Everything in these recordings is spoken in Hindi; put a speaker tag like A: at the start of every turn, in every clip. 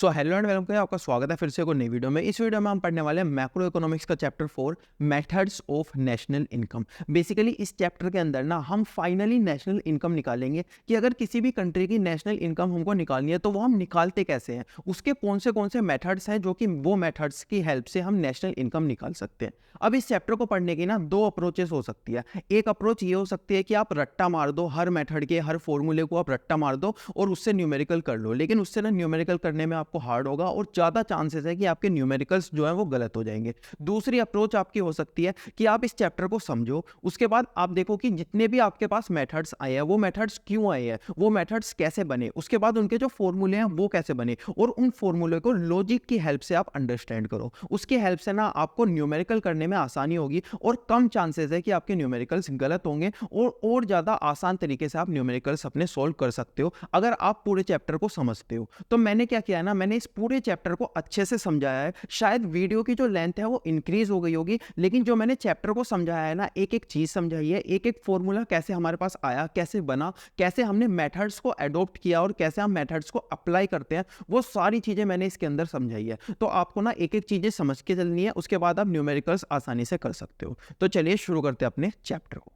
A: सो हेलो एंड वेलकम, आपका स्वागत है फिर से एक नई वीडियो में। इस वीडियो में हम पढ़ने वाले हैं मैक्रो इकोनॉमिक्स का chapter 4 methods of national income. Basically इस चैप्टर के अंदर ना हम फाइनली नेशनल इनकम निकालेंगे कि अगर किसी भी कंट्री की नेशनल इनकम हमको निकालनी है तो वो हम निकालते कैसे हैं, उसके कौन से मेथड्स हैं जो कि वो मेथड्स की हेल्प से हम नेशनल इनकम निकाल सकते हैं। अब इस चैप्टर को पढ़ने की ना दो अप्रोचेस हो सकती है। एक अप्रोच ये हो सकती है कि आप रट्टा मार दो, हर मेथड के हर फॉर्मूले को आप रट्टा मार दो और उससे न्यूमेरिकल कर लो, लेकिन उससे ना न्यूमेरिकल करने में आपको हार्ड होगा और ज़्यादा चांसेस है कि आपके न्यूमेरिकल्स जो है वो गलत हो जाएंगे। दूसरी अप्रोच आपकी हो सकती है कि आप इस चैप्टर को समझो, उसके बाद आप देखो कि जितने भी आपके पास मेथड्स आए हैं वो मेथड्स क्यों आए हैं, वो मेथड्स कैसे बने, उसके बाद उनके जो फॉर्मूले हैं वो कैसे बने और उन फॉर्मूले को लॉजिक की हेल्प से आप अंडरस्टैंड करो। उसकी हेल्प से ना आपको न्यूमेरिकल करने में आसानी होगी और कम चांसेस है कि आपके न्यूमेरिकल्स गलत होंगे और ज़्यादा आसान तरीके से आप न्यूमेरिकल्स अपने सोल्व कर सकते हो अगर आप पूरे चैप्टर को समझते हो। तो मैंने क्या किया है ना, मैंने इस पूरे चैप्टर को अच्छे से समझाया है। शायद वीडियो की जो लेंथ है वो इंक्रीज हो गई होगी, लेकिन जो मैंने चैप्टर को समझाया है ना, एक एक चीज़ समझाई है, एक एक फॉर्मूला कैसे हमारे पास आया, कैसे बना, कैसे हमने मेथड्स को अडॉप्ट किया और कैसे हम मेथड्स को अप्लाई करते हैं, वो सारी चीज़ें मैंने इसके अंदर समझाई है। तो आपको ना एक एक चीज़ें समझ के चलनी है, उसके बाद आप न्यूमेरिकल्स आसानी से कर सकते हो। तो चलिए शुरू करते हैं अपने चैप्टर को।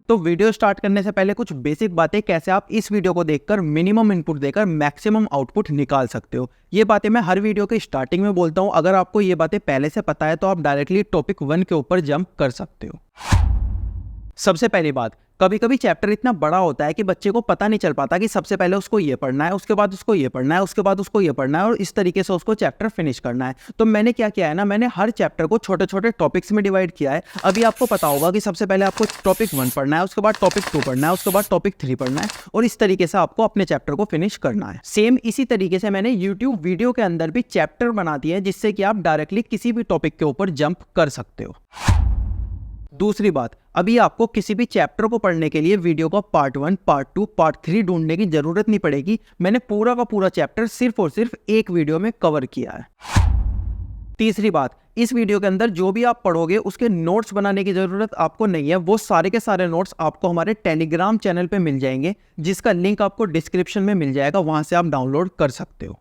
A: तो वीडियो स्टार्ट करने से पहले कुछ बेसिक बातें, कैसे आप इस वीडियो को देखकर मिनिमम इनपुट देकर मैक्सिमम आउटपुट निकाल सकते हो। ये बातें मैं हर वीडियो के स्टार्टिंग में बोलता हूं। अगर आपको ये बातें पहले से पता है तो आप डायरेक्टली टॉपिक 1 के ऊपर जंप कर सकते हो। सबसे पहली बात, कभी कभी चैप्टर इतना बड़ा होता है कि बच्चे को पता नहीं चल पाता कि सबसे पहले उसको ये पढ़ना है, उसके बाद उसको ये पढ़ना है, उसके बाद उसको ये पढ़ना है और इस तरीके से उसको चैप्टर फिनिश करना है। तो मैंने क्या किया है ना, मैंने हर चैप्टर को छोटे छोटे टॉपिक्स में डिवाइड किया है। अभी आपको पता होगा कि सबसे पहले आपको टॉपिक 1 पढ़ना है, उसके बाद टॉपिक 2 पढ़ना है, उसके बाद टॉपिक 3 पढ़ना है और इस तरीके से आपको अपने चैप्टर को फिनिश करना है। सेम इसी तरीके से मैंने यूट्यूब वीडियो के अंदर भी चैप्टर बना दिए हैं जिससे कि आप डायरेक्टली किसी भी टॉपिक के ऊपर जंप कर सकते हो। दूसरी बात, अभी आपको किसी भी चैप्टर को पढ़ने के लिए वीडियो का पार्ट 1, पार्ट 2, पार्ट 3 ढूंढने की जरूरत नहीं पड़ेगी। मैंने पूरा का पूरा चैप्टर सिर्फ और सिर्फ एक वीडियो में कवर किया है। तीसरी बात, इस वीडियो के अंदर जो भी आप पढ़ोगे उसके नोट्स बनाने की जरूरत आपको नहीं है। वो सारे के सारे नोट्स आपको हमारे टेलीग्राम चैनल पे मिल जाएंगे, जिसका लिंक आपको डिस्क्रिप्शन में मिल जाएगा, वहां से आप डाउनलोड कर सकते हो।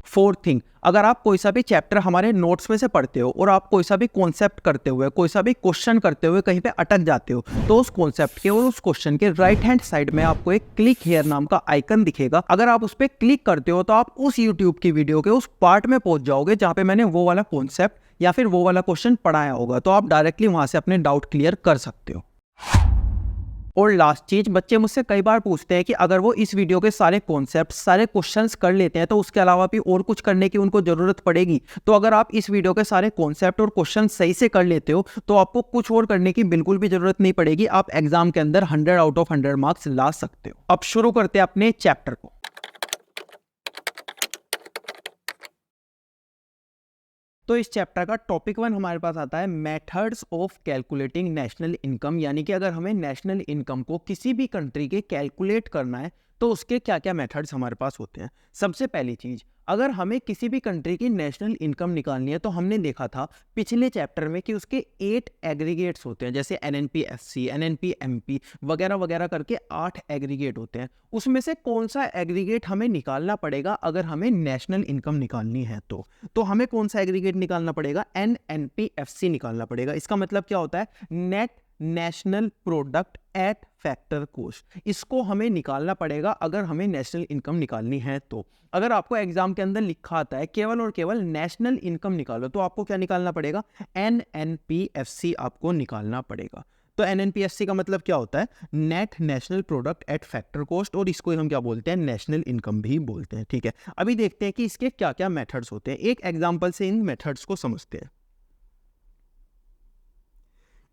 A: फोर्थ थिंग, अगर आप कोई सा भी चैप्टर हमारे नोट्स में से पढ़ते हो और आप कोई सा भी कॉन्सेप्ट करते हुए, कोई सा भी क्वेश्चन करते हुए कहीं पे अटक जाते हो, तो उस कॉन्सेप्ट के और उस क्वेश्चन के राइट हैंड साइड में आपको एक क्लिक हियर नाम का आइकन दिखेगा। अगर आप उस पर क्लिक करते हो तो आप उस यूट्यूब की वीडियो के उस पार्ट में पहुंच जाओगे जहां पे मैंने वो वाला कॉन्सेप्ट या फिर वो वाला क्वेश्चन पढ़ाया होगा। तो आप डायरेक्टली वहां से अपने डाउट क्लियर कर सकते हो। और लास्ट चीज, बच्चे मुझसे कई बार पूछते हैं कि अगर वो इस वीडियो के सारे कॉन्सेप्ट, सारे क्वेश्चंस कर लेते हैं तो उसके अलावा भी और कुछ करने की उनको जरूरत पड़ेगी। तो अगर आप इस वीडियो के सारे कॉन्सेप्ट और क्वेश्चन सही से कर लेते हो तो आपको कुछ और करने की बिल्कुल भी जरूरत नहीं पड़ेगी। आप एग्जाम के अंदर 100 आउट ऑफ 100 मार्क्स ला सकते हो। अब शुरू करते हैं अपने चैप्टर को। तो इस चैप्टर का टॉपिक 1 हमारे पास आता है methods of calculating national income, यानी कि अगर हमें नेशनल इनकम को किसी भी कंट्री के कैलकुलेट करना है तो उसके क्या क्या मेथड्स हमारे पास होते हैं। सबसे पहली चीज, अगर हमें किसी भी कंट्री की नेशनल इनकम निकालनी है तो हमने देखा था पिछले चैप्टर में कि उसके 8 एग्रीगेट्स होते हैं, जैसे एनएनपी-एफसी, एनएनपी-एमपी वगैरह वगैरह करके 8 एग्रीगेट होते हैं। उसमें से कौन सा एग्रीगेट हमें निकालना पड़ेगा अगर हमें नेशनल इनकम निकालनी है तो हमें कौन सा एग्रीगेट निकालना पड़ेगा? एनएनपी-एफसी निकालना पड़ेगा। इसका मतलब क्या होता है? Net national product at factor cost. इसको हमें निकालना पड़ेगा अगर हमें नेशनल इनकम निकालनी है। तो अगर आपको एग्जाम के अंदर लिखा आता है केवल और केवल नेशनल इनकम निकालो, तो आपको क्या निकालना पड़ेगा? एनएनपी-एफसी आपको निकालना पड़ेगा। तो एनएनपी-एफसी का मतलब क्या होता है? Net national product at factor cost, और इसको हम क्या बोलते हैं? नेशनल इनकम भी बोलते हैं। ठीक है, अभी देखते हैं कि इसके क्या क्या मेथड्स होते हैं। एक एग्जाम्पल से इन मेथड्स को समझते हैं।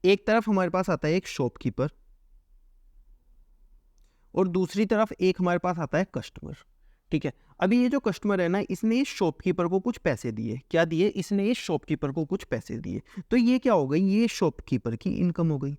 A: एक तरफ हमारे पास आता है एक शॉपकीपर और दूसरी तरफ एक हमारे पास आता है कस्टमर। ठीक है, अभी ये जो कस्टमर है ना, इसने इस शॉपकीपर को कुछ पैसे दिए। क्या दिए? इसने इस शॉपकीपर को कुछ पैसे दिए। तो ये क्या हो गई? ये शॉपकीपर की इनकम हो गई।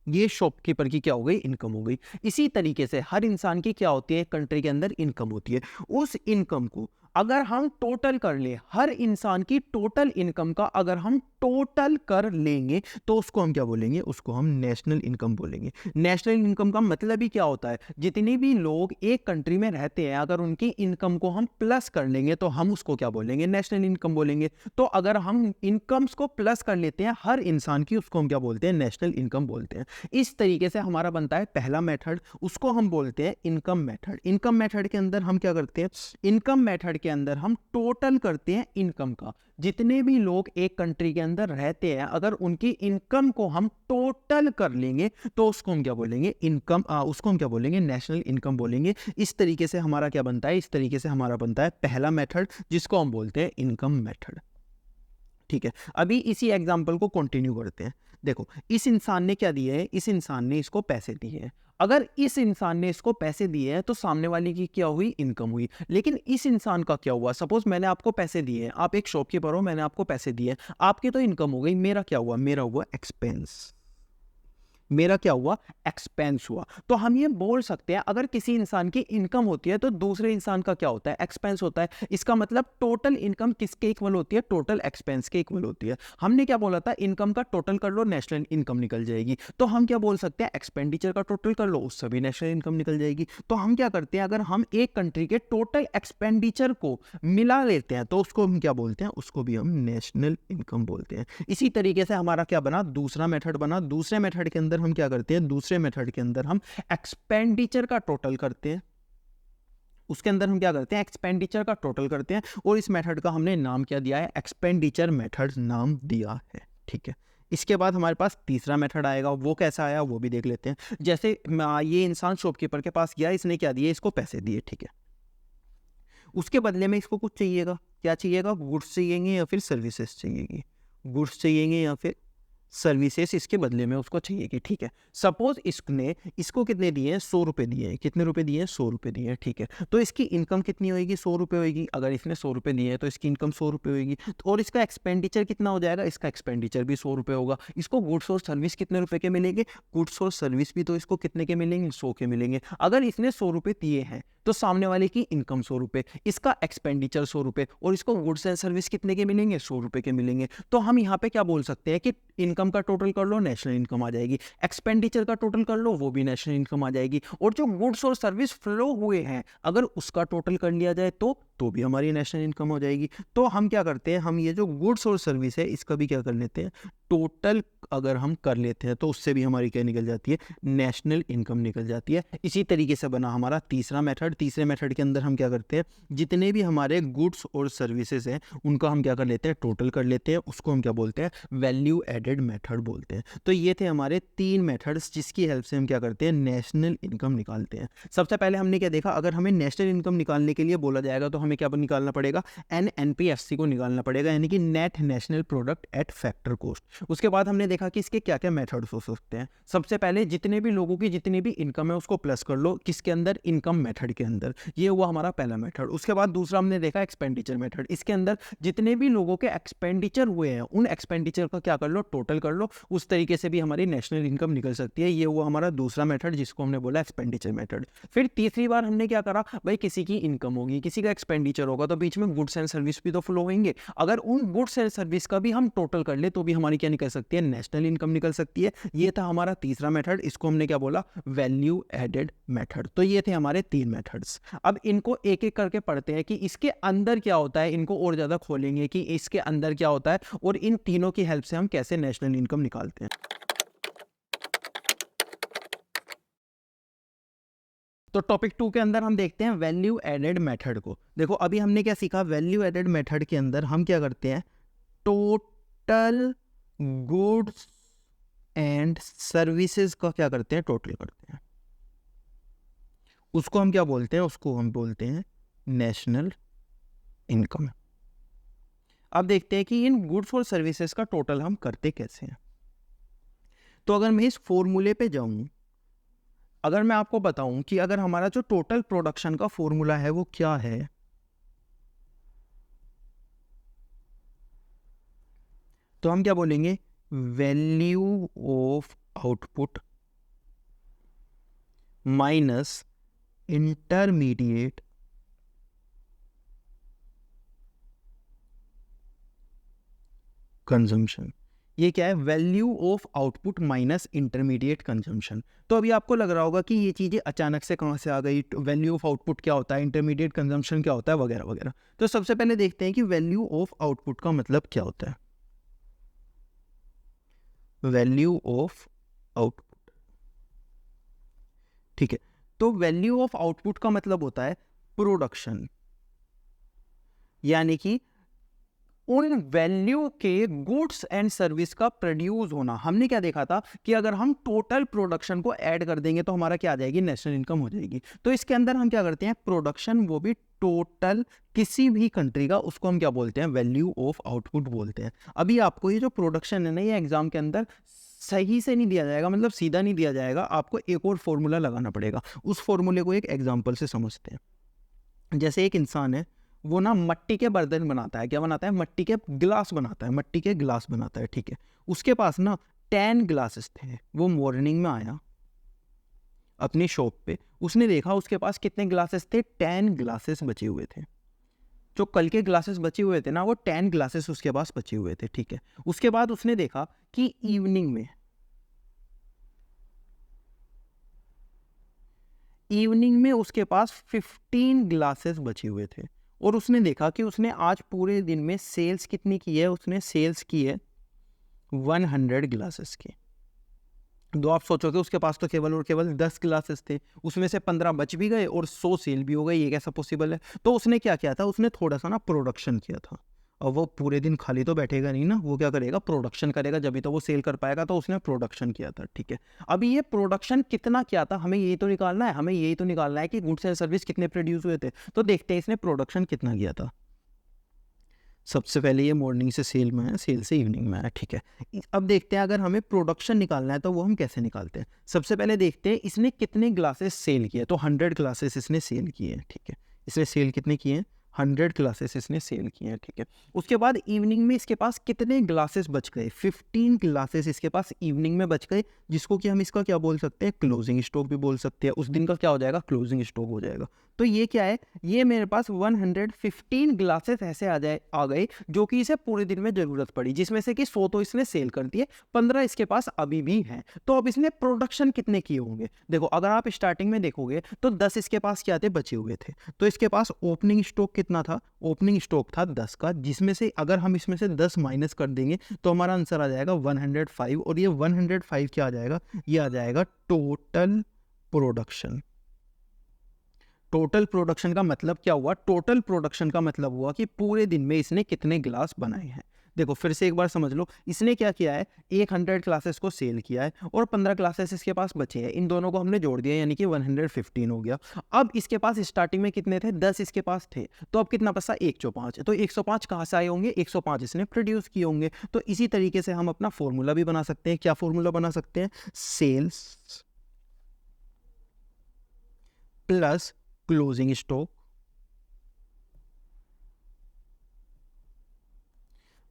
A: ये शॉपकीपर की क्या हो गई? इनकम हो गई। इसी तरीके से हर इंसान की क्या होती है? कंट्री के अंदर इनकम होती है। उस इनकम को अगर हम टोटल कर ले, हर इंसान की टोटल इनकम का अगर हम टोटल कर लेंगे तो उसको हम क्या बोलेंगे, उसको हम नेशनल इनकम बोलेंगे। नेशनल इनकम का मतलब ही क्या होता है, जितने भी लोग एक कंट्री में रहते हैं अगर उनकी इनकम को हम प्लस कर लेंगे तो हम उसको क्या बोलेंगे, नेशनल इनकम बोलेंगे। तो अगर हम इनकम्स को प्लस कर लेते हैं हर इंसान की, उसको हम क्या बोलते हैं, नेशनल इनकम बोलते हैं। इस तरीके से हमारा बनता है पहला मेथड, उसको हम बोलते हैं इनकम मेथड। इनकम मेथड के अंदर हम क्या करते हैं, इनकम मेथड के अंदर हम टोटल करते हैं इनकम का। जितने भी लोग एक कंट्री के अंदर रहते हैं अगर उनकी इनकम को हम टोटल कर लेंगे तो उसको हम क्या बोलेंगे, इनकम, उसको हम क्या बोलेंगे, नेशनल इनकम बोलेंगे। इस तरीके से हमारा क्या बनता है, इस तरीके से हमारा बनता है पहला मेथड जिसको हम बोलते हैं इनकम मेथड। ठीक है, अभी इसी एग्जाम्पल को कंटिन्यू करते हैं। देखो इस इंसान ने क्या दिया है, इस इंसान ने इसको पैसे दिए हैं। अगर इस इंसान ने इसको पैसे दिए हैं तो सामने वाले की क्या हुई, इनकम हुई। लेकिन इस इंसान का क्या हुआ, सपोज मैंने आपको पैसे दिए हैं, आप एक शॉपकीपर हो, मैंने आपको पैसे दिए, आपकी तो इनकम हो गई, मेरा क्या हुआ, मेरा हुआ एक्सपेंस। मेरा क्या हुआ, एक्सपेंस हुआ। तो हम ये बोल सकते हैं अगर किसी इंसान की इनकम होती है तो दूसरे इंसान का क्या होता है, एक्सपेंस होता है। इसका मतलब टोटल इनकम किसके इक्वल होती है, टोटल एक्सपेंस के इक्वल होती है। हमने क्या बोला था, इनकम का टोटल कर लो, नेशनल इनकम निकल जाएगी। तो हम क्या बोल सकते हैं, एक्सपेंडिचर का टोटल कर लो, उससे भी नेशनल इनकम निकल जाएगी। तो हम क्या करते हैं, अगर हम एक कंट्री के टोटल एक्सपेंडिचर को मिला लेते हैं तो उसको हम क्या बोलते हैं, उसको भी हम नेशनल इनकम बोलते हैं। इसी तरीके से हमारा क्या बना, दूसरा मेथड बना। दूसरे मेथड के अंदर हम क्या करते हैं, दूसरे मेथड के अंदर हम एक्सपेंडिचर का टोटल करते हैं। उसके अंदर हम क्या करते हैं, एक्सपेंडिचर का टोटल करते हैं। और इस मेथड का हमने नाम क्या दिया है, एक्सपेंडिचर मेथड नाम दिया है। ठीक है, इसके बाद हमारे पास तीसरा मेथड आएगा, वो कैसा आया वो भी देख लेते हैं। जैसे ये इंसान शॉपकीपर के पास गया, इसने क्या दिया, इसको पैसे दिए। ठीक है, उसके बदले में इसको कुछ चाहिएगा, क्या चाहिएगा, गुड्स चाहिएंगे या फिर सर्विसेज चाहिएगी, गुड्स चाहिएंगे या फिर सर्विसेज इसके बदले में उसको चाहिए कि। ठीक है, सपोज इसने इसको कितने दिए हैं, 100 रुपये दिए हैं, कितने रुपए दिए हैं, 100 रुपये दिए हैं। ठीक है, तो इसकी इनकम कितनी होगी, 100 रुपये होगी। अगर इसने 100 रुपये दिए हैं तो इसकी इनकम 100 रुपये होगी। तो और इसका एक्सपेंडिचर कितना हो जाएगा, इसका एक्सपेंडिचर भी 100 रुपये होगा। इसको गुड्स और सर्विस कितने रुपए के मिलेंगे, गुड्स और सर्विस भी तो इसको कितने के मिलेंगे, 100 के मिलेंगे। अगर इसने 100 रुपये दिए हैं तो सामने वाले की इनकम 100 रुपये, इसका एक्सपेंडिचर 100 रुपये, और इसको गुड्स एंड सर्विस कितने के मिलेंगे, 100 रुपये के मिलेंगे। तो हम यहाँ पे क्या बोल सकते हैं कि इनकम का टोटल कर लो, नेशनल इनकम आ जाएगी। एक्सपेंडिचर का टोटल कर लो, वो भी नेशनल इनकम आ जाएगी। और जो गुड्स और सर्विस फ्लो हुए हैं अगर उसका टोटल कर लिया जाए तो भी हमारी नेशनल इनकम हो जाएगी। तो हम क्या करते हैं, हम ये जो गुड्स और सर्विस है इसका भी क्या कर लेते हैं, टोटल अगर हम कर लेते हैं तो उससे भी हमारी क्या निकल जाती है, नेशनल इनकम निकल जाती है। इसी तरीके से बना हमारा तीसरा मेथड। तीसरे मेथड के अंदर हम क्या करते हैं, जितने भी हमारे गुड्स और सर्विसेज हैं उनका हम क्या कर लेते हैं, टोटल कर लेते हैं। उसको हम क्या बोलते हैं, वैल्यू एडेड मेथड बोलते हैं। तो ये थे हमारे 3 मेथड्स जिसकी हेल्प से हम क्या करते हैं, नेशनल इनकम निकालते हैं। सबसे पहले हमने क्या देखा, अगर हमें नेशनल इनकम निकालने के लिए बोला जाएगा तो हमें क्या निकालना पड़ेगा, NNPFC को निकालना पड़ेगा, यानी कि net national product at factor cost. उसके बाद हमने देखा कि इसके क्या क्या मेथड्स हो सकते हैं। सबसे पहले जितने भी लोगों की जितनी भी इनकम है उसको प्लस कर लो, किसके अंदर, इनकम मेथड के अंदर। ये हुआ हमारा पहला मेथड। उसके बाद दूसरा हमने देखा एक्सपेंडिचर मेथड। इसके अंदर जितने भी लोगों के एक्सपेंडिचर हुए हैं उन एक्सपेंडिचर का क्या कर लो, टोटल कर लो। उस तरीके से भी हमारी नेशनल इनकम निकल सकती है। ये हुआ हमारा दूसरा मेथड जिसको हमने बोला एक्सपेंडिचर मेथड। फिर तीसरी बार हमने क्या करा, भाई किसी की इनकम होगी, किसी का एक्सपेंडिचर होगा, तो बीच में गुड्स एंड सर्विस भी तो फ्लो होंगे। अगर उन गुड्स एंड सर्विस का भी हम टोटल कर ले तो भी हमारी क्या निकल सकती है, नेशनल इनकम निकल सकती है। ये था हमारा तीसरा मेथड, इसको हमने क्या बोला, वैल्यू एडेड मेथड। तो ये थे हमारे 3 मेथड्स। अब इनको एक एक करके पढ़ते हैं कि इसके अंदर क्या होता है, इनको और ज्यादा खोलेंगे कि इसके अंदर क्या होता है और इन तीनों की हेल्प से हम कैसे नेशनल इनकम निकालते हैं। तो टॉपिक 2 के अंदर हम देखते हैं वैल्यू एडेड मेथड को। देखो अभी हमने क्या सीखा, वैल्यू एडेड मेथड के अंदर हम क्या करते हैं, टोटल गुड्स एंड सर्विसेज का क्या करते हैं, टोटल करते हैं। उसको हम क्या बोलते हैं, उसको हम बोलते हैं नेशनल इनकम। अब देखते हैं कि इन गुड्स और सर्विसेज का टोटल हम करते कैसे हैं। तो अगर मैं इस फॉर्मूले पे जाऊं, अगर मैं आपको बताऊं कि अगर हमारा जो टोटल प्रोडक्शन का फॉर्मूला है वो क्या है, तो हम क्या बोलेंगे, value of output minus intermediate consumption. ये क्या है? Value of output minus intermediate consumption. तो अभी आपको लग रहा होगा कि ये चीज़ें अचानक से कहाँ से आ गई, वैल्यू ऑफ आउटपुट क्या होता है, इंटरमीडिएट कंजम्पशन क्या होता है, वगैरह वगैरह। तो सबसे पहले देखते हैं कि वैल्यू ऑफ आउटपुट का मतलब क्या होता है। वैल्यू ऑफ आउटपुट, ठीक है। तो वैल्यू ऑफ आउटपुट का मतलब होता है प्रोडक्शन, यानी कि उन वैल्यू के गुड्स एंड सर्विस का प्रोड्यूस होना। हमने क्या देखा था कि अगर हम टोटल प्रोडक्शन को ऐड कर देंगे तो हमारा क्या आ जाएगी? नेशनल इनकम हो जाएगी। तो इसके अंदर हम क्या करते हैं? प्रोडक्शन, वो भी टोटल किसी भी कंट्री का, उसको हम क्या बोलते हैं? वैल्यू ऑफ आउटपुट बोलते हैं। अभी आपको ये जो प्रोडक्शन है ना, ये एग्जाम के अंदर सही से नहीं दिया जाएगा, मतलब सीधा नहीं दिया जाएगा, आपको एक और फॉर्मूला लगाना पड़ेगा। उस फॉर्मूले को एक एग्जाम्पल से समझते हैं। जैसे एक इंसान है, वो ना मट्टी के बर्तन बनाता है। क्या बनाता है? मट्टी के गिलास बनाता है, मट्टी के गिलास बनाता है, ठीक है। उसके पास ना 10 ग्लासेस थे। वो मॉर्निंग में आया अपनी शॉप पे, उसने देखा उसके पास कितने ग्लासेस थे? 10 ग्लासेस बचे हुए थे। जो कल के ग्लासेस बचे हुए थे ना, वो 10 ग्लासेस उसके पास बचे हुए थे, ठीक है। उसके बाद उसने देखा कि इवनिंग में उसके पास 15 ग्लासेस बचे हुए थे। और उसने देखा कि उसने आज पूरे दिन में सेल्स कितनी की है? उसने सेल्स की है 100 ग्लासेस की। तो आप सोचोगे उसके पास तो केवल और केवल 10 ग्लासेस थे, उसमें से 15 बच भी गए और 100 सेल भी हो गए। ये कैसा पॉसिबल है? तो उसने क्या किया था? उसने थोड़ा सा ना प्रोडक्शन किया था। और वो पूरे दिन खाली तो बैठेगा नहीं ना, वो क्या करेगा? प्रोडक्शन करेगा, जब भी तो वो सेल कर पाएगा। तो उसने प्रोडक्शन किया था, ठीक है। अभी ये प्रोडक्शन कितना किया था, हमें यही तो निकालना है। हमें यही तो निकालना है कि गुड्स एंड सर्विस कितने प्रोड्यूस हुए थे। तो देखते हैं इसने प्रोडक्शन कितना किया था। सबसे पहले ये मॉर्निंग से सेल में आया, सेल से इवनिंग में आया, ठीक है। अब देखते हैं अगर हमें प्रोडक्शन निकालना है तो वो हम कैसे निकालते हैं। सबसे पहले देखते हैं इसने कितने ग्लासेस सेल किए। तो 100 ग्लासेस इसने सेल किए हैं, ठीक है। इसने सेल कितने किए हैं? 100 ग्लासेस इसने सेल किए हैं, ठीक है। उसके बाद इवनिंग में इसके पास कितने ग्लासेस बच गए? 15 ग्लासेस इसके पास इवनिंग में बच गए, जिसको कि हम इसका क्या बोल सकते हैं? क्लोजिंग स्टॉक भी बोल सकते हैं। उस दिन का क्या हो जाएगा? क्लोजिंग स्टॉक हो जाएगा। तो ये क्या है? ये मेरे पास 115 ग्लासेस ऐसे आ गए जो कि इसे पूरे दिन में जरूरत पड़ी, जिसमें से कि 100 तो इसने सेल कर दिए, 15 इसके पास अभी भी हैं। तो अब इसने प्रोडक्शन कितने किए होंगे? देखो, अगर आप स्टार्टिंग में देखोगे तो 10 इसके पास क्या थे? बचे हुए थे। तो इसके पास ओपनिंग स्टॉक कितना था? ओपनिंग स्टॉक था 10 का, जिसमें से अगर हम इसमें से 10 माइनस कर देंगे तो हमारा आंसर आ जाएगा 105। और ये 105 क्या आ जाएगा? ये आ जाएगा टोटल प्रोडक्शन। टोटल प्रोडक्शन का मतलब क्या हुआ? टोटल प्रोडक्शन का मतलब हुआ कि पूरे दिन में इसने कितने ग्लास बनाए हैं। देखो फिर से एक बार समझ लो, इसने क्या किया है? 100 क्लासेस को सेल किया है और 15 क्लासेस इसके पास बचे हैं। इन दोनों को हमने जोड़ दिया, यानी कि 115 हो गया। अब इसके पास स्टार्टिंग में कितने थे? 10 इसके पास थे। तो अब कितना बचा? 105। तो 105 कहाँ से आए होंगे? 105 इसने प्रोड्यूस किए होंगे। तो इसी तरीके से हम अपना फॉर्मूला भी बना सकते हैं। क्या फॉर्मूला बना सकते हैं? Sales plus closing stock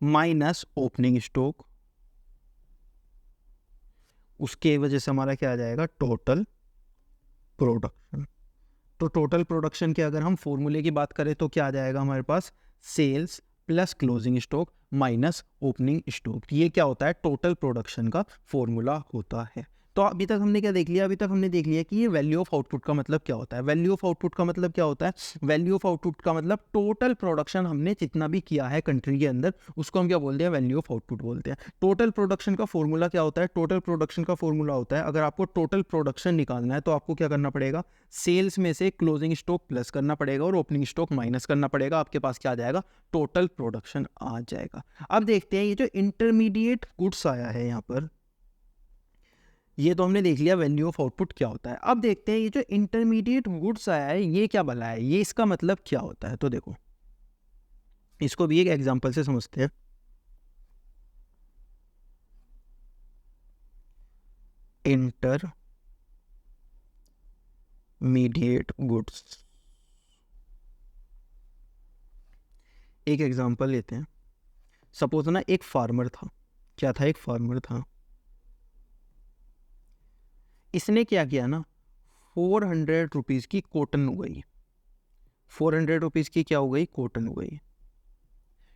A: minus opening stock, उसके वजह से हमारा क्या आ जाएगा? Total production. तो टोटल प्रोडक्शन के अगर हम फॉर्मूले की बात करें तो क्या आ जाएगा हमारे पास? Sales plus closing stock minus opening stock. ये क्या होता है? टोटल प्रोडक्शन का फॉर्मूला होता है। तो अभी तक हमने क्या देख लिया? अभी तक हमने देख लिया कि ये वैल्यू ऑफ आउटपुट का मतलब क्या होता है। वैल्यू ऑफ आउटपुट का मतलब क्या होता है? वैल्यू ऑफ आउटपुट का मतलब टोटल प्रोडक्शन हमने जितना भी किया है कंट्री के अंदर, उसको हम क्या बोलते हैं? वैल्यू ऑफ आउटपुट बोलते हैं। टोटल प्रोडक्शन का फॉर्मूला क्या होता है? टोटल प्रोडक्शन का फॉर्मूला होता है, अगर आपको टोटल प्रोडक्शन निकालना है तो आपको क्या करना पड़ेगा? सेल्स में से क्लोजिंग स्टॉक प्लस करना पड़ेगा और ओपनिंग स्टॉक माइनस करना पड़ेगा। आपके पास क्या आ जाएगा? टोटल प्रोडक्शन आ जाएगा। अब देखते हैं ये जो इंटरमीडिएट गुड्स आया है यहाँ पर, ये तो हमने देख लिया वैल्यू ऑफ आउटपुट क्या होता है। अब देखते हैं ये जो इंटरमीडिएट गुड्स आया है ये क्या भला है? ये इसका मतलब क्या होता है? तो देखो इसको भी एक एग्जांपल से समझते हैं। इंटरमीडिएट गुड्स, एक एग्जांपल लेते हैं। सपोज ना एक फार्मर था। क्या था? एक फार्मर था। इसने क्या किया ना, 400 रुपीज़ की कॉटन उगाई। 400 रुपीज़ की क्या हो गई? कॉटन उगाई।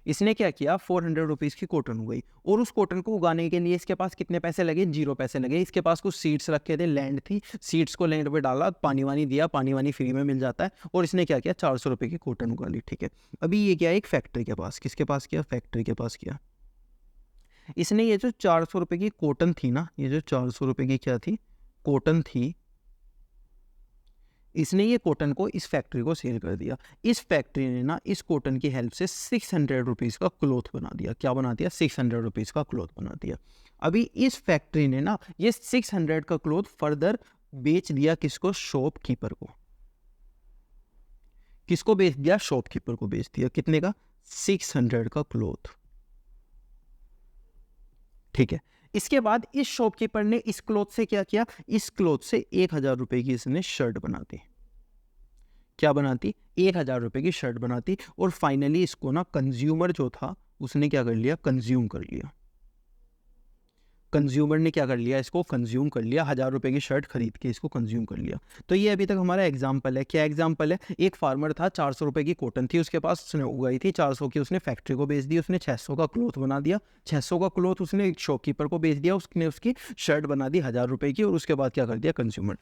A: इसने क्या किया, 400 रुपीज़ की कॉटन उगाई, और उस कॉटन को उगाने के लिए इसके पास कितने पैसे लगे, 0 पैसे लगे। इसके पास कुछ सीड्स रखे थे, लैंड थी, सीड्स को लैंड पे डाला, पानी वानी दिया, पानी वानी फ्री में मिल जाता है, और इसने क्या किया, 400 रुपये की कॉटन उगा ली। ठीक है, अभी ये क्या है, एक फैक्ट्री के पास, किसके पास किया, फैक्ट्री के पास किया। इसने ये जो 400 रुपये की कॉटन थी ना, ये जो 400 रुपये की क्या थी, कॉटन थी, इसने ये कॉटन को इस फैक्ट्री को सेल कर दिया। इस फैक्ट्री ने ना इस कॉटन की हेल्प से 600 रुपीज़ का क्लॉथ बना दिया। क्या बना दिया, 600 रुपीज़ का क्लॉथ बना दिया। अभी इस फैक्ट्री ने ना ये 600 का क्लॉथ फर्दर बेच दिया किसको, शॉपकीपर को। किसको बेच दिया, शॉपकीपर को बेच दिया। कितने का, 600 का क्लॉथ। ठीक है, इसके बाद इस शॉपकीपर ने इस क्लॉथ से क्या किया, इस क्लॉथ से 1000 रुपए की इसने शर्ट बनाती। क्या बनाती, 1000 रुपए की शर्ट बनाती, और फाइनली इसको ना कंज्यूमर जो था उसने क्या कर लिया, कंज्यूम कर लिया। कंज्यूमर ने क्या कर लिया, इसको कंज्यूम कर लिया, 1000 रुपए की शर्ट खरीद के इसको कंज्यूम कर लिया। तो ये अभी तक हमारा एग्जाम्पल है। क्या एग्जाम्पल है, एक फार्मर था, 400 रुपए की कॉटन थी उसके पास, उसने उगाई थी, 400 की उसने फैक्ट्री को बेच दी, उसने 600 का क्लॉथ बना दिया, 600 का क्लॉथ उसने शॉपकीपर को बेच दिया, उसने उसकी शर्ट बना दी 1000 रुपए की, और उसके बाद क्या कर दिया, कंज्यूमर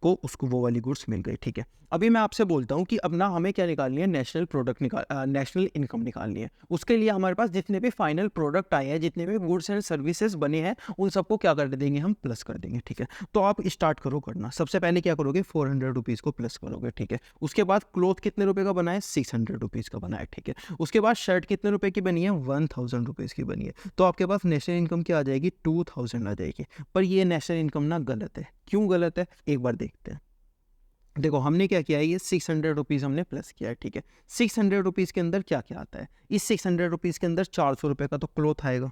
A: को उसको वो वाली गुड्स मिल गई। ठीक है, अभी मैं आपसे बोलता हूँ कि अब ना हमें क्या निकालनी है, नेशनल प्रोडक्ट नेशनल इनकम निकालनी है। उसके लिए हमारे पास जितने भी फाइनल प्रोडक्ट आए हैं, जितने भी गुड्स एंड सर्विसेज बने हैं, उन सबको क्या कर देंगे, हम प्लस कर देंगे। ठीक है, तो आप स्टार्ट करो करना। सबसे पहले क्या करोगे, 400 रुपीज़ को प्लस करोगे। ठीक है, उसके बाद क्लॉथ कितने रुपए का बना है, 600 रुपीज़ का बना है। ठीक है, उसके बाद शर्ट कितने रुपए की बनी है, 1000 रुपीज़ की बनी है। तो आपके पास नेशनल इनकम क्या आ जाएगी, 2000 आ जाएगी। पर ये नेशनल इनकम ना गलत है। क्यों गलत है, एक बार देखते हैं। देखो हमने क्या किया है, ये 600 रुपीज़ हमने प्लस किया है। ठीक है, 600 रुपीज़ के अंदर क्या क्या आता है, इस 600 रुपीज़ के अंदर 400 रुपये का तो क्लॉथ आएगा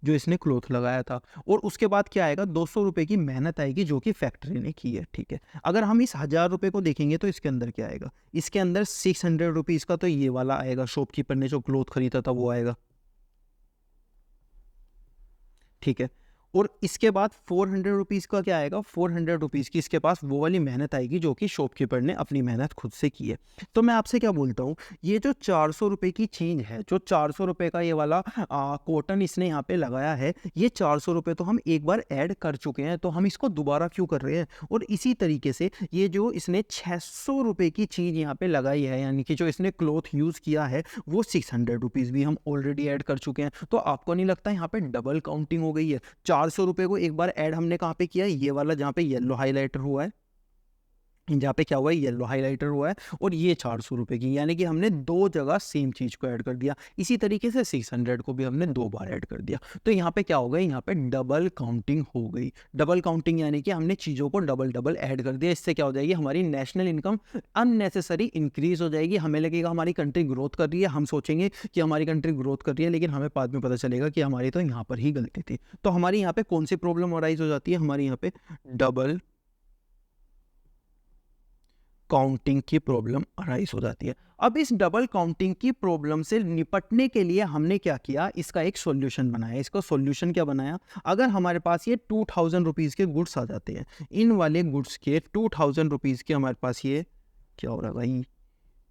A: जो इसने क्लॉथ लगाया था, और उसके बाद क्या आएगा, 200 रुपये की मेहनत आएगी जो कि फैक्ट्री ने की है। ठीक है, अगर हम इस 1000 रुपये को देखेंगे तो इसके अंदर क्या आएगा, इसके अंदर 600 रुपीज़ का तो ये वाला आएगा, शॉपकीपर ने जो क्लॉथ खरीदा था वो आएगा। ठीक है, और इसके बाद 400 रुपीज़ का क्या आएगा, 400 रुपीज़ की इसके पास वो वाली मेहनत आएगी जो कि शॉपकीपर ने अपनी मेहनत खुद से की है। तो मैं आपसे क्या बोलता हूँ, ये जो 400 रुपये की चेंज है, जो 400 रुपये का ये वाला कॉटन इसने यहाँ पे लगाया है, ये 400 रुपये तो हम एक बार ऐड कर चुके हैं, तो हम इसको दोबारा क्यों कर रहे हैं। और इसी तरीके से ये जो इसने 600 रुपये की चीज़ यहाँ पे लगाई है, यानी कि जो इसने क्लॉथ यूज़ किया है, वो 600 रुपीज़ भी हम ऑलरेडी ऐड कर चुके हैं। तो आपको नहीं लगता यहाँ पे डबल काउंटिंग हो गई है। 400 रुपये को एक बार ऐड हमने कहाँ पे किया, ये वाला जहाँ पे येलो हाईलाइटर हुआ है, जहाँ पे क्या हुआ है, येलो हाईलाइटर हुआ है, और ये 400 रुपये की, यानी कि हमने दो जगह सेम चीज़ को ऐड कर दिया। इसी तरीके से 600 को भी हमने दो बार ऐड कर दिया। तो यहाँ पे क्या हो गया, यहाँ पे डबल काउंटिंग हो गई। डबल काउंटिंग यानी कि हमने चीज़ों को डबल डबल ऐड कर दिया। इससे क्या हो जाएगी, हमारी नेशनल इनकम अननेसेसरी इंक्रीज हो जाएगी। हमें लगेगा हमारी कंट्री ग्रोथ कर रही है, हम सोचेंगे कि हमारी कंट्री ग्रोथ कर रही है, लेकिन हमें बाद में पता चलेगा कि हमारी तो यहाँ पर ही गलती थी। तो हमारी यहाँ पे कौन सी प्रॉब्लम अराइज हो जाती है, हमारी यहाँ पे डबल काउंटिंग की प्रॉब्लम अराइज हो जाती है। अब इस डबल काउंटिंग की प्रॉब्लम से निपटने के लिए हमने क्या किया, इसका एक सॉल्यूशन बनाया। इसका सॉल्यूशन क्या बनाया, अगर हमारे पास ये 2000 रुपीज़ के गुड्स आ जाते हैं, इन वाले गुड्स के 2000 रुपीज़ के हमारे पास ये क्या हो रहा है भाई,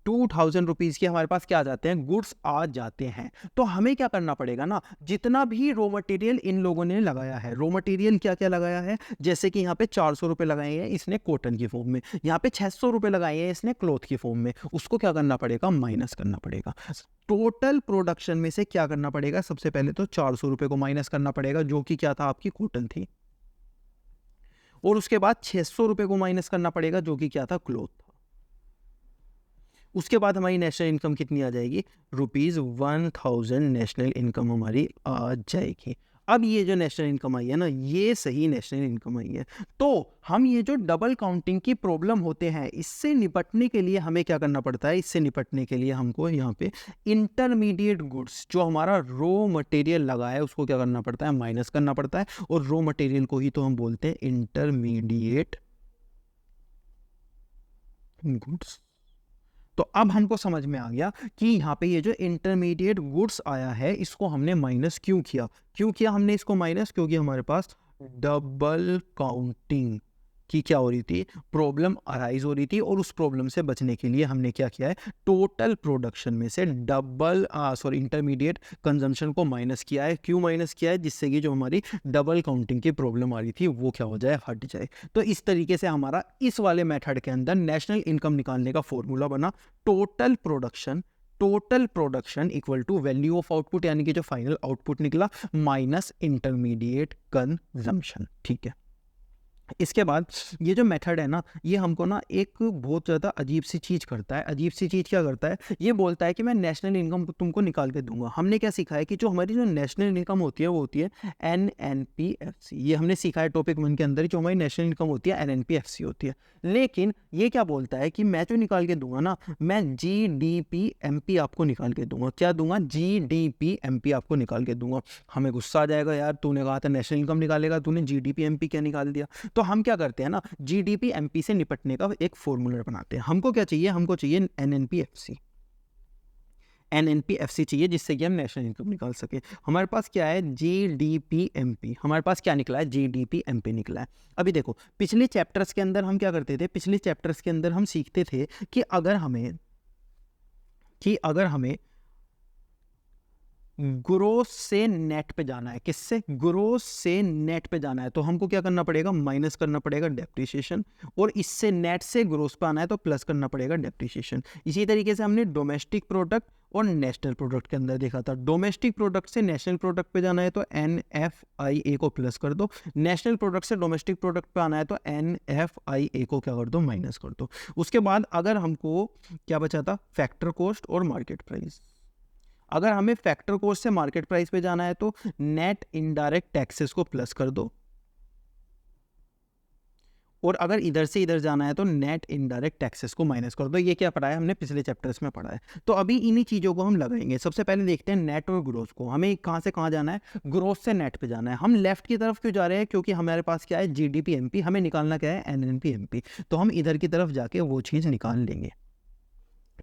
A: 2000 रुपीज़ के हमारे पास क्या आ जाते हैं, गुड्स आ जाते हैं। तो हमें क्या करना पड़ेगा ना, जितना भी रॉ मटेरियल इन लोगों ने लगाया है, रॉ मटेरियल क्या क्या लगाया है, जैसे कि यहाँ पे 400 रुपये लगाए हैं इसने कॉटन की फॉर्म में, यहाँ पे 600 रुपये लगाए हैं इसने क्लॉथ की फॉर्म में, उसको क्या करना पड़ेगा, माइनस करना पड़ेगा। टोटल प्रोडक्शन में से क्या करना पड़ेगा, सबसे पहले तो 400 रुपये को माइनस करना पड़ेगा, जो कि क्या था, आपकी कॉटन थी, और उसके बाद 600 रुपये को माइनस करना पड़ेगा, जो कि क्या था, क्लॉथ। उसके बाद हमारी नेशनल इनकम कितनी आ जाएगी, ₹1000 नेशनल इनकम हमारी आ जाएगी। अब ये जो नेशनल इनकम आई है ना, ये सही नेशनल इनकम आई है। तो हम ये जो डबल काउंटिंग की प्रॉब्लम होते हैं, इससे निपटने के लिए हमें क्या करना पड़ता है, इससे निपटने के लिए हमको यहाँ पे इंटरमीडिएट गुड्स, जो हमारा रॉ मटेरियल लगा है, उसको क्या करना पड़ता है, माइनस करना पड़ता है। और रॉ मटेरियल को ही तो हम बोलते हैं इंटरमीडिएट गुड्स। तो अब हमको समझ में आ गया कि यहाँ पे ये जो इंटरमीडिएट गुड्स आया है, इसको हमने माइनस क्यों किया। क्यों किया हमने इसको माइनस, क्योंकि हमारे पास डबल काउंटिंग कि क्या हो रही थी, प्रॉब्लम अराइज हो रही थी, और उस प्रॉब्लम से बचने के लिए हमने क्या किया है, टोटल प्रोडक्शन में से इंटरमीडिएट कंजम्पशन को माइनस किया है। क्यों माइनस किया है? जिससे कि जो हमारी डबल काउंटिंग की प्रॉब्लम आ रही थी वो क्या हो जाए, हट जाए। तो इस तरीके से हमारा इस वाले मेथड के अंदर नेशनल इनकम निकालने का फॉर्मूला बना, total production equal to value of output, यानी कि जो फाइनल आउटपुट निकला, माइनस इंटरमीडिएट कंजम्पशन। ठीक है, इसके बाद ये जो मेथड है ना, ये हमको ना एक बहुत ज़्यादा अजीब सी चीज़ करता है। अजीब सी चीज़ क्या करता है? ये बोलता है कि मैं नेशनल इनकम तुमको निकाल के दूंगा। हमने क्या सीखा है कि जो हमारी जो नेशनल इनकम होती है वो होती है NNPFC। ये हमने सीखा है टॉपिक 1 के अंदर, जो हमारी नेशनल इनकम होती है NNPFC होती है। लेकिन ये क्या बोलता है कि मैं जो निकाल के दूंगा ना, मैं GDP-MP आपको निकाल के दूंगा। क्या दूंगा? GDP-MP आपको निकाल के दूंगा। हमें गुस्सा आ जाएगा, यार तूने कहा था नेशनल इनकम निकालेगा, तूने GDP-MP क्या निकाल दिया। तो हम क्या करते हैं ना, GDP-MP से निपटने का एक फॉर्मूला बनाते हैं। हमको क्या चाहिए? हमको चाहिए NNPFC चाहिए, जिससे कि हम नेशनल इनकम निकाल सके। हमारे पास क्या है? GDP-MP। हमारे पास क्या निकला है? GDP-MP निकला है। अभी देखो, पिछले चैप्टर्स के अंदर हम क्या करते थे? पिछले चैप्टर्स के अंदर हम सीखते थे कि अगर हमें ग्रोस से नेट पे जाना है, किससे? ग्रोस से नेट पे जाना है, तो हमको क्या करना पड़ेगा? माइनस करना पड़ेगा डेप्रिसिएशन। और इससे नेट से ग्रोस पे आना है तो प्लस करना पड़ेगा डेप्रिसिएशन। इसी तरीके से हमने डोमेस्टिक प्रोडक्ट और नेशनल प्रोडक्ट के अंदर देखा था। डोमेस्टिक प्रोडक्ट से नेशनल प्रोडक्ट पे जाना है तो NFIA को प्लस कर दो, नेशनल प्रोडक्ट से डोमेस्टिक प्रोडक्ट पे आना है तो NFIA को क्या कर दो? माइनस कर दो। उसके बाद अगर हमको क्या बचा था? फैक्टर कॉस्ट और मार्केट प्राइस। अगर हमें फैक्टर कॉस्ट से मार्केट प्राइस पे जाना है तो नेट इनडायरेक्ट टैक्सेस को प्लस कर दो, और अगर इधर से इधर जाना है तो नेट इनडायरेक्ट टैक्सेस को माइनस कर दो। ये क्या पढ़ा है? हमने पिछले चैप्टर्स में पढ़ा है। तो अभी इन्हीं चीज़ों को हम लगाएंगे। सबसे पहले देखते हैं नेट और ग्रोथ को। हमें कहाँ से कहाँ जाना है? ग्रोथ से नेट पे जाना है। हम लेफ्ट की तरफ क्यों जा रहे हैं? क्योंकि हमारे पास क्या है? GDP-MP। हमें निकालना क्या है? NNP-MP। तो हम इधर की तरफ जाके वो चीज़ निकाल लेंगे।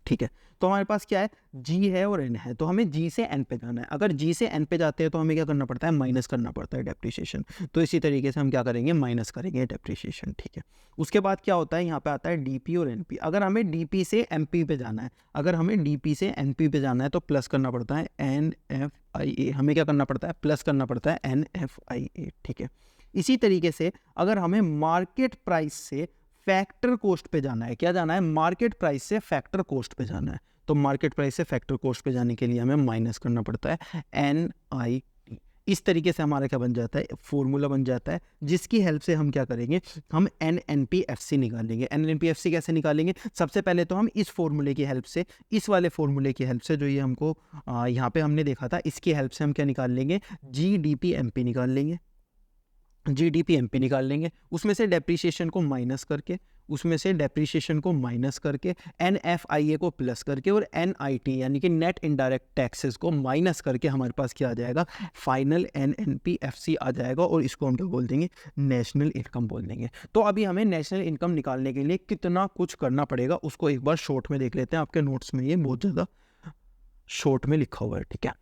A: ठीक है, तो हमारे पास क्या है? G है और N है, तो हमें G से N पे जाना है। अगर G से N पे जाते हैं तो हमें क्या करना पड़ता है? माइनस करना पड़ता है डेप्रिसिएशन। तो इसी तरीके से हम क्या करेंगे? माइनस करेंगे डेप्रिसिएशन। ठीक है, उसके बाद क्या होता है? यहाँ पे आता है DP और NP। अगर हमें DP से MP पे जाना है, पे जाना है तो प्लस करना पड़ता है NFIA। हमें क्या करना पड़ता है? प्लस करना पड़ता है NFIA। ठीक है, इसी तरीके से अगर हमें मार्केट प्राइस से फैक्टर कॉस्ट पे जाना है, क्या जाना है? मार्केट प्राइस से फैक्टर कॉस्ट पे जाना है, तो मार्केट प्राइस से फैक्टर कॉस्ट पे जाने के लिए हमें माइनस करना पड़ता है NIT। इस तरीके से हमारा क्या बन जाता है? फॉर्मूला बन जाता है, जिसकी हेल्प से हम क्या करेंगे? हम NNPFC निकालेंगे। NNPFC कैसे निकालेंगे? सबसे पहले तो हम इस फॉर्मूले की हेल्प से, इस वाले फॉर्मूले की हेल्प से, जो ये हमको यहाँ पे हमने देखा था, इसकी हेल्प से हम क्या निकाल लेंगे? GDP-MP निकाल लेंगे। GDP-MP निकाल लेंगे, उसमें से डेप्रीशिएशन को माइनस करके, NFIA को प्लस करके, और NIT यानी कि नेट इनडायरेक्ट टैक्सेस को माइनस करके हमारे पास क्या आ जाएगा? फाइनल NNPFC आ जाएगा, और इसको हम क्या बोल देंगे? नेशनल इनकम बोल देंगे। तो अभी हमें नेशनल इनकम निकालने के लिए कितना कुछ करना पड़ेगा उसको एक बार शॉर्ट में देख लेते हैं। आपके नोट्स में ये बहुत ज़्यादा शॉर्ट में लिखा हुआ है। ठीक है,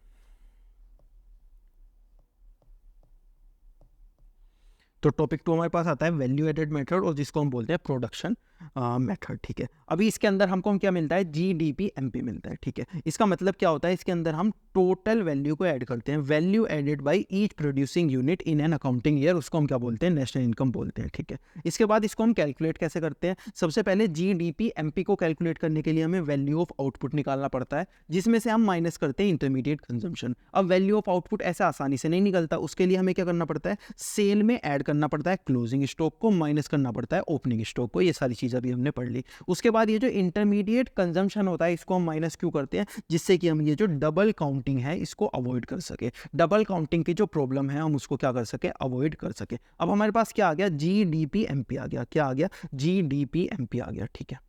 A: तो टॉपिक 2 हमारे पास आता है वैल्यू एडेड मेथड, और जिसको हम बोलते हैं प्रोडक्शन मेथड। ठीक है, अभी इसके अंदर हमको क्या मिलता है? GDP-MP मिलता है। ठीक है, इसका मतलब क्या होता है? इसके अंदर हम टोटल वैल्यू को ऐड करते हैं, value added by each producing unit in an accounting year, उसको हम क्या बोलते हैं? नेशनल इनकम बोलते हैं। ठीक है, इसके बाद इसको हम कैलकुलेट कैसे करते हैं? सबसे पहले GDP-MP को कैलकुलेट करने के लिए हमें वैल्यू ऑफ आउटपुट निकालना पड़ता है, जिसमें से हम माइनस करते हैं इंटरमीडिएट कंजम्पशन। अब वैल्यू ऑफ आउटपुट ऐसे आसानी से नहीं निकलता, उसके लिए हमें क्या करना पड़ता है? सेल में ऐड करना पड़ता है क्लोजिंग स्टॉक को, माइनस करना पड़ता है ओपनिंग स्टॉक को। ये सारी चीज़ अभी हमने पढ़ ली। उसके बाद ये जो इंटरमीडिएट कंजम्पशन होता है, इसको हम माइनस क्यों करते हैं? जिससे कि हम ये जो डबल काउंटिंग है इसको अवॉइड कर सके। डबल काउंटिंग की जो प्रॉब्लम है हम उसको क्या कर सके? अवॉइड कर सके। अब हमारे पास क्या आ गया? GDP-MP आ गया। क्या आ गया? GDP-MP आ गया। ठीक है,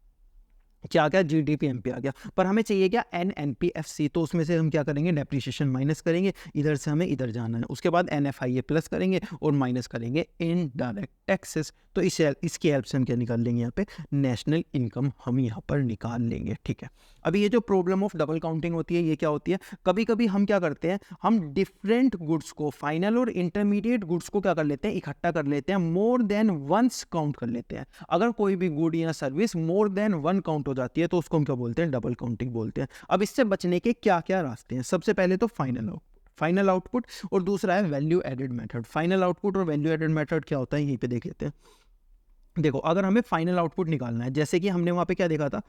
A: क्या क्या GDP MP आ गया, पर हमें चाहिए क्या NNPFC, तो उसमें से हम क्या करेंगे डेप्रिसिएशन माइनस करेंगे, इधर से हमें इधर जाना है, उसके बाद NFIA प्लस करेंगे और माइनस करेंगे इनडायरेक्ट टैक्सेस। तो इसकी हेल्प से हम क्या निकाल लेंगे यहाँ पे नेशनल इनकम हम यहाँ पर निकाल लेंगे। ठीक है, अभी ये जो प्रॉब्लम ऑफ डबल काउंटिंग होती है ये क्या होती है, कभी कभी हम क्या करते हैं, हम डिफरेंट गुड्स को, फाइनल और इंटरमीडिएट गुड्स को क्या कर लेते हैं, इकट्ठा कर लेते हैं, मोर देन वंस काउंट कर लेते हैं। अगर कोई भी गुड या service more than one count हो जाती है तो उसको हम क्या बोलते हैं, डबल काउंटिंग बोलते हैं। अब इससे बचने के क्या क्या रास्ते हैं, सबसे पहले तो फाइनल आउटपुट और दूसरा है value added method. Final output और वैल्यू एडेड मेथड क्या होता है यहीं पे देख लेते हैं। देखो, अगर हमें फाइनल आउटपुट निकालना है, जैसे कि हमने वहाँ पे क्या देखा था,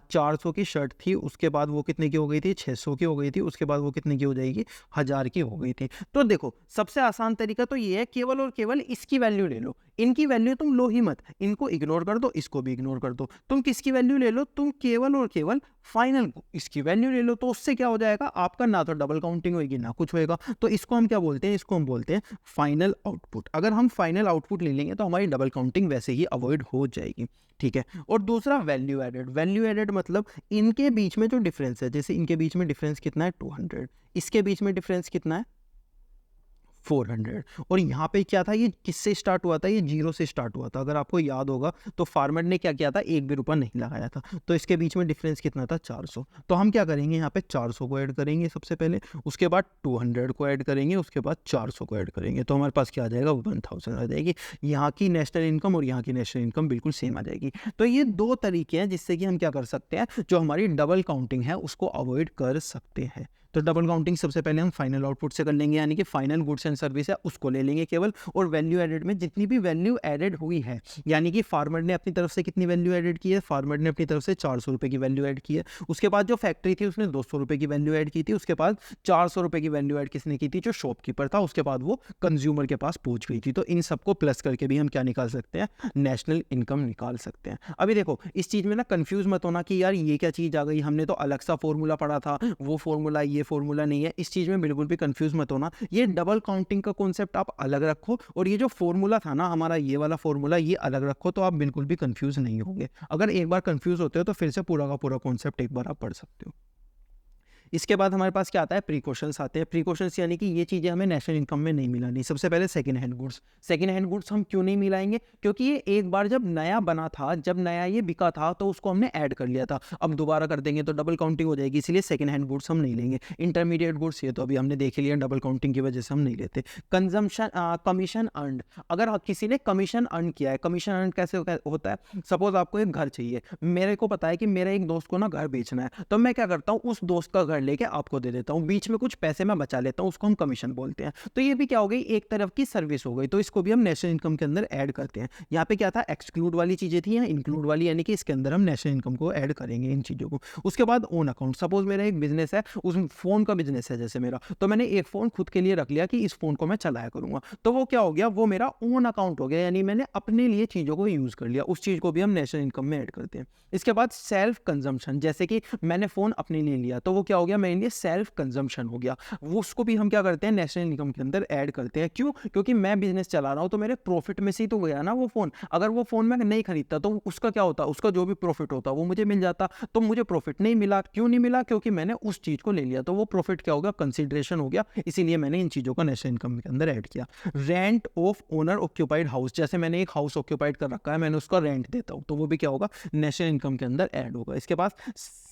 A: 400 की शर्ट थी, उसके बाद वो कितने की हो गई थी, 600 की हो गई थी, उसके बाद वो कितने की हो जाएगी, 1000 की हो गई थी। तो देखो, सबसे आसान तरीका तो ये है, केवल और केवल इसकी वैल्यू ले लो, इनकी वैल्यू तुम लो ही मत, इनको इग्नोर कर दो, इसको भी इग्नोर कर दो, तुम किसकी वैल्यू ले लो, तुम केवल और केवल फाइनल इसकी वैल्यू ले लो। तो उससे क्या हो जाएगा, आपका ना तो डबल काउंटिंग होगी ना कुछ होएगा। तो इसको हम क्या बोलते हैं, इसको हम बोलते हैं फाइनल आउटपुट। अगर हम फाइनल आउटपुट ले लेंगे तो हमारी डबल काउंटिंग वैसे ही अवॉइड हो जाएगी। ठीक है, और दूसरा वैल्यू एडेड। वैल्यू एडेड मतलब इनके बीच में जो डिफरेंस है, जैसे इनके बीच में डिफरेंस कितना है 200, इसके बीच में डिफरेंस कितना है 400, और यहाँ पे क्या था, ये किससे स्टार्ट हुआ था, ये 0 से स्टार्ट हुआ था। अगर आपको याद होगा तो फार्मर ने क्या किया था, एक भी रुपया नहीं लगाया था, तो इसके बीच में डिफरेंस कितना था 400। तो हम क्या करेंगे, यहाँ पे 400 को ऐड करेंगे सबसे पहले, उसके बाद 200 को ऐड करेंगे, उसके बाद 400 को ऐड करेंगे, तो हमारे पास क्या आ जाएगा 1000 आ जाएगी। यहाँ की नेशनल इनकम और यहाँ की नेशनल इनकम बिल्कुल सेम आ जाएगी। तो ये दो तरीके हैं जिससे कि हम क्या कर सकते हैं, जो हमारी डबल काउंटिंग है उसको अवॉइड कर सकते हैं। तो डबल काउंटिंग सबसे पहले हम फाइनल आउटपुट से कर लेंगे, यानी कि फाइनल गुड्स एंड सर्विस है उसको ले लेंगे केवल, और वैल्यू एडेड में जितनी भी वैल्यू एडेड हुई है, यानी कि फार्मर ने अपनी तरफ से कितनी वैल्यू एडेड की है, फार्मर ने अपनी तरफ से 400 रुपये की वैल्यू ऐड की है, उसके बाद जो फैक्ट्री थी उसने 200 रुपये की वैल्यू ऐड की थी, उसके बाद 400 रुपये की वैल्यू ऐड किसने की थी, जो शॉपकीपर था, उसके बाद वो कंज्यूमर के पास पहुंच गई थी। तो इन सबको प्लस करके भी हम क्या निकाल सकते हैं, नेशनल इनकम निकाल सकते हैं। अभी देखो, इस चीज़ में ना कंफ्यूज मत होना कि यार ये क्या चीज़ आ गई, हमने तो अलग सा फॉर्मूला पढ़ा था, वो फॉर्मूला ये फॉर्मूला नहीं है। इस चीज़ में बिल्कुल भी कंफ्यूज मत होना, ये डबल काउंटिंग का कॉन्सेप्ट आप अलग रखो, और ये जो फॉर्मूला था ना हमारा, ये वाला फॉर्मूला, ये अलग रखो, तो आप बिल्कुल भी कंफ्यूज नहीं होंगे। अगर एक बार कंफ्यूज होते हो तो फिर से पूरा का पूरा कॉन्सेप्ट एक बार आप पढ़ सकते हो। इसके बाद हमारे पास क्या आता है, प्रीकॉशंस आते हैं। प्रीकॉशंस यानी कि ये चीज़ें हमें नेशनल इनकम में नहीं मिलानी। सबसे पहले second hand goods. Second hand goods हम क्यों नहीं मिलाएंगे, क्योंकि ये एक बार जब नया बना था, जब नया ये बिका था, तो उसको हमने ऐड कर लिया था। अब दोबारा कर देंगे तो डबल काउंटिंग हो जाएगी, इसलिए सेकंड हैंड गुड्स हम नहीं लेंगे। इंटरमीडिएट गुड्स ये तो अभी हमने देख लिया, डबल काउंटिंग की वजह से हम नहीं लेते। Consumption, commission earn. अगर किसी ने कमीशन अर्न किया है, कमीशन अर्न कैसे होता है, सपोज आपको एक घर चाहिए, मेरे को पता है कि मेरे एक दोस्त को ना घर बेचना है, तो मैं क्या करता हूँ, उस दोस्त का घर लेके आपको दे देता हूँ, बीच में कुछ पैसे मैं बचा लेता हूँ, उसको हम कमीशन बोलते हैं। तो ये भी क्या हो गई, एक तरफ की सर्विस हो गई, तो इसको भी हम नेशनल इनकम के अंदर ऐड करते हैं। यहाँ पे क्या था, एक्सक्लूड वाली चीजें थी, या इंक्लूड वाली, यानी कि इसके अंदर हम नेशनल इनकम को ऐड करेंगे, इन चीजों को। उसके बाद ओन अकाउंट। सपोज मेरा एक बिजनेस है, उस फोन का बिजनेस है जैसे मेरा, तो मैंने एक फोन खुद के लिए रख लिया कि इस फोन को मैं चलाया करूंगा, तो वो क्या हो गया, वो मेरा ओन अकाउंट हो गया, यानी मैंने अपने लिए चीजों को यूज कर लिया, उस चीज को भी हम नेशनल इनकम में ऐड करते हैं। इसके बाद सेल्फ कंजम्पशन, जैसे कि मैंने फोन अपने लिए लिया, तो वो क्या हो गया, मेरे लिए सेल्फ कंजम्पशन हो गया, वो उसको भी हम क्या करते हैं, नेशनल इनकम के अंदर ऐड करते हैं। क्यों, क्योंकि मैं बिजनेस चला रहा हूं, तो मेरे प्रॉफिट में से ही तो गया ना वो फोन। अगर वो फोन मैं नहीं खरीदता तो उसका क्या होता, उसका जो भी प्रॉफिट होता वो मुझे मिल जाता, तो मुझे प्रॉफिट नहीं मिला। क्यों नहीं मिला, क्योंकि मैंने उस चीज को ले लिया, तो वो प्रॉफिट क्या होगा, कंसिडरेशन हो गया, इसीलिए मैंने इन चीजों को नेशनल इनकम के अंदर ऐड किया। Rent of owner occupied house, जैसे मैंने एक हाउस ऑक्यूपाइड कर रखा है, मैंने उसका रेंट देता हूं, तो वो भी क्या होगा, नेशनल इनकम के अंदर ऐड होगा। इसके बाद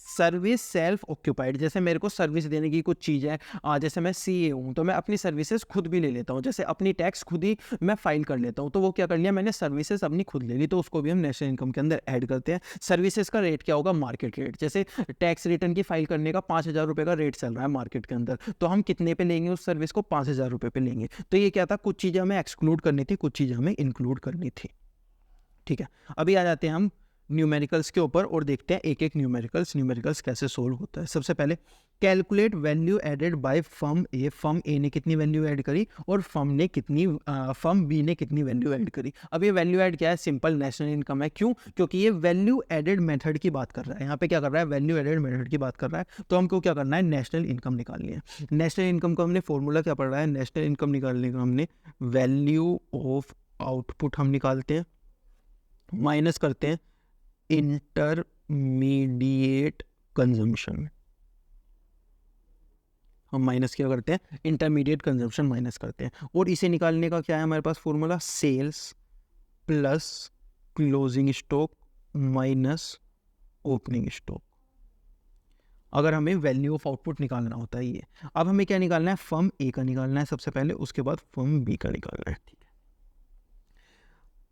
A: सर्विस सेल्फ ऑक्यूपाइड, जैसे मेरे को सर्विस देने की कुछ चीज़ है, जैसे मैं सीए हूँ, तो मैं अपनी सर्विसेज खुद भी ले लेता हूँ, जैसे अपनी टैक्स खुद ही मैं फाइल कर लेता हूँ, तो वो क्या कर लिया, मैंने सर्विसेज अपनी खुद ले ली, तो उसको भी हम नेशनल इनकम के अंदर ऐड करते हैं। सर्विसेज का रेट क्या होगा, मार्केट रेट, जैसे टैक्स रिटर्न की फाइल करने का 5000 रुपये का रेट चल रहा है मार्केट के अंदर, तो हम कितने पे लेंगे उस सर्विस को, 5000 रुपये पे लेंगे। तो ये क्या था, कुछ चीज़ें हमें एक्सक्लूड करनी थी, कुछ चीज़ें हमें इंक्लूड करनी थी। ठीक है, अभी आ जाते हैं हम न्यूमेरिकल्स के ऊपर और देखते हैं एक एक न्यूमेरिकल्स कैसे सोल्व होता है। सबसे पहले calculate value added by firm A. Firm A ने कितनी वैल्यू ऐड करी और फर्म बी ने कितनी वैल्यू ऐड करी। अब ये वैल्यू ऐड क्या है, सिंपल नेशनल इनकम है। क्यों, क्योंकि ये वैल्यू एडेड मेथड की बात कर रहा है, यहाँ पे क्या कर रहा है, वैल्यू एडेड मेथड की बात कर रहा है, तो हमको क्या करना है, नेशनल इनकम निकालनी है। नेशनल इनकम को हमने फॉर्मूला क्या पढ़ रहा है, नेशनल इनकम निकालने का हमने वैल्यू ऑफ आउटपुट हम निकालते हैं, माइनस करते हैं इंटरमीडिएट कंजम्पशन, हम माइनस क्या करते हैं, इंटरमीडिएट कंजम्पशन माइनस करते हैं। और इसे निकालने का क्या है हमारे पास formula, sales plus closing stock minus opening stock. अगर हमें वैल्यू ऑफ आउटपुट निकालना होता है ये। अब हमें क्या निकालना है, फर्म ए का निकालना है सबसे पहले, उसके बाद फर्म बी का निकालना है। ठीक है,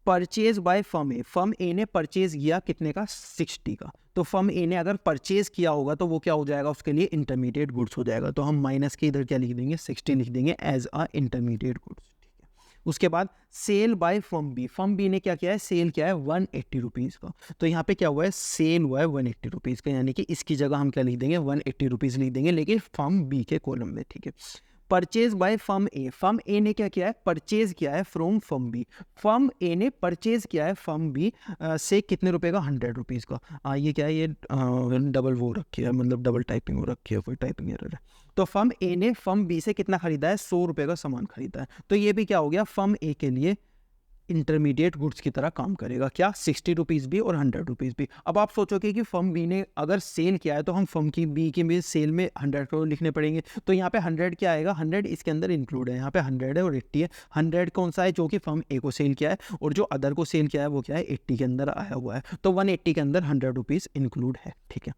A: परचेज बाय फर्म ए ने परचेज किया कितने का, 60 का। तो फर्म ए ने अगर परचेज किया होगा तो वो क्या हो जाएगा, उसके लिए इंटरमीडिएट गुड्स हो जाएगा। तो हम माइनस के इधर क्या लिख देंगे, 60 लिख देंगे एज अ इंटरमीडिएट गुड्स। उसके बाद सेल बाय फर्म बी ने क्या किया है, सेल किया है 180 रुपीज़ का। तो यहाँ पे क्या हुआ है, सेल हुआ है 180 रुपीज़ का, यानी कि इसकी जगह हम क्या लिख देंगे, 180 रुपीज़ लिख देंगे, लेकिन फर्म बी के कॉलम में। ठीक है, परचेज बाय फर्म ए ने क्या किया है, परचेज किया है from firm B. Firm A ने परचेज किया है फर्म बी से कितने रुपए का, 100 रुपीज़ का। ये क्या है, ये डबल वो रखी है, मतलब डबल टाइपिंग हो रखी है, कोई टाइपिंग एरर है। तो फर्म ए ने फर्म बी से कितना खरीदा है, 100 रुपये का सामान खरीदा है। तो ये भी क्या हो गया, फर्म ए के लिए इंटरमीडिएट गुड्स की तरह काम करेगा। क्या, 60 रुपीज़ भी और 100 रुपीज़ भी। अब आप सोचोगे कि फर्म बी ने अगर सेल किया है तो हम फर्म की बी के भी सेल में 100 को लिखने पड़ेंगे। तो यहाँ पे 100 क्या आएगा, 100 इसके अंदर इंक्लूड है, यहाँ पे 100 है और 80 है। 100 कौन सा है, जो कि फर्म ए को सेल किया है, और जो अदर को सेल किया है वो क्या है, 80 के अंदर आया हुआ है। तो 180 के अंदर 100 रुपीज़ इंक्लूड है। ठीक है,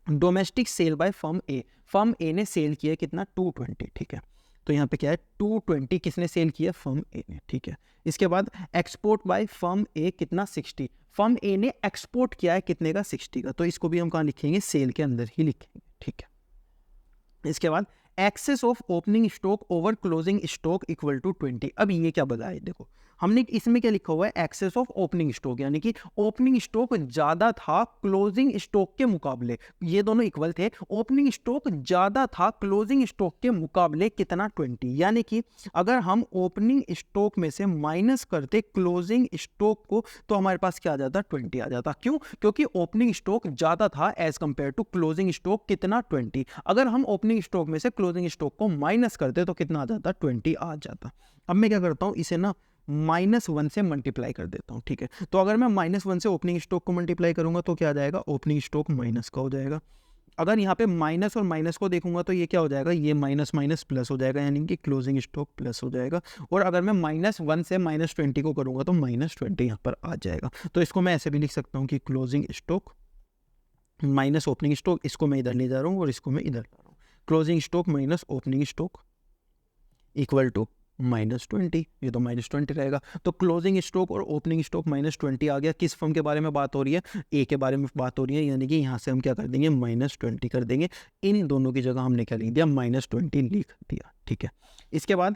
A: domestic cell by firm A ने सेल किया कितना, 220। ठीक है, तो यहाँ पे क्या है, 220 किसने सेल किया, फर्म ए ने। ठीक है, इसके बाद एक्सपोर्ट बाय फर्म ए कितना, 60। फर्म ए ने एक्सपोर्ट किया है कितने का, 60 का। तो इसको भी हम कहाँ लिखेंगे, सेल के अंदर ही लिखेंगे। ठीक है, इसके बाद excess of opening stock over closing stock equal to 20। अब ये क्या बताया, देखो हमने इसमें क्या लिखा हुआ है, एक्सेस ऑफ ओपनिंग स्टॉक, यानी कि ओपनिंग स्टॉक ज्यादा था क्लोजिंग स्टॉक के मुकाबले। ये दोनों इक्वल थे, ओपनिंग स्टॉक ज्यादा था क्लोजिंग स्टॉक के मुकाबले कितना, 20। यानी कि अगर हम ओपनिंग स्टॉक में से माइनस करते क्लोजिंग स्टॉक को तो हमारे पास क्या आ जाता, 20 आ जाता। क्यों, क्योंकि ओपनिंग स्टॉक ज्यादा था as compare to closing stock कितना, 20। अगर हम ओपनिंग स्टॉक में से क्लोजिंग स्टॉक को माइनस करते तो कितना आ जाता, 20 आ जाता। अब मैं क्या करता हूँ, इसे ना -1 से मल्टीप्लाई कर देता हूँ। ठीक है, तो अगर मैं -1 से ओपनिंग स्टॉक को मल्टीप्लाई करूंगा तो क्या आ जाएगा, ओपनिंग स्टॉक माइनस का हो जाएगा। अगर यहाँ पे माइनस और माइनस को देखूंगा तो ये क्या हो जाएगा, ये माइनस माइनस प्लस हो जाएगा, यानी कि क्लोजिंग स्टॉक प्लस हो जाएगा। और अगर मैं -1 से -20 को करूंगा तो -20 यहाँ पर आ जाएगा। तो इसको मैं ऐसे भी लिख सकता हूँ कि closing stock minus opening stock, इसको मैं इधर ले जा रहा हूँ और इसको मैं इधर ला रहा हूँ। Closing stock minus opening stock equal to -20, ये तो -20 रहेगा। तो क्लोजिंग स्टॉक और ओपनिंग स्टॉक -20 आ गया। किस फर्म के बारे में बात हो रही है, ए के बारे में बात हो रही है, यानी कि यहाँ से हम क्या कर देंगे, -20 कर देंगे। इन दोनों की जगह हमने क्या लिख दिया, -20 लिख दिया। ठीक है, इसके बाद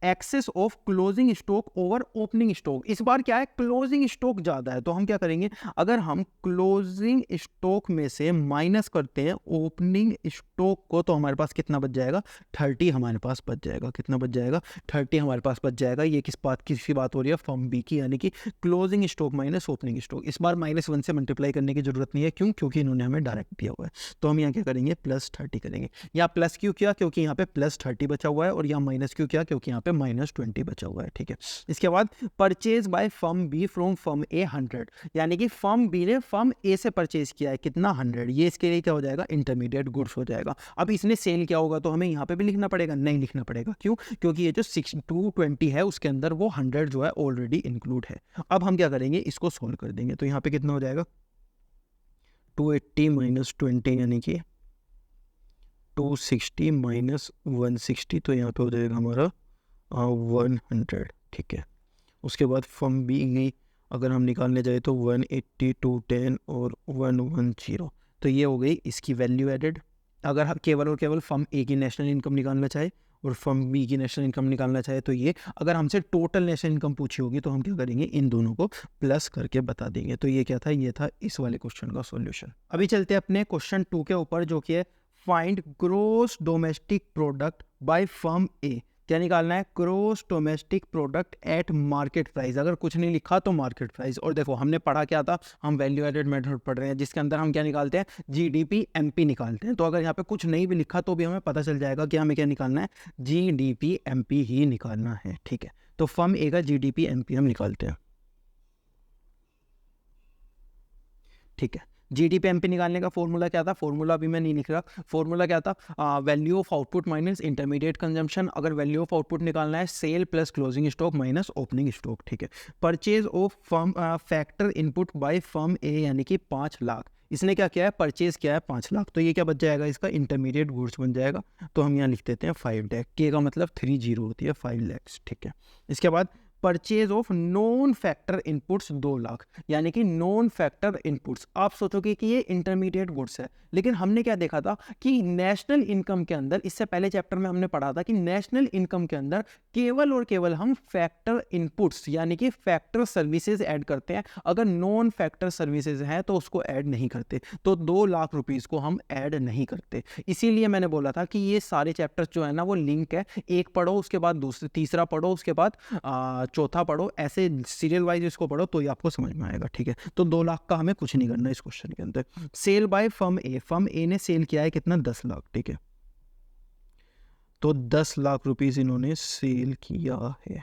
A: excess of closing stock over opening stock. इस बार क्या है, क्लोजिंग स्टॉक ज्यादा है, तो हम क्या करेंगे, अगर हम क्लोजिंग स्टॉक में से माइनस करते हैं ओपनिंग स्टॉक को तो हमारे पास कितना बच जाएगा, 30 हमारे पास बच जाएगा। कितना बच जाएगा, 30 हमारे पास बच जाएगा। ये किसकी बात हो रही है, फर्म बी की, यानी कि closing stock minus opening stock. इस बार -1 से मल्टीप्लाई करने की जरूरत नहीं है, क्यों, क्योंकि इन्होंने हमें डायरेक्ट दिया हुआ है। तो हम यहाँ क्या करेंगे, +30 करेंगे। यहाँ प्लस क्यों किया, क्योंकि यहाँ पे +30 बचा हुआ है, और यहाँ माइनस क्यों किया, क्योंकि यहाँ पे -20 बचा हुआ है। ठीक है, इसके बाद purchase by firm B from firm A 100, यानी कि फर्म बी ने फर्म ए से परचेज किया है कितना, 100। ये इसके लिए क्या हो जाएगा, इंटरमीडिएट गुड्स हो जाएगा। अब इसने सेल किया होगा तो हमें यहाँ पे भी लिखना पड़ेगा, नहीं लिखना पड़ेगा। क्यों, क्योंकि ये जो 220 है उसके अंदर वो 100 जो है ऑलरेडी इंक्लूड है। अब हम क्या करेंगे, इसको सोल्व कर देंगे। तो यहाँ पे कितना हो जाएगा, 280 -20 यानी कि 260 -160, तो यहाँ पे हो जाएगा हमारा 100। ठीक है, उसके बाद फर्म बी की अगर हम निकालने जाए तो 180, 210 और 110, तो ये हो गई इसकी वैल्यू एडेड। अगर हम केवल और केवल फर्म ए की नेशनल इनकम निकालना चाहे और फर्म बी की नेशनल इनकम निकालना चाहे तो ये, अगर हमसे टोटल नेशनल इनकम पूछी होगी तो हम क्या करेंगे, इन दोनों को प्लस करके बता देंगे। तो ये क्या था, ये था इस वाले क्वेश्चन का सॉल्यूशन। अभी चलते हैं अपने क्वेश्चन 2 के ऊपर, जो कि है find gross domestic product by firm A. क्या निकालना है, gross domestic product at market price. अगर कुछ नहीं लिखा तो मार्केट प्राइस। और देखो हमने पढ़ा क्या था, हम वैल्यू एडेड मेथड पढ़ रहे हैं, जिसके अंदर हम क्या निकालते हैं, जीडीपी एमपी निकालते हैं। तो अगर यहाँ पे कुछ नहीं भी लिखा तो भी हमें पता चल जाएगा कि हमें क्या निकालना है, जीडीपी एमपी ही निकालना है। ठीक है, तो फर्म ए का जीडीपी एमपी हम निकालते हैं। ठीक है। जीडीपी एमपी निकालने का फॉर्मूला क्या था, फॉर्मूला अभी मैं नहीं लिख रहा, फॉर्मूला क्या था, value of output minus intermediate consumption. अगर वैल्यू ऑफ आउटपुट निकालना है sale plus closing stock minus opening stock, ठीक है। Purchase of firm factor input by firm A यानी कि 5 लाख, इसने क्या किया है, परचेज किया है 5 लाख, तो ये क्या बच जाएगा, इसका इंटरमीडिएट गुड्स बन जाएगा। तो हम यहाँ लिख देते हैं 5 लाख, के का मतलब 30 होती है, 5 लाख, ठीक है। इसके बाद purchase of non factor inputs 2 lakh, यानी कि नॉन फैक्टर इनपुट्स। आप सोचोगे कि ये इंटरमीडिएट गुड्स है, लेकिन हमने क्या देखा था कि नेशनल इनकम के अंदर, इससे पहले चैप्टर में हमने पढ़ा था कि नेशनल इनकम के अंदर केवल और केवल हम फैक्टर इनपुट्स यानी कि फैक्टर सर्विसेज ऐड करते हैं। अगर नॉन फैक्टर सर्विसेज हैं तो उसको ऐड नहीं करते, तो 2 लाख रुपीस को हम ऐड नहीं करते। इसीलिए मैंने बोला था कि ये सारे चैप्टर्स जो है ना वो लिंक है, एक पढ़ो उसके बाद दूसरे, तीसरा पढ़ो उसके बाद चौथा पढ़ो, ऐसे सीरियल वाइज इसको पढ़ो तो ये आपको समझ में आएगा, ठीक है। तो 2 लाख का हमें कुछ नहीं करना इस क्वेश्चन के अंदर। Sale by firm A, firm A ने सेल किया है कितना, 10 लाख, ठीक है। तो 10 लाख रुपीस इन्होंने सेल किया है,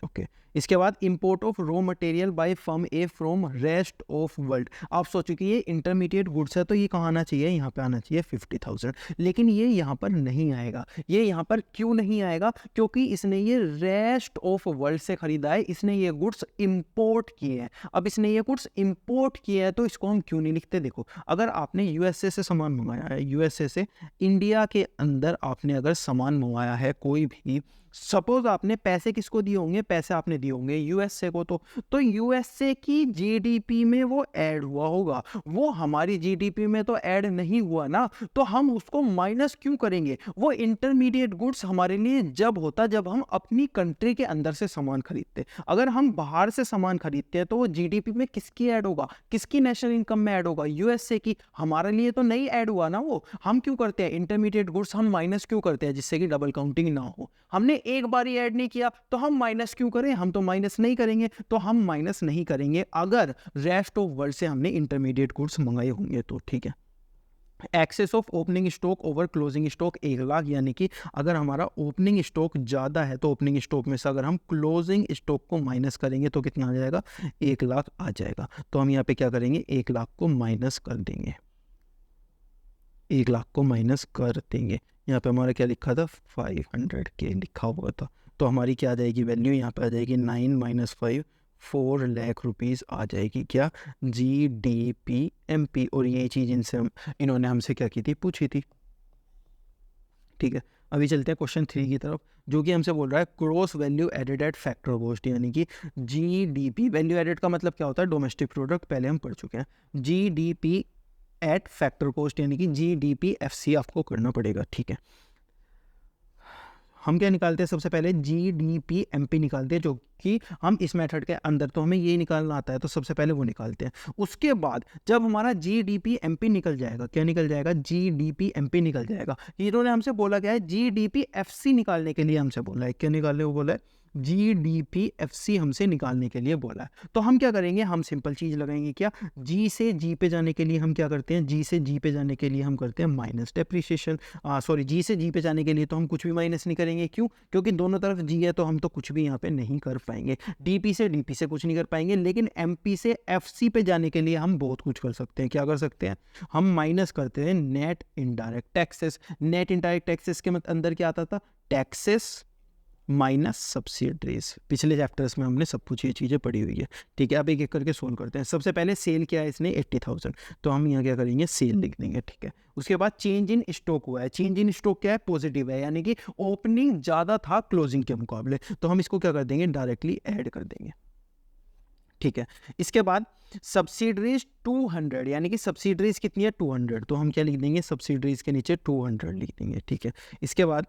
A: ओके। इसके बाद import of raw material by firm A from rest of world. आप सोचो कि ये इंटरमीडिएट गुड्स है तो ये कहाँ आना चाहिए, यहाँ पे आना चाहिए 50,000, लेकिन ये यहाँ पर नहीं आएगा। ये यहाँ पर क्यों नहीं आएगा, क्योंकि इसने ये रेस्ट ऑफ वर्ल्ड से खरीदा है, इसने ये गुड्स इंपोर्ट किए हैं। अब इसने ये गुड्स इंपोर्ट किए हैं तो इसको हम क्यों नहीं लिखते। देखो, अगर आपने यूएसए से सामान मंगाया है, यूएसए से इंडिया के अंदर आपने अगर सामान मंगाया है कोई भी, सपोज आपने पैसे किसको दिए होंगे, पैसे आपने दिए होंगे यूएसए को, तो यूएसए की जीडीपी में वो ऐड हुआ होगा, वो हमारी जीडीपी में तो ऐड नहीं हुआ ना, तो हम उसको माइनस क्यों करेंगे। वो इंटरमीडिएट गुड्स हमारे लिए जब होता जब हम अपनी कंट्री के अंदर से सामान खरीदते। अगर हम बाहर से सामान खरीदते हैं तो वो जीडीपी में किसकी ऐड होगा, किसकी नेशनल इनकम में ऐड होगा, यूएसए की। हमारे लिए तो नहीं ऐड हुआ ना वो, हम क्यों करते हैं इंटरमीडिएट गुड्स, हम माइनस क्यों करते हैं, जिससे कि डबल काउंटिंग ना हो। हमने एक बार ही ऐड नहीं किया तो हम माइनस क्यों करें, हम तो माइनस नहीं करेंगे, तो हम माइनस नहीं करेंगे अगर रेस्ट ऑफ वर्ल्ड से हमने इंटरमीडिएट गुड्स मंगाए होंगे तो, ठीक है। Excess of opening stock over closing stock 1 lakh, यानी कि अगर हमारा ओपनिंग स्टॉक ज़्यादा है तो ओपनिंग स्टॉक में से अगर हम क्लोजिंग स्टॉक को माइनस करेंगे तो कितना आ जाएगा, 1 लाख आ जाएगा। तो हम यहाँ पे क्या करेंगे, 1 लाख को माइनस कर देंगे, 1 लाख को माइनस कर देंगे। यहाँ पे हमारा क्या लिखा था, 500 के लिखा हुआ था, तो हमारी क्या आ जाएगी वैल्यू, यहाँ पे आ जाएगी 9 - 5 4 लाख रुपीस आ जाएगी, क्या, जीडीपी एमपी। और ये चीज़ इन्होंने हमसे क्या की थी, पूछी थी, ठीक है। अभी चलते हैं क्वेश्चन 3 की तरफ, जो कि हमसे बोल रहा है gross value added at factor cost, यानी कि जीडीपी। वैल्यू एडेड का मतलब क्या होता है, डोमेस्टिक प्रोडक्ट, पहले हम पढ़ चुके हैं। जीडीपी एट फैक्टर कॉस्ट यानी कि जीडीपी आपको करना पड़ेगा, ठीक है। हम क्या निकालते हैं, सबसे पहले जीडीपी एमपी निकालते हैं, जो कि हम इस मेथड के अंदर तो हमें ये निकालना आता है, तो सबसे पहले वो निकालते हैं। उसके बाद जब हमारा जीडीपी एमपी निकल जाएगा, क्या निकल जाएगा, जीडीपी एमपी निकल जाएगा। इन्होंने हमसे बोला क्या है, जीडीपी एफसी निकालने के लिए हमसे बोला है, क्या निकालने को बोला है, जीडीपी एफसी हमसे निकालने के लिए बोला है। तो हम क्या करेंगे, हम सिंपल चीज़ लगाएंगे, क्या, जी से जी पे जाने के लिए हम क्या करते हैं, जी से जी पे जाने के लिए हम करते हैं माइनस डेप्रिसिएशन, सॉरी, जी से जी पे जाने के लिए तो हम कुछ भी माइनस नहीं करेंगे, क्यों, क्योंकि दोनों तरफ जी है तो हम तो कुछ भी यहाँ पे नहीं कर पाएंगे। डीपी से डीपी से कुछ नहीं कर पाएंगे, लेकिन एमपी से एफसी पे जाने के लिए हम बहुत कुछ कर सकते हैं। क्या कर सकते हैं, हम माइनस करते हैं net indirect taxes. Net indirect taxes के अंदर क्या आता था, टैक्सेस माइनस सब्सिडीज। पिछले चैप्टर्स में हमने सब कुछ ये चीज़ें पढ़ी हुई है, ठीक है। अब एक एक करके सोल्व करते हैं। सबसे पहले सेल किया है इसने 80,000, तो हम यहाँ क्या करेंगे, सेल लिख देंगे, ठीक है। उसके बाद चेंज इन स्टॉक हुआ है, चेंज इन स्टॉक क्या है, पॉजिटिव है, यानी कि ओपनिंग ज़्यादा था क्लोजिंग के मुकाबले, तो हम इसको क्या कर देंगे, डायरेक्टली ऐड कर देंगे, ठीक है। इसके बाद सब्सिडरीज 200, यानी कि सब्सिडरीज कितनी है, 200, तो हम क्या लिख देंगे, सब्सिडरीज के नीचे 200 लिख देंगे, ठीक है। इसके बाद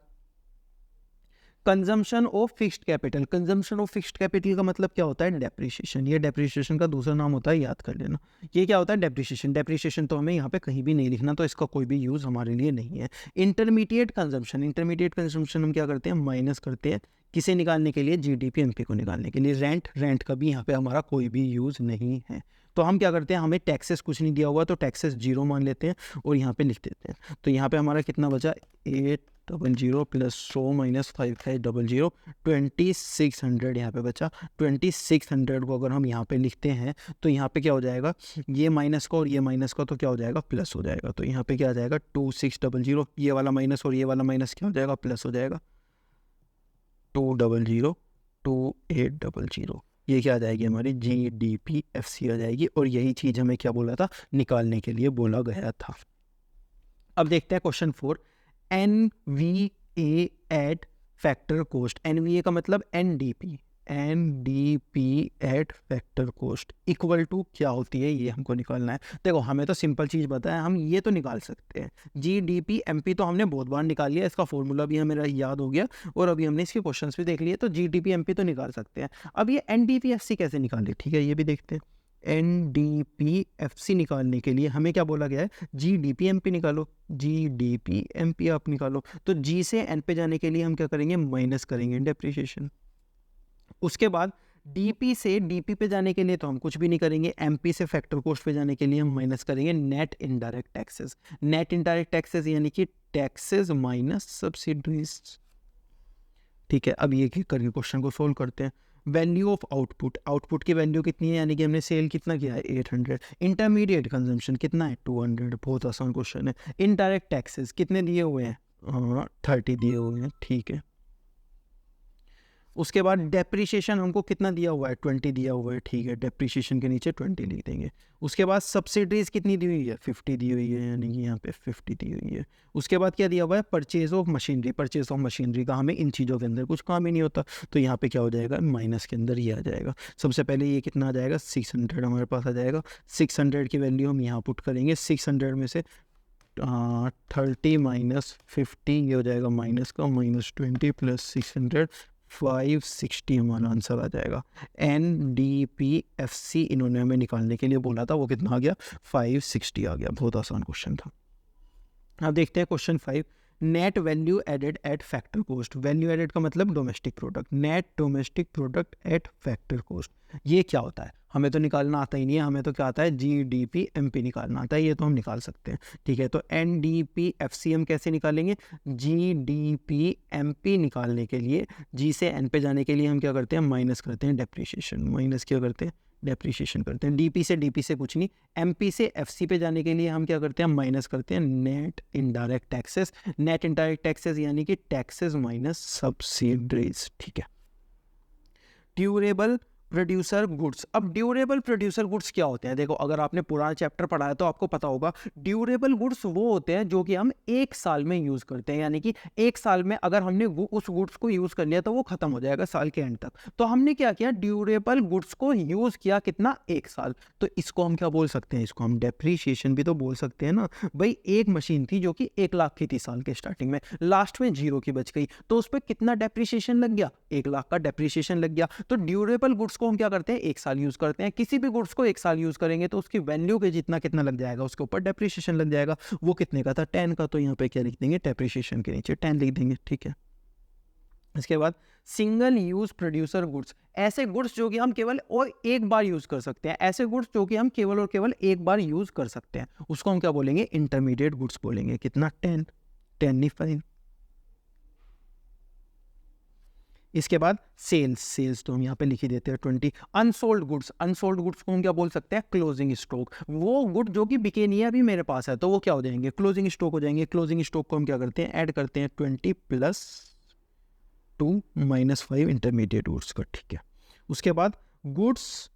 A: consumption of fixed capital. Consumption of fixed capital का मतलब क्या होता है, डेप्रिसिएशन। ये डेप्रिसिएशन का दूसरा नाम होता है, याद कर लेना। ये क्या होता है, डेप्रिसिएशन। डेप्रिसिएशन तो हमें यहाँ पे कहीं भी नहीं लिखना, तो इसका कोई भी यूज़ हमारे लिए नहीं है। इंटरमीडिएट कंजम्पशन, इंटरमीडिएट कंजम्पशन हम क्या करते हैं, माइनस करते हैं, किसे निकालने के लिए, जीडीपी एमपी को निकालने के लिए। रेंट, रेंट का भी यहाँ पे हमारा कोई भी यूज़ नहीं है, तो हम क्या करते हैं, हमें टैक्सेस कुछ नहीं दिया हुआ तो टैक्सेस 0 मान लेते हैं और यहाँ पे लिख देते हैं। तो यहाँ पे हमारा कितना बचा, 8 00 प्लस 100 माइनस 5500 2600 यहाँ पे बचा। 2600 को अगर हम यहाँ पे लिखते हैं तो यहाँ पे क्या हो जाएगा, ये माइनस का और ये माइनस का तो क्या हो जाएगा, प्लस हो जाएगा। तो यहाँ पे क्या आ जाएगा 2600, ये वाला माइनस और ये वाला माइनस क्या हो जाएगा, प्लस हो जाएगा। 200 2800, ये क्या आ जाएगी हमारी GDPFC आ जाएगी। और यही चीज़ हमें क्या बोला था, निकालने के लिए बोला गया था। अब देखते हैं question 4, NVA at factor cost. NVA का मतलब NDP at factor cost equal to क्या होती है, ये हमको निकालना है। देखो हमें तो सिंपल चीज़ पता है, हम ये तो निकाल सकते हैं। GDP-MP तो हमने बहुत बार निकाल लिया, इसका फॉर्मूला भी हमें याद हो गया और अभी हमने इसके क्वेश्चंस भी देख लिए, तो GDP-MP तो निकाल सकते हैं। अब ये NDPFC कैसे निकाले, ठीक है, ये भी देखते हैं। NDPFC निकालने के लिए हमें क्या बोला गया है, GDP-MP निकालो। GDP-MP आप निकालो तो G से N पे जाने के लिए हम क्या करेंगे, माइनस करेंगे डेप्रिसिएशन। उसके बाद DP से DP पे जाने के लिए तो हम कुछ भी नहीं करेंगे, MP से फैक्टर कॉस्ट पे जाने के लिए हम माइनस करेंगे net indirect taxes. Net indirect taxes यानी कि टैक्सेस माइनस सब्सिडीज, ठीक है। अब ये करके क्वेश्चन को सोल्व करते हैं। वैल्यू ऑफ आउटपुट, आउटपुट की वैल्यू कितनी है, यानी कि हमने सेल कितना किया है 800। इंटरमीडिएट कंजम्पशन कितना है 200, बहुत आसान क्वेश्चन है। इनडायरेक्ट टैक्सेस कितने दिए हुए हैं, 30 दिए हुए हैं, ठीक है। उसके बाद डेप्रिसिएशन हमको कितना दिया हुआ है, 20 दिया हुआ है, ठीक है। डेप्रिसिएशन के नीचे 20 लिख देंगे। उसके बाद सब्सिडीज कितनी दी हुई है, 50 दी हुई है, यानी कि यहाँ पे 50 दी हुई है। उसके बाद क्या दिया हुआ है, purchase of machinery. Purchase of machinery का हमें इन चीज़ों के अंदर कुछ काम ही नहीं होता, तो यहाँ पे क्या हो जाएगा, माइनस के अंदर ये आ जाएगा। सबसे पहले ये कितना आ जाएगा, 600 हमारे पास आ जाएगा। 600 की वैल्यू हम यहाँ पुट करेंगे। 600 में से 30 माइनस 50, ये हो जाएगा माइनस का, -20 प्लस 600 560 हमारा आंसर आ जाएगा। NDPFC इन्होंने हमें निकालने के लिए बोला था, वो कितना आ गया, 560 आ गया। बहुत आसान क्वेश्चन था। अब देखते हैं question 5, net value added at factor cost. Value added का मतलब domestic product, net domestic product at factor cost. ये क्या होता है, हमें तो निकालना आता ही नहीं है, हमें तो क्या आता है, GDP-MP निकालना आता है, ये तो हम निकाल सकते हैं, ठीक है। तो NDPFC हम कैसे निकालेंगे, GDP-MP निकालने के लिए G से N पे जाने के लिए हम क्या करते हैं, माइनस करते हैं डेप्रिसिएशन। माइनस क्या करते हैं, डेप्रिसिएशन करते हैं। DP से कुछ नहीं, MP से FC पे जाने के लिए हम क्या करते हैं, माइनस करते हैं net indirect taxes. Net indirect taxes यानी कि टैक्सेस माइनस सब्सिडीज, ठीक है। Durable producer goods. अब ड्यूरेबल प्रोड्यूसर गुड्स क्या होते हैं, देखो अगर आपने पुराना चैप्टर पढ़ा है तो आपको पता होगा, ड्यूरेबल गुड्स वो होते हैं जो कि हम 1 साल में यूज़ करते हैं, यानी कि 1 साल में अगर हमने उस गुड्स को यूज़ कर लिया तो वो खत्म हो जाएगा साल के एंड तक। तो हमने क्या किया, ड्यूरेबल गुड्स को यूज़ किया कितना, 1 साल। तो इसको हम क्या बोल सकते हैं, इसको हम डेप्रीशिएशन भी तो बोल सकते हैं ना भाई। एक मशीन थी जो कि 1 लाख की थी साल के स्टार्टिंग में, लास्ट में 0 की बच गई, तो उस पर कितना डेप्रीशिएशन लग गया, 1 लाख का डेप्रीशिएशन लग गया। तो ड्यूरेबल गुड्स को हम क्या करते हैं, 1 साल यूज करते हैं। किसी भी गुड्स को 1 साल यूज करेंगे तो उसकी वैल्यू के जितना कितना लग जाएगा, उसके ऊपर डेप्रिसिएशन लग जाएगा। वो कितने का था, 10 का, तो यहाँ पे क्या लिख देंगे, डेप्रिसिएशन के नीचे 10 लिख देंगे, ठीक है। इसके बाद सिंगल यूज प्रोड्यूसर गुड्स, ऐसे गुड्स जो कि हम केवल और एक बार यूज कर सकते हैं, ऐसे गुड्स जो कि हम केवल और केवल एक बार यूज कर सकते हैं, उसको हम क्या बोलेंगे, इंटरमीडिएट गुड्स बोलेंगे। कितना, 10 नहीं 5। इसके बाद सेल्स तो हम यहाँ पे लिख ही देते हैं 20। अनसोल्ड गुड्स को हम क्या बोल सकते हैं, क्लोजिंग स्टॉक। वो गुड जो कि बिके नहीं है अभी मेरे पास है, तो वो क्या हो जाएंगे, क्लोजिंग स्टॉक हो जाएंगे। क्लोजिंग स्टॉक को हम क्या करते हैं, ऐड करते हैं 20 + 2 - 5 इंटरमीडिएट गुड्स का, ठीक है। उसके बाद गुड्स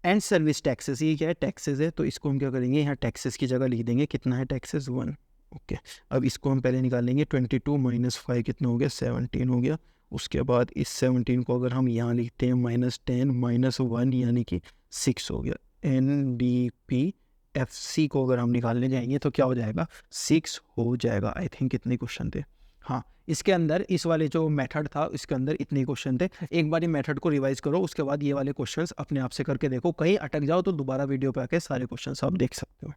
A: एंड सर्विस टैक्सेस, ये क्या है, टैक्सेस है, तो इसको हम क्या करेंगे, यहाँ टैक्सेस की जगह लिख देंगे कितना है, टैक्सेस 1, ओके। अब इसको हम पहले निकालेंगे, 22 - 5 कितना हो गया, 17 हो गया। उसके बाद इस 17 को अगर हम यहाँ लिखते हैं -10 - 1 यानी कि 6 हो गया। NDPFC को अगर हम निकालने जाएंगे तो क्या हो जाएगा, 6 हो जाएगा। आई थिंक कितने क्वेश्चन थे, हाँ इसके अंदर इस वाले जो मेथड था इसके अंदर इतने क्वेश्चन थे। एक बार ये मेथड को रिवाइज करो, उसके बाद ये वाले क्वेश्चंस अपने आप से करके देखो, कहीं अटक जाओ तो दोबारा वीडियो पे आके सारे क्वेश्चंस आप देख सकते हो।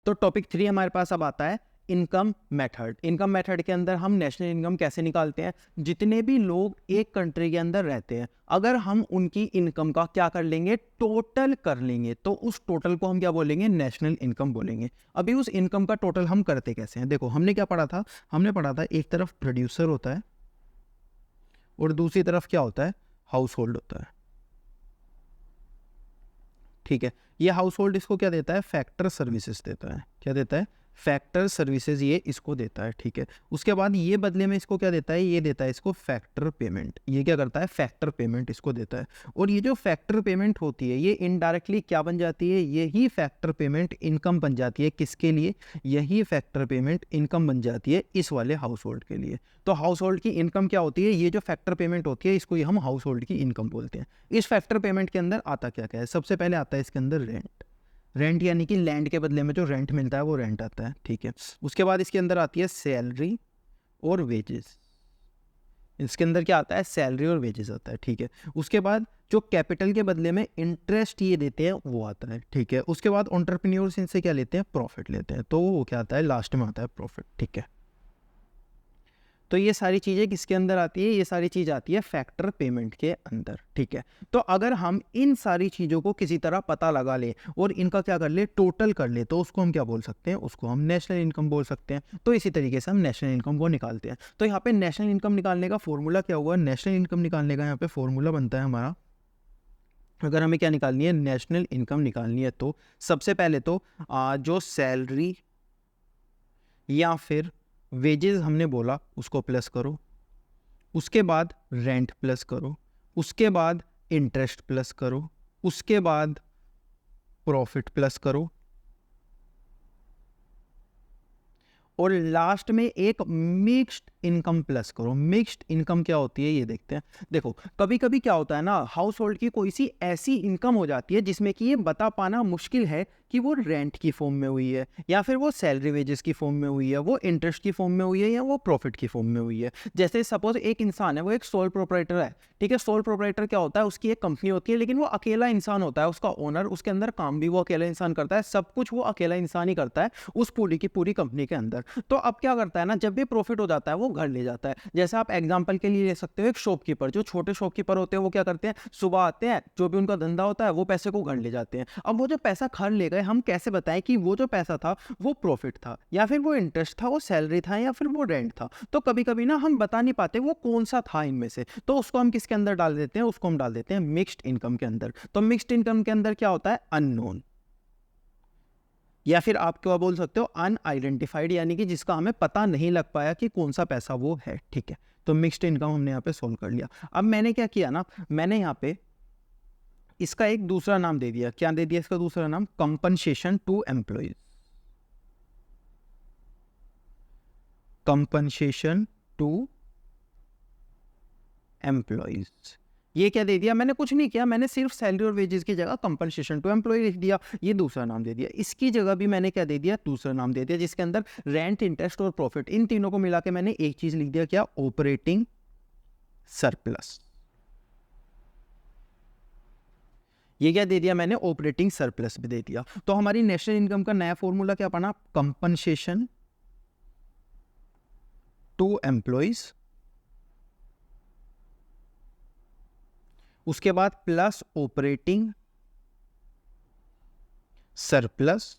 A: तो टॉपिक 3 हमारे पास अब आता है इनकम मेथड। इनकम मेथड के अंदर हम नेशनल इनकम कैसे निकालते हैं, जितने भी लोग एक कंट्री के अंदर रहते हैं अगर हम उनकी इनकम का क्या कर लेंगे, टोटल कर लेंगे, तो उस टोटल को हम क्या बोलेंगे, नेशनल इनकम बोलेंगे। अभी उस इनकम का टोटल हम करते कैसे हैं, देखो हमने क्या पढ़ा था, हमने पढ़ा था एक तरफ प्रोड्यूसर होता है और दूसरी तरफ क्या होता है, हाउस होल्ड होता है। ठीक है, ये हाउस होल्ड इसको क्या देता है, फैक्टर सर्विसेज देता है। क्या देता है, फैक्टर सर्विसेज ये इसको देता है। ठीक है, उसके बाद ये बदले में इसको क्या देता है, ये देता है इसको फैक्टर पेमेंट। ये क्या करता है, फैक्टर पेमेंट इसको देता है। और ये जो फैक्टर पेमेंट होती है ये इनडायरेक्टली क्या बन जाती है, यही फैक्टर पेमेंट इनकम बन जाती है। किसके लिए, यही फैक्टर पेमेंट इनकम बन जाती है इस वाले हाउस होल्ड के लिए। तो हाउस होल्ड की इनकम क्या होती है, ये जो फैक्टर पेमेंट होती है इसको हम हाउस होल्ड की इनकम बोलते हैं। इस फैक्टर पेमेंट के अंदर आता क्या क्या है, सबसे पहले आता है इसके अंदर रेंट। रेंट यानी कि लैंड के बदले में जो रेंट मिलता है वो रेंट आता है। ठीक है, उसके बाद इसके अंदर आती है सैलरी और वेजेस। इसके अंदर क्या आता है, सैलरी और वेजेस आता है। ठीक है, उसके बाद जो कैपिटल के बदले में इंटरेस्ट ये देते हैं वो आता है। ठीक है, उसके बाद एंटरप्रेन्योर्स इनसे क्या लेते हैं, प्रॉफिट लेते हैं, तो वो क्या आता है, लास्ट में आता है प्रॉफिट। ठीक है, तो ये सारी चीज़ें किसके अंदर आती है, ये सारी चीज़ आती है फैक्टर पेमेंट के अंदर। ठीक है, तो अगर हम इन सारी चीज़ों को किसी तरह पता लगा ले और इनका क्या कर ले, टोटल कर ले, तो उसको हम क्या बोल सकते हैं, उसको हम नेशनल इनकम बोल सकते हैं। तो इसी तरीके से हम नेशनल इनकम को निकालते हैं। तो यहाँ पे नेशनल इनकम निकालने का फॉर्मूला क्या हुआ, नेशनल इनकम निकालने का यहाँ पे फॉर्मूला बनता है हमारा, अगर हमें क्या निकालनी है, नेशनल इनकम निकालनी है, तो सबसे पहले तो जो सैलरी या फिर वेजेस हमने बोला उसको प्लस करो, उसके बाद रेंट प्लस करो, उसके बाद इंटरेस्ट प्लस करो, उसके बाद प्रॉफिट प्लस करो, और लास्ट में एक मिक्स्ड इनकम प्लस करो। मिक्स्ड इनकम क्या होती है ये देखते हैं। देखो कभी कभी क्या होता है ना, हाउस होल्ड की कोई सी ऐसी इनकम हो जाती है जिसमें कि ये बता पाना मुश्किल है कि वो रेंट की फॉर्म में हुई है, या फिर वो सैलरी वेजेस की फॉर्म में हुई है, वो इंटरेस्ट की फॉर्म में हुई है, या वो प्रॉफिट की फॉर्म में हुई है। जैसे सपोज एक इंसान है, वो एक सोल प्रोप्राइटर है। ठीक है, सोल प्रोप्राइटर क्या होता है, उसकी एक कंपनी होती है लेकिन वो अकेला इंसान होता है, उसका ओनर, उसके अंदर काम भी वो अकेला इंसान करता है, सब कुछ वो अकेला इंसान ही करता है उस पूरी की पूरी कंपनी के अंदर। तो अब क्या करता है ना, जब भी प्रॉफिट हो जाता है वो घर ले जाता है। जैसे आप एग्जांपल के लिए ले सकते हो एक शॉपकीपर, जो छोटे शॉपकीपर होते हैं वो क्या करते हैं, सुबह आते हैं, जो भी उनका धंधा होता है वो पैसे को घर ले जाते हैं। अब वो जो पैसा घर ले गए, हम कैसे बताएं कि वो जो पैसा था वो प्रॉफिट था, या फिर वो इंटरेस्ट था, वो सैलरी था, या फिर वो रेंट था। तो कभी कभी ना हम बता नहीं पाते वो कौन सा था इनमें से, तो उसको हम किसके अंदर डाल देते हैं, उसको हम डाल देते हैं मिक्स्ड इनकम के अंदर। तो मिक्स्ड इनकम के अंदर क्या होता है, अननोन, या फिर आप क्या बोल सकते हो, अनआइडेंटिफाइड, यानी कि जिसका हमें पता नहीं लग पाया कि कौन सा पैसा वो है। ठीक है, तो मिक्स्ड इनकम हमने यहाँ पे सोल्व कर लिया। अब मैंने क्या किया ना, मैंने यहाँ पे इसका एक दूसरा नाम दे दिया। क्या दे दिया इसका दूसरा नाम, compensation to employees. Compensation to employees, ये क्या दे दिया, मैंने कुछ नहीं किया, मैंने सिर्फ सैलरी और वेजेस की जगह कंपनसेशन टू एम्प्लॉय लिख दिया, ये दूसरा नाम दे दिया। इसकी जगह भी मैंने क्या दे दिया, दूसरा नाम दे दिया, जिसके अंदर रेंट, इंटरेस्ट और प्रॉफिट, इन तीनों को मिला के मैंने एक चीज लिख दिया, क्या, ऑपरेटिंग सरप्लस। ये क्या दे दिया मैंने, ऑपरेटिंग सरप्लस भी दे दिया। तो हमारी नेशनल इनकम का नया फॉर्मूला क्या बना, कंपनसेशन टू एम्प्लॉइज, उसके बाद प्लस ऑपरेटिंग सरप्लस,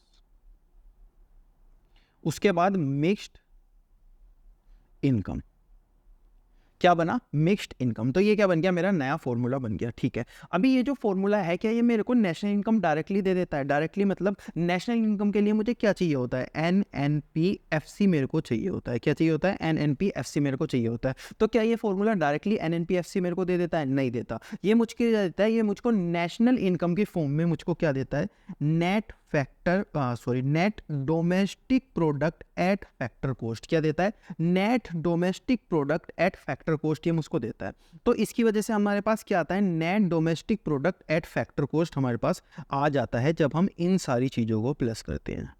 A: उसके बाद मिक्स्ड इनकम। क्या बना, मिक्स्ड इनकम। तो ये क्या बन गया, मेरा नया फॉर्मूला बन गया। ठीक है, अभी ये जो फॉर्मूला है, क्या ये मेरे को नेशनल इनकम डायरेक्टली दे देता है, डायरेक्टली मतलब नेशनल इनकम के लिए मुझे क्या चाहिए होता है, NNPFC मेरे को चाहिए होता है। क्या चाहिए होता है, NNPFC मेरे को चाहिए होता है। तो क्या ये फॉर्मूला डायरेक्टली NNPFC मेरे को दे देता है, नहीं देता। ये मुझको क्या देता है, ये मुझको नेशनल इनकम की फॉर्म में मुझको क्या देता है, net domestic product at factor cost. क्या देता है, net domestic product at factor cost, ये मुझको देता है। तो इसकी वजह से हमारे पास क्या आता है, net domestic product at factor cost हमारे पास आ जाता है जब हम इन सारी चीज़ों को प्लस करते हैं।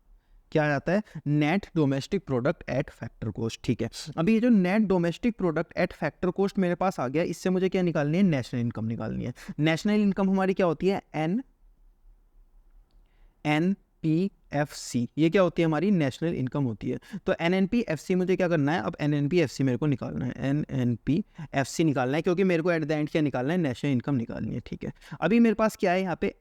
A: क्या आता है, net domestic product at factor cost. ठीक है, अभी ये जो net domestic product at factor cost मेरे पास आ गया, इससे मुझे क्या निकालनी है, नेशनल इनकम निकालनी है। नेशनल इनकम हमारी क्या होती है, NNPFC NNPFC, ये क्या होती है, हमारी नेशनल इनकम होती है। तो NNPFC मुझे क्या करना है, अब NNPFC मेरे को निकालना है, NNPFC निकालना है, क्योंकि मेरे को एट द एंड क्या निकालना है, नेशनल इनकम निकालनी है, ठीक है। अभी मेरे पास क्या है यहाँ पे,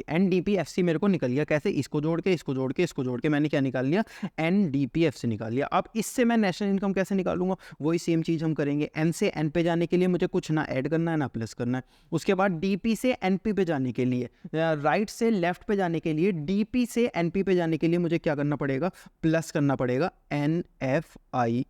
A: NDPFC मेरे को निकल गया, कैसे, इसको जोड़ के इसको जोड़ के इसको जोड़ के मैंने क्या निकाल लिया, NDPFC निकाल लिया। अब इससे मैं नेशनल इनकम कैसे निकालूंगा, वही सेम चीज़ हम करेंगे। N से N पे जाने के लिए मुझे कुछ ना ऐड करना है ना प्लस करना है। उसके बाद DP से NP पे जाने के लिए, राइट से लेफ्ट पे जाने के लिए, DP से NP पे जाने के लिए मुझे क्या करना पड़ेगा, प्लस करना पड़ेगा NFIA,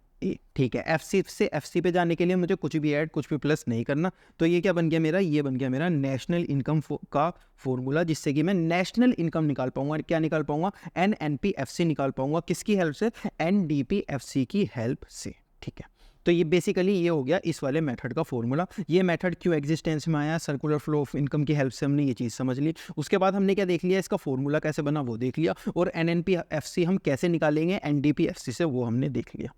A: ठीक है। FC से FC पे जाने के लिए मुझे कुछ भी ऐड कुछ भी प्लस नहीं करना। तो ये क्या बन गया मेरा, ये बन गया मेरा नेशनल इनकम का फॉर्मूला, जिससे कि मैं नेशनल इनकम निकाल पाऊंगा। क्या निकाल पाऊंगा, NNPFC निकाल पाऊंगा। किसकी हेल्प से, NDPFC की हेल्प से, ठीक है। तो ये बेसिकली ये हो गया इस वाले मेथड का फॉर्मूला। ये मेथड क्यों एग्जिस्टेंस में आया, सर्कुलर फ्लो ऑफ इनकम की हेल्प से हमने ये चीज़ समझ ली। उसके बाद हमने क्या देख लिया, इसका फॉर्मूला कैसे बना वो देख लिया, और NNPFC हम कैसे निकालेंगे NDPFC से वो हमने देख लिया,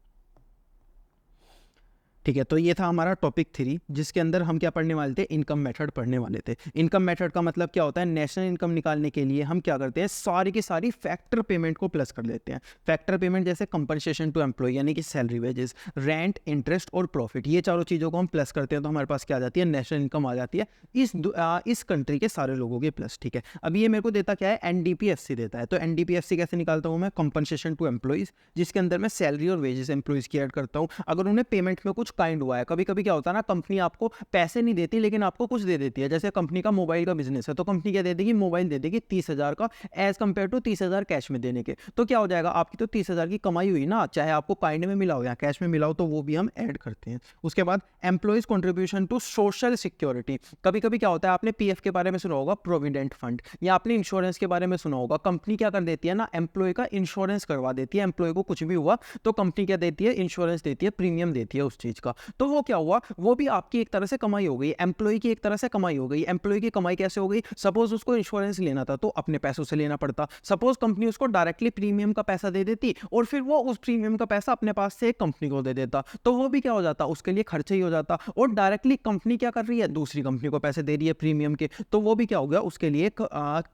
A: ठीक है। तो ये था हमारा टॉपिक 3, जिसके अंदर हम क्या पढ़ने वाले थे, इनकम मेथड पढ़ने वाले थे। इनकम मेथड का मतलब क्या होता है, नेशनल इनकम निकालने के लिए हम क्या करते हैं, सारी की सारी फैक्टर पेमेंट को प्लस कर देते हैं। फैक्टर पेमेंट जैसे कंपनसेशन टू एम्प्लॉय, यानी कि सैलरी, वेजेस, रेंट, इंटरेस्ट और प्रॉफिट, ये चारों चीज़ों को हम प्लस करते हैं तो हमारे पास क्या आ जाती है, नेशनल इनकम आ जाती है इस कंट्री के सारे लोगों के प्लस, ठीक है। अभी ये मेरे को देता क्या है, NDPFC देता है। तो NDPFC कैसे निकालता हूँ मैं, कंपनसेशन टू एम्प्लॉयज़, जिसके अंदर मैं सैलरी और वेजेस एम्प्लॉयज़ की ऐड करता हूँ। अगर उन्हें पेमेंट में कुछ काइंड हुआ है, कभी कभी क्या होता है ना, कंपनी आपको पैसे नहीं देती लेकिन आपको कुछ दे देती है। जैसे कंपनी का मोबाइल का बिजनेस है, तो कंपनी क्या दे देगी, मोबाइल दे देगी 30,000 का, एज कंपेयर टू 30,000 कैश में देने के। तो क्या हो जाएगा, आपकी तो 30,000 की कमाई हुई ना, चाहे आपको काइंड में मिला हो या कैश में मिला हो, तो वो भी हम ऐड करते हैं। उसके बाद employees contribution to social security, कभी कभी क्या होता है, आपने PF के बारे में सुना होगा, प्रोविडेंट फंड, या आपने इंश्योरेंस के बारे में सुना होगा। कंपनी क्या कर देती है ना, एम्प्लॉय का इंश्योरेंस करवा देती है। एम्प्लॉय को कुछ भी हुआ तो कंपनी क्या देती है, इंश्योरेंस देती है, प्रीमियम देती है उस चीज का। तो वो क्या हुआ, वो भी आपकी एक तरह से कमाई हो गई, एम्प्लॉय की एक तरह से कमाई हो गई। एम्प्लॉय की कमाई कैसे हो गई, सपोज उसको इंश्योरेंस लेना था तो अपने पैसों से लेना पड़ता, सपोज कंपनी उसको डायरेक्टली प्रीमियम का पैसा दे देती और फिर वो उस प्रीमियम का पैसा अपने पास से एक कंपनी को दे देता, तो वो भी क्या हो जाता, उसके लिए खर्चा ही हो जाता। और डायरेक्टली कंपनी क्या कर रही है, दूसरी कंपनी को पैसे दे रही है प्रीमियम के, तो वो भी क्या हो गया, उसके लिए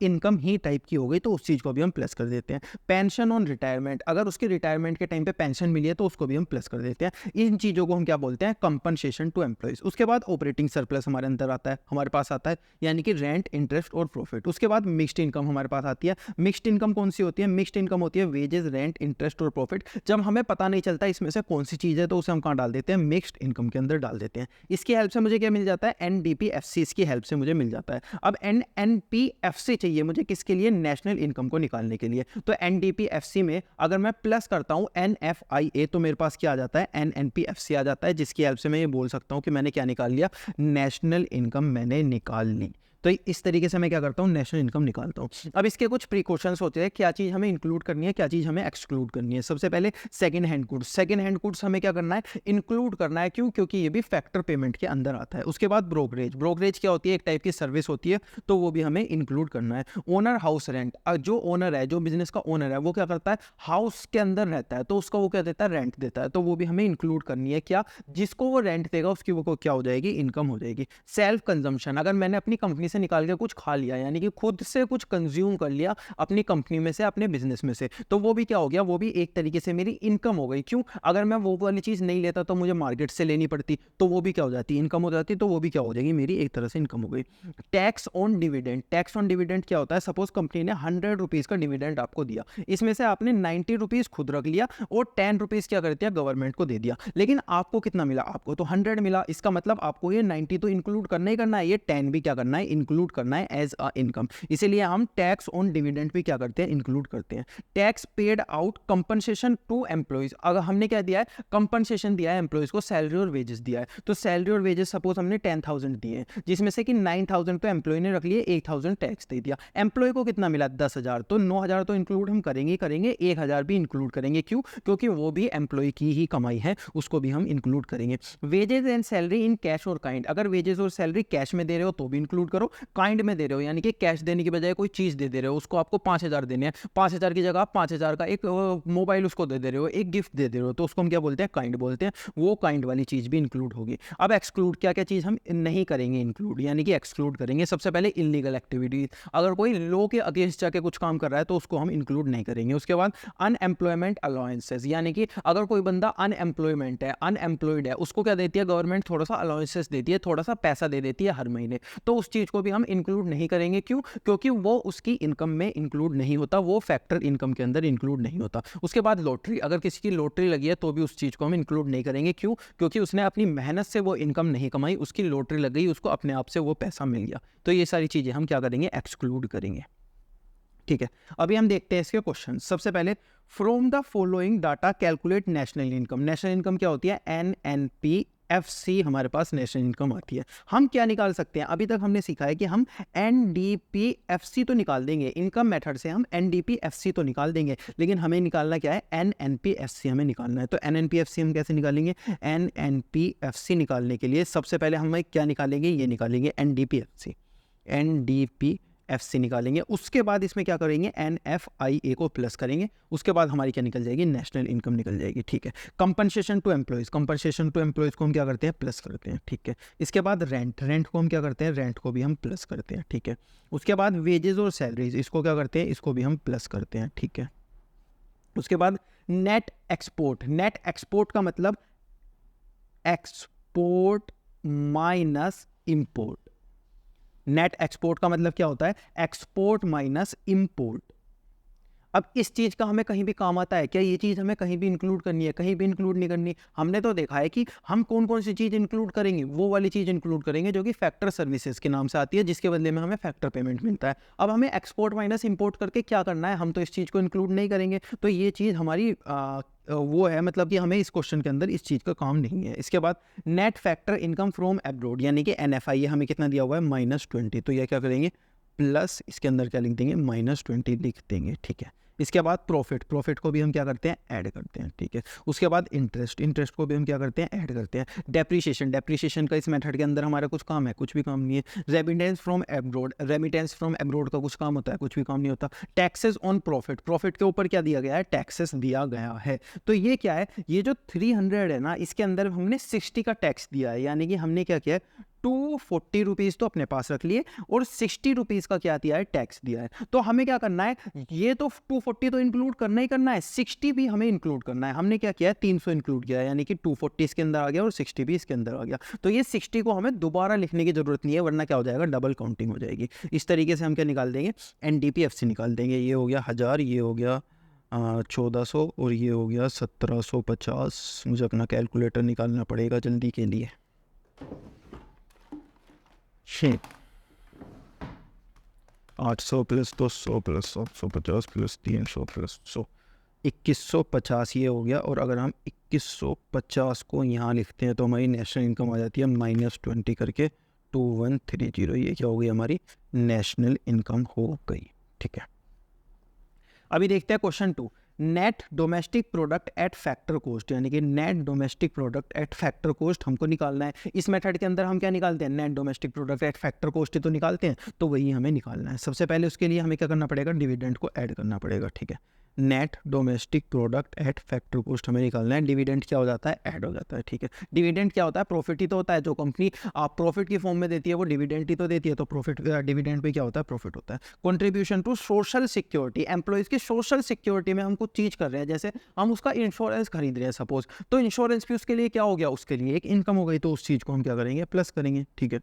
A: इनकम ही टाइप की हो गई, तो उस चीज को भी हम प्लस कर देते हैं। पेंशन ऑन रिटायरमेंट, अगर उसके रिटायरमेंट के टाइम पे पेंशन मिली है तो उसको भी हम प्लस कर देते हैं। इन चीजों को हम क्या बोलते हैं, कंपनसेशन टू एम्प्लॉयज। उसके बाद ऑपरेटिंग सरप्लस हमारे अंदर आता है, हमारे पास आता है, यानी कि रेंट, इंटरेस्ट और प्रॉफिट। उसके बाद मिक्स्ड इनकम हमारे पास आती है। मिक्स्ड इनकम कौन सी होती है, मिक्स्ड इनकम होती है वेजेस, रेंट, इंटरेस्ट और प्रॉफिट। जब हमें पता नहीं चलता इसमें से कौन सी चीज़ है तो उसे हम कहाँ डाल देते हैं, मिक्स्ड इनकम के अंदर डाल देते हैं। इसकी हेल्प से मुझे क्या मिल जाता है, NDPFC इसकी हेल्प से मुझे मिल जाता है। अब NNPFC चाहिए मुझे किसके लिए, नेशनल इनकम को निकालने के लिए। तो NDPFC में अगर मैं प्लस करता हूँ NFIA तो मेरे पास क्या आ जाता है, NNPFC आ जाता है, जिसकी हेल्प से मैं ये बोल सकता हूँ कि मैंने क्या निकाल लिया, नेशनल इनकम मैंने निकाल ली। तो इस तरीके से मैं क्या करता हूँ, नेशनल इनकम निकालता हूँ। अब इसके कुछ प्रिकॉशंस होते हैं, क्या चीज़ हमें इंक्लूड करनी है, क्या चीज़ हमें एक्सक्लूड करनी है। सबसे पहले second hand goods, second hand goods हमें क्या करना है, इंक्लूड करना है। क्यों, क्योंकि ये भी फैक्टर पेमेंट के अंदर आता है। उसके बाद ब्रोकरेज, ब्रोकरेज क्या होती है, एक टाइप की सर्विस होती है, तो वो भी हमें इंक्लूड करना है। ओनर हाउस रेंट, जो ओनर है, जो बिजनेस का ओनर है, वो क्या करता है, हाउस के अंदर रहता है, तो उसका वो क्या देता है, रेंट देता है, तो वो भी हमें इंक्लूड करनी है। क्या, जिसको वो रेंट देगा उसकी वो क्या हो जाएगी, इनकम हो जाएगी। सेल्फ कंजम्पशन, अगर मैंने अपनी कंपनी से निकाल के कुछ खा लिया, यानी कि खुद से कुछ कंज्यूम कर लिया अपनी कंपनी में से, अपने बिजनेस में से, तो वो भी क्या हो गया, वो भी एक तरीके से मेरी इनकम हो गई। क्यों, अगर मैं वो वाली चीज नहीं लेता तो मुझे मार्केट से लेनी पड़ती, तो वो भी क्या हो जाती, इनकम हो जाती, तो वो भी क्या हो जाएगी, मेरी एक तरह से इनकम हो गई। Tax on dividend, tax on dividend क्या होता है, सपोज कंपनी ने 100 रुपीज का डिविडेंड आपको दिया, इसमें से आपने 90 रुपीज खुद रख लिया और 10 रुपीज क्या कर दिया, गवर्नमेंट को दे दिया, लेकिन आपको कितना मिला, आपको तो 100 मिला। इसका मतलब आपको ये 90 तो इंक्लूड करना ही करना है, ये 10 भी क्या करना है, इंक्लूड करना है एज अ इनकम। इसीलिए हम टैक्स ऑन डिविडेंड भी क्या करते हैं, इंक्लूड करते हैं। Tax paid out compensation to employees, अगर हमने क्या दिया है, कंपनसेशन दिया है एम्प्लॉइज को, सैलरी और वेजेस दिया है, तो सैलरी और वेजेस सपोज हमने 10,000 दिए हैं, जिसमें से कि 9,000 तो एम्प्लॉय ने रख लिए, 8,000 टैक्स दे दिया। एम्प्लॉय को कितना मिला, 10,000, तो 9,000 तो इंक्लूड हम करेंगे, 1,000 भी इंक्लूड करेंगे। क्यों, क्योंकि वो भी एम्प्लॉय की ही कमाई है, उसको भी हम इंक्लूड करेंगे। Wages and salary in cash और काइंड, अगर वेजेस और सैलरी कैश में दे रहे हो तो भी इंक्लूड करो, काइंड में दे रहे हो, यानी कि कैश देने की बजाय कोई चीज़ दे रहे हो, उसको आपको 5,000 देने हैं, 5,000 की जगह आप 5,000 का एक मोबाइल उसको दे रहे हो, एक गिफ्ट दे रहे हो, तो उसको हम क्या बोलते हैं, काइंड बोलते हैं। वो काइंड वाली चीज़ भी इंक्लूड होगी। अब एक्सक्लूड क्या क्या चीज़ हम नहीं करेंगे इंक्लूड, यानी कि एक्सक्लूड करेंगे। सबसे पहले इलीगल एक्टिविटीज, अगर कोई लॉ के अगेंस्ट जाके कुछ काम कर रहा है तो उसको हम इंक्लूड नहीं करेंगे। उसके बाद अनएम्प्लॉयमेंट अलाउंसेस, यानी कि अगर कोई बंदा अनएम्प्लॉयमेंट है, अनएम्प्लॉयड है, उसको क्या देती है गवर्नमेंट, थोड़ा सा अलाउंसेस देती है, थोड़ा सा पैसा दे देती है हर महीने, तो उस चीज़ को भी हम इंक्लूड नहीं करेंगे। क्यों? क्योंकि वो उसकी इनकम में इंक्लूड नहीं होता, वो फैक्टर इनकम के अंदर इंक्लूड नहीं होता। उसके बाद लॉटरी, अगर किसी की लॉटरी लगी है तो भी उस चीज़ को हम इंक्लूड नहीं करेंगे। क्यों? क्योंकि उसने अपनी मेहनत से वो इनकम नहीं कमाई, उसकी लॉटरी लग गई, उसको अपने आप से वो पैसा मिल गया। तो ये सारी चीज़ें हम क्या करेंगे, एक्सक्लूड करेंगे। ठीक है, अभी हम देखते हैं इसके क्वेश्चन। सबसे पहले, from the following data calculate national income. National income क्या होती है, NNPFC हमारे पास नेशनल इनकम आती है। हम क्या निकाल सकते हैं, अभी तक हमने सीखा है कि हम NDPFC तो निकाल देंगे, इनकम मेथड से हम NDPFC तो निकाल देंगे, लेकिन हमें निकालना क्या है, NNPFC हमें निकालना है। तो NNPFC हम कैसे निकालेंगे, NNPFC निकालने के लिए सबसे पहले हम क्या निकालेंगे, ये निकालेंगे NDPFC निकालेंगे। उसके बाद इसमें क्या करेंगे, NFIA को प्लस करेंगे। उसके बाद हमारी क्या निकल जाएगी, नेशनल इनकम निकल जाएगी। ठीक है, compensation to employees, compensation to employees को हम क्या करते हैं, प्लस करते हैं। ठीक है, इसके बाद रेंट को हम क्या करते हैं, रेंट को भी हम प्लस करते हैं। ठीक है, उसके बाद वेजेस और सैलरीज, इसको क्या करते हैं, इसको भी हम प्लस करते हैं। ठीक है, उसके बाद नेट एक्सपोर्ट का मतलब export minus import. Net export का मतलब क्या होता है, एक्सपोर्ट माइनस इंपोर्ट। अब इस चीज़ का हमें कहीं भी काम आता है क्या, ये चीज़ हमें कहीं भी इंक्लूड करनी है, कहीं भी इंक्लूड नहीं करनी। हमने तो देखा है कि हम कौन कौन सी चीज़ इंक्लूड करेंगे, वो वाली चीज़ इंक्लूड करेंगे जो कि फैक्टर सर्विसेज के नाम से आती है, जिसके बदले में हमें फैक्टर पेमेंट मिलता है। अब हमें एक्सपोर्ट माइनस इंपोर्ट करके क्या करना है, हम तो इस चीज़ को इंक्लूड नहीं करेंगे। तो ये चीज़ हमारी वो है, मतलब कि हमें इस क्वेश्चन के अंदर इस चीज़ का काम नहीं है। इसके बाद net factor income from abroad, यानी कि NFI हमें कितना दिया हुआ है, -20। तो यह क्या करेंगे, प्लस इसके अंदर क्या लिख देंगे, -20 लिख देंगे। ठीक है, इसके बाद प्रॉफिट को भी हम क्या करते हैं, ऐड करते हैं। ठीक है, उसके बाद इंटरेस्ट को भी हम क्या करते हैं, ऐड करते हैं। डेप्रीशिएशन का इस मेथड के अंदर हमारा कुछ काम है, कुछ भी काम नहीं है। रेमिटेंस फ्रॉम एब्रोड का कुछ काम होता है, कुछ भी काम नहीं होता। टैक्सेस ऑन प्रॉफिट के ऊपर क्या दिया गया है, टैक्सेस दिया गया है। तो ये क्या है, ये जो 300 है ना, इसके अंदर हमने 60 का टैक्स दिया है, यानी कि हमने क्या किया है, 240 रुपीज़ तो अपने पास रख लिए और 60 रुपीज़ का क्या दिया है, टैक्स दिया है। तो हमें क्या करना है, ये तो 240 तो इंक्लूड करना ही करना है, 60 भी हमें इंक्लूड करना है। हमने क्या किया है, 300 इंक्लूड किया है, यानी कि 240 इसके अंदर आ गया और 60 भी इसके अंदर आ गया। तो ये 60 को हमें दोबारा लिखने की जरूरत नहीं है, वरना क्या हो जाएगा, डबल काउंटिंग हो जाएगी। इस तरीके से हम क्या निकाल देंगे, NDPFC निकाल देंगे। ये हो गया 1000, ये हो गया 1400 और ये हो गया 1750। मुझे अपना कैलकुलेटर निकालना पड़ेगा जल्दी के लिए। 800 प्लस 200 प्लस 750 प्लस 300 प्लस 100, 2150 ये हो गया। और अगर हम 2150 को यहाँ लिखते हैं तो हमारी नेशनल इनकम आ जाती है -20 करके 2130। ये क्या हो गई, हमारी नेशनल इनकम हो गई। ठीक है, अभी देखते हैं question 2, net domestic product at factor coast, यानी कि net domestic product at factor coast हमको निकालना है। इस मेथड के अंदर हम क्या निकालते हैं, net domestic product at factor cost ही तो निकालते हैं, तो वही हमें निकालना है। सबसे पहले उसके लिए हमें क्या करना पड़ेगा, डिविडेंड को ऐड करना पड़ेगा। ठीक है, net domestic product at factor coast हमें निकालना है। डिविडेंड क्या हो जाता है, ऐड हो जाता है। ठीक है, डिविडेंड क्या होता है, प्रॉफिट ही तो होता है। जो कंपनी आप प्रॉफिट की फॉर्म में देती है वो डिविडेंड ही तो देती है, तो प्रॉफिट डिविडेंड पे क्या होता है, प्रॉफिट होता है। Contribution to social security, employees की सोशल सिक्योरिटी में हम कुछ चीज़ कर रहे हैं, जैसे हम उसका इंश्योरेंस खरीद रहे हैं सपोज, तो इंश्योरेंस भी उसके लिए क्या हो गया, उसके लिए एक इनकम हो गई, तो उस चीज़ को हम क्या करेंगे, प्लस करेंगे। ठीक है,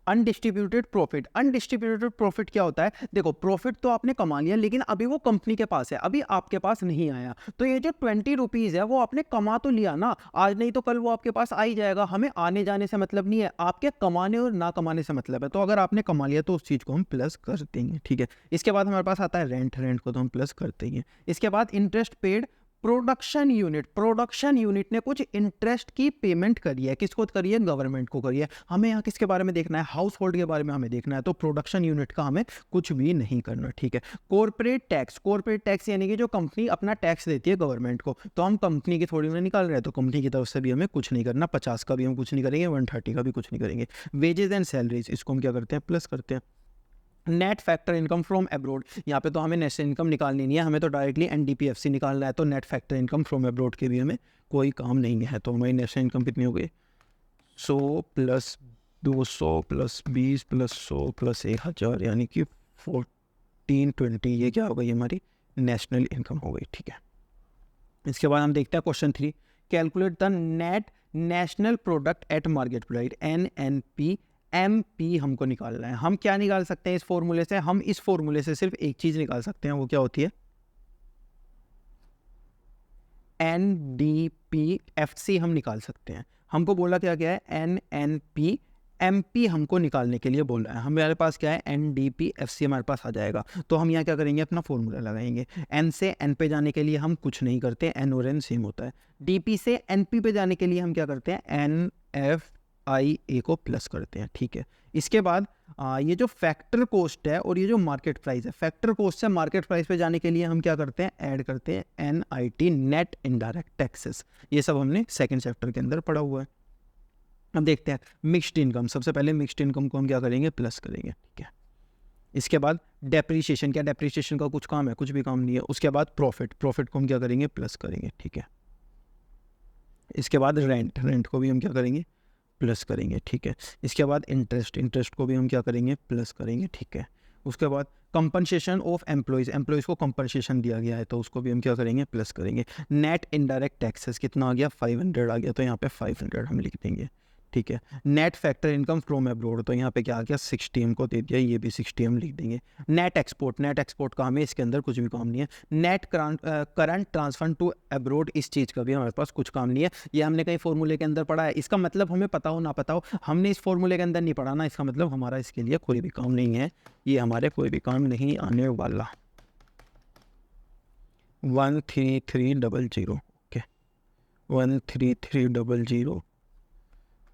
A: अनडिस्ट्रीब्यूटेड प्रॉफिट क्या होता है, देखो प्रॉफिट तो आपने कमा लिया, लेकिन अभी वो कंपनी के पास है, अभी आपके पास नहीं आया। तो ये जो 20 रुपीज़ है वो आपने कमा तो लिया ना, आज नहीं तो कल वो आपके पास आ ही जाएगा। हमें आने जाने से मतलब नहीं है, आपके कमाने और ना कमाने से मतलब है। तो अगर आपने कमा लिया तो उस चीज़ को हम प्लस कर देंगे। ठीक है, इसके बाद हमारे पास आता है रेंट को तो हम प्लस करते हैं। इसके बाद इंटरेस्ट पेड प्रोडक्शन यूनिट ने कुछ इंटरेस्ट की पेमेंट करी है, किसको करी है, गवर्नमेंट को करी है। हमें यहाँ किसके बारे में देखना है, हाउस होल्ड के बारे में हमें देखना है, तो प्रोडक्शन यूनिट का हमें कुछ भी नहीं करना, ठीक है। कॉर्पोरेट टैक्स यानी कि जो कंपनी अपना टैक्स देती है गवर्नमेंट को, तो हम कंपनी की थोड़ी ना निकाल रहे हैं, तो कंपनी की तरफ से भी हमें कुछ नहीं करना, 50 का भी हम कुछ नहीं करेंगे, 130 का भी कुछ नहीं करेंगे। वेजेस एंड सैलरीज, इसको हम क्या करते हैं, प्लस करते हैं। Net factor income from abroad, यहाँ पे तो हमें नेशनल इनकम निकालनी नहीं है, हमें तो डायरेक्टली एनडीपीएफसी निकालना है, तो net factor income from abroad के भी हमें कोई काम नहीं है। तो हमारी नेशनल इनकम कितनी हो गई, 100 प्लस 200 प्लस 20 प्लस 100 प्लस 1000, यानी कि 1420, ये क्या हो गई, हमारी नेशनल इनकम हो गई, ठीक है। इसके बाद हम देखते हैं question 3, calculate the net national product at market price, NNP MP हमको निकालना है। हम क्या निकाल सकते हैं इस फॉर्मूले से, हम इस फॉर्मूले से सिर्फ एक चीज निकाल सकते हैं, वो क्या होती है, NDPFC हम निकाल सकते हैं। हमको बोला क्या क्या है, NNP MP हमको निकालने के लिए बोल रहा है। हमारे पास क्या है, NDPFC हमारे पास आ जाएगा, तो हम यहाँ क्या करेंगे, अपना फॉर्मूला लगाएंगे। N से N पे जाने के लिए हम कुछ नहीं करते, N और N सेम होता है। DP से NP पे जाने के लिए हम क्या करते हैं, NFIA को प्लस करते हैं, ठीक है। इसके बाद ये जो फैक्टर कॉस्ट है और ये जो मार्केट प्राइस है, फैक्टर कॉस्ट से मार्केट प्राइस पे जाने के लिए हम क्या करते हैं, ऐड करते हैं NIT नेट इनडायरेक्ट टैक्सेस। ये सब हमने सेकंड चैप्टर के अंदर पढ़ा हुआ है। अब देखते हैं मिक्स्ड इनकम, सबसे पहले मिक्स्ड इनकम को हम क्या करेंगे, प्लस करेंगे, ठीक है। इसके बाद डेप्रीशिएशन, क्या डेप्रीशिएशन का कुछ काम है, कुछ भी काम नहीं है। उसके बाद प्रॉफिट को हम क्या करेंगे, प्लस करेंगे, ठीक है। इसके बाद रेंट को भी हम क्या करेंगे, प्लस करेंगे, ठीक है। इसके बाद इंटरेस्ट को भी हम क्या करेंगे, प्लस करेंगे, ठीक है। उसके बाद कंपनसेशन ऑफ एम्प्लॉयज़ को कंपनसेशन दिया गया है, तो उसको भी हम क्या करेंगे, प्लस करेंगे। नेट इनडायरेक्ट टैक्सेस कितना आ गया, 500 आ गया, तो यहाँ पे 500 हम लिख देंगे, ठीक है। Net factor income from abroad, तो यहाँ पे क्या आ गया, 60 हमको दे दिया, ये भी 60 हम लिख देंगे। नेट एक्सपोर्ट का हमें इसके अंदर कुछ भी काम नहीं है। Net current transfer to abroad, इस चीज़ का भी हमारे पास कुछ काम नहीं है, ये हमने कहीं फॉर्मूले के अंदर पढ़ा है। इसका मतलब हमें पता हो ना पता हो, हमने इस फॉर्मूले के अंदर नहीं पढ़ा ना, इसका मतलब हमारा इसके लिए कोई भी काम नहीं है, ये हमारे कोई भी काम नहीं आने वाला। 13300, ओके, 13300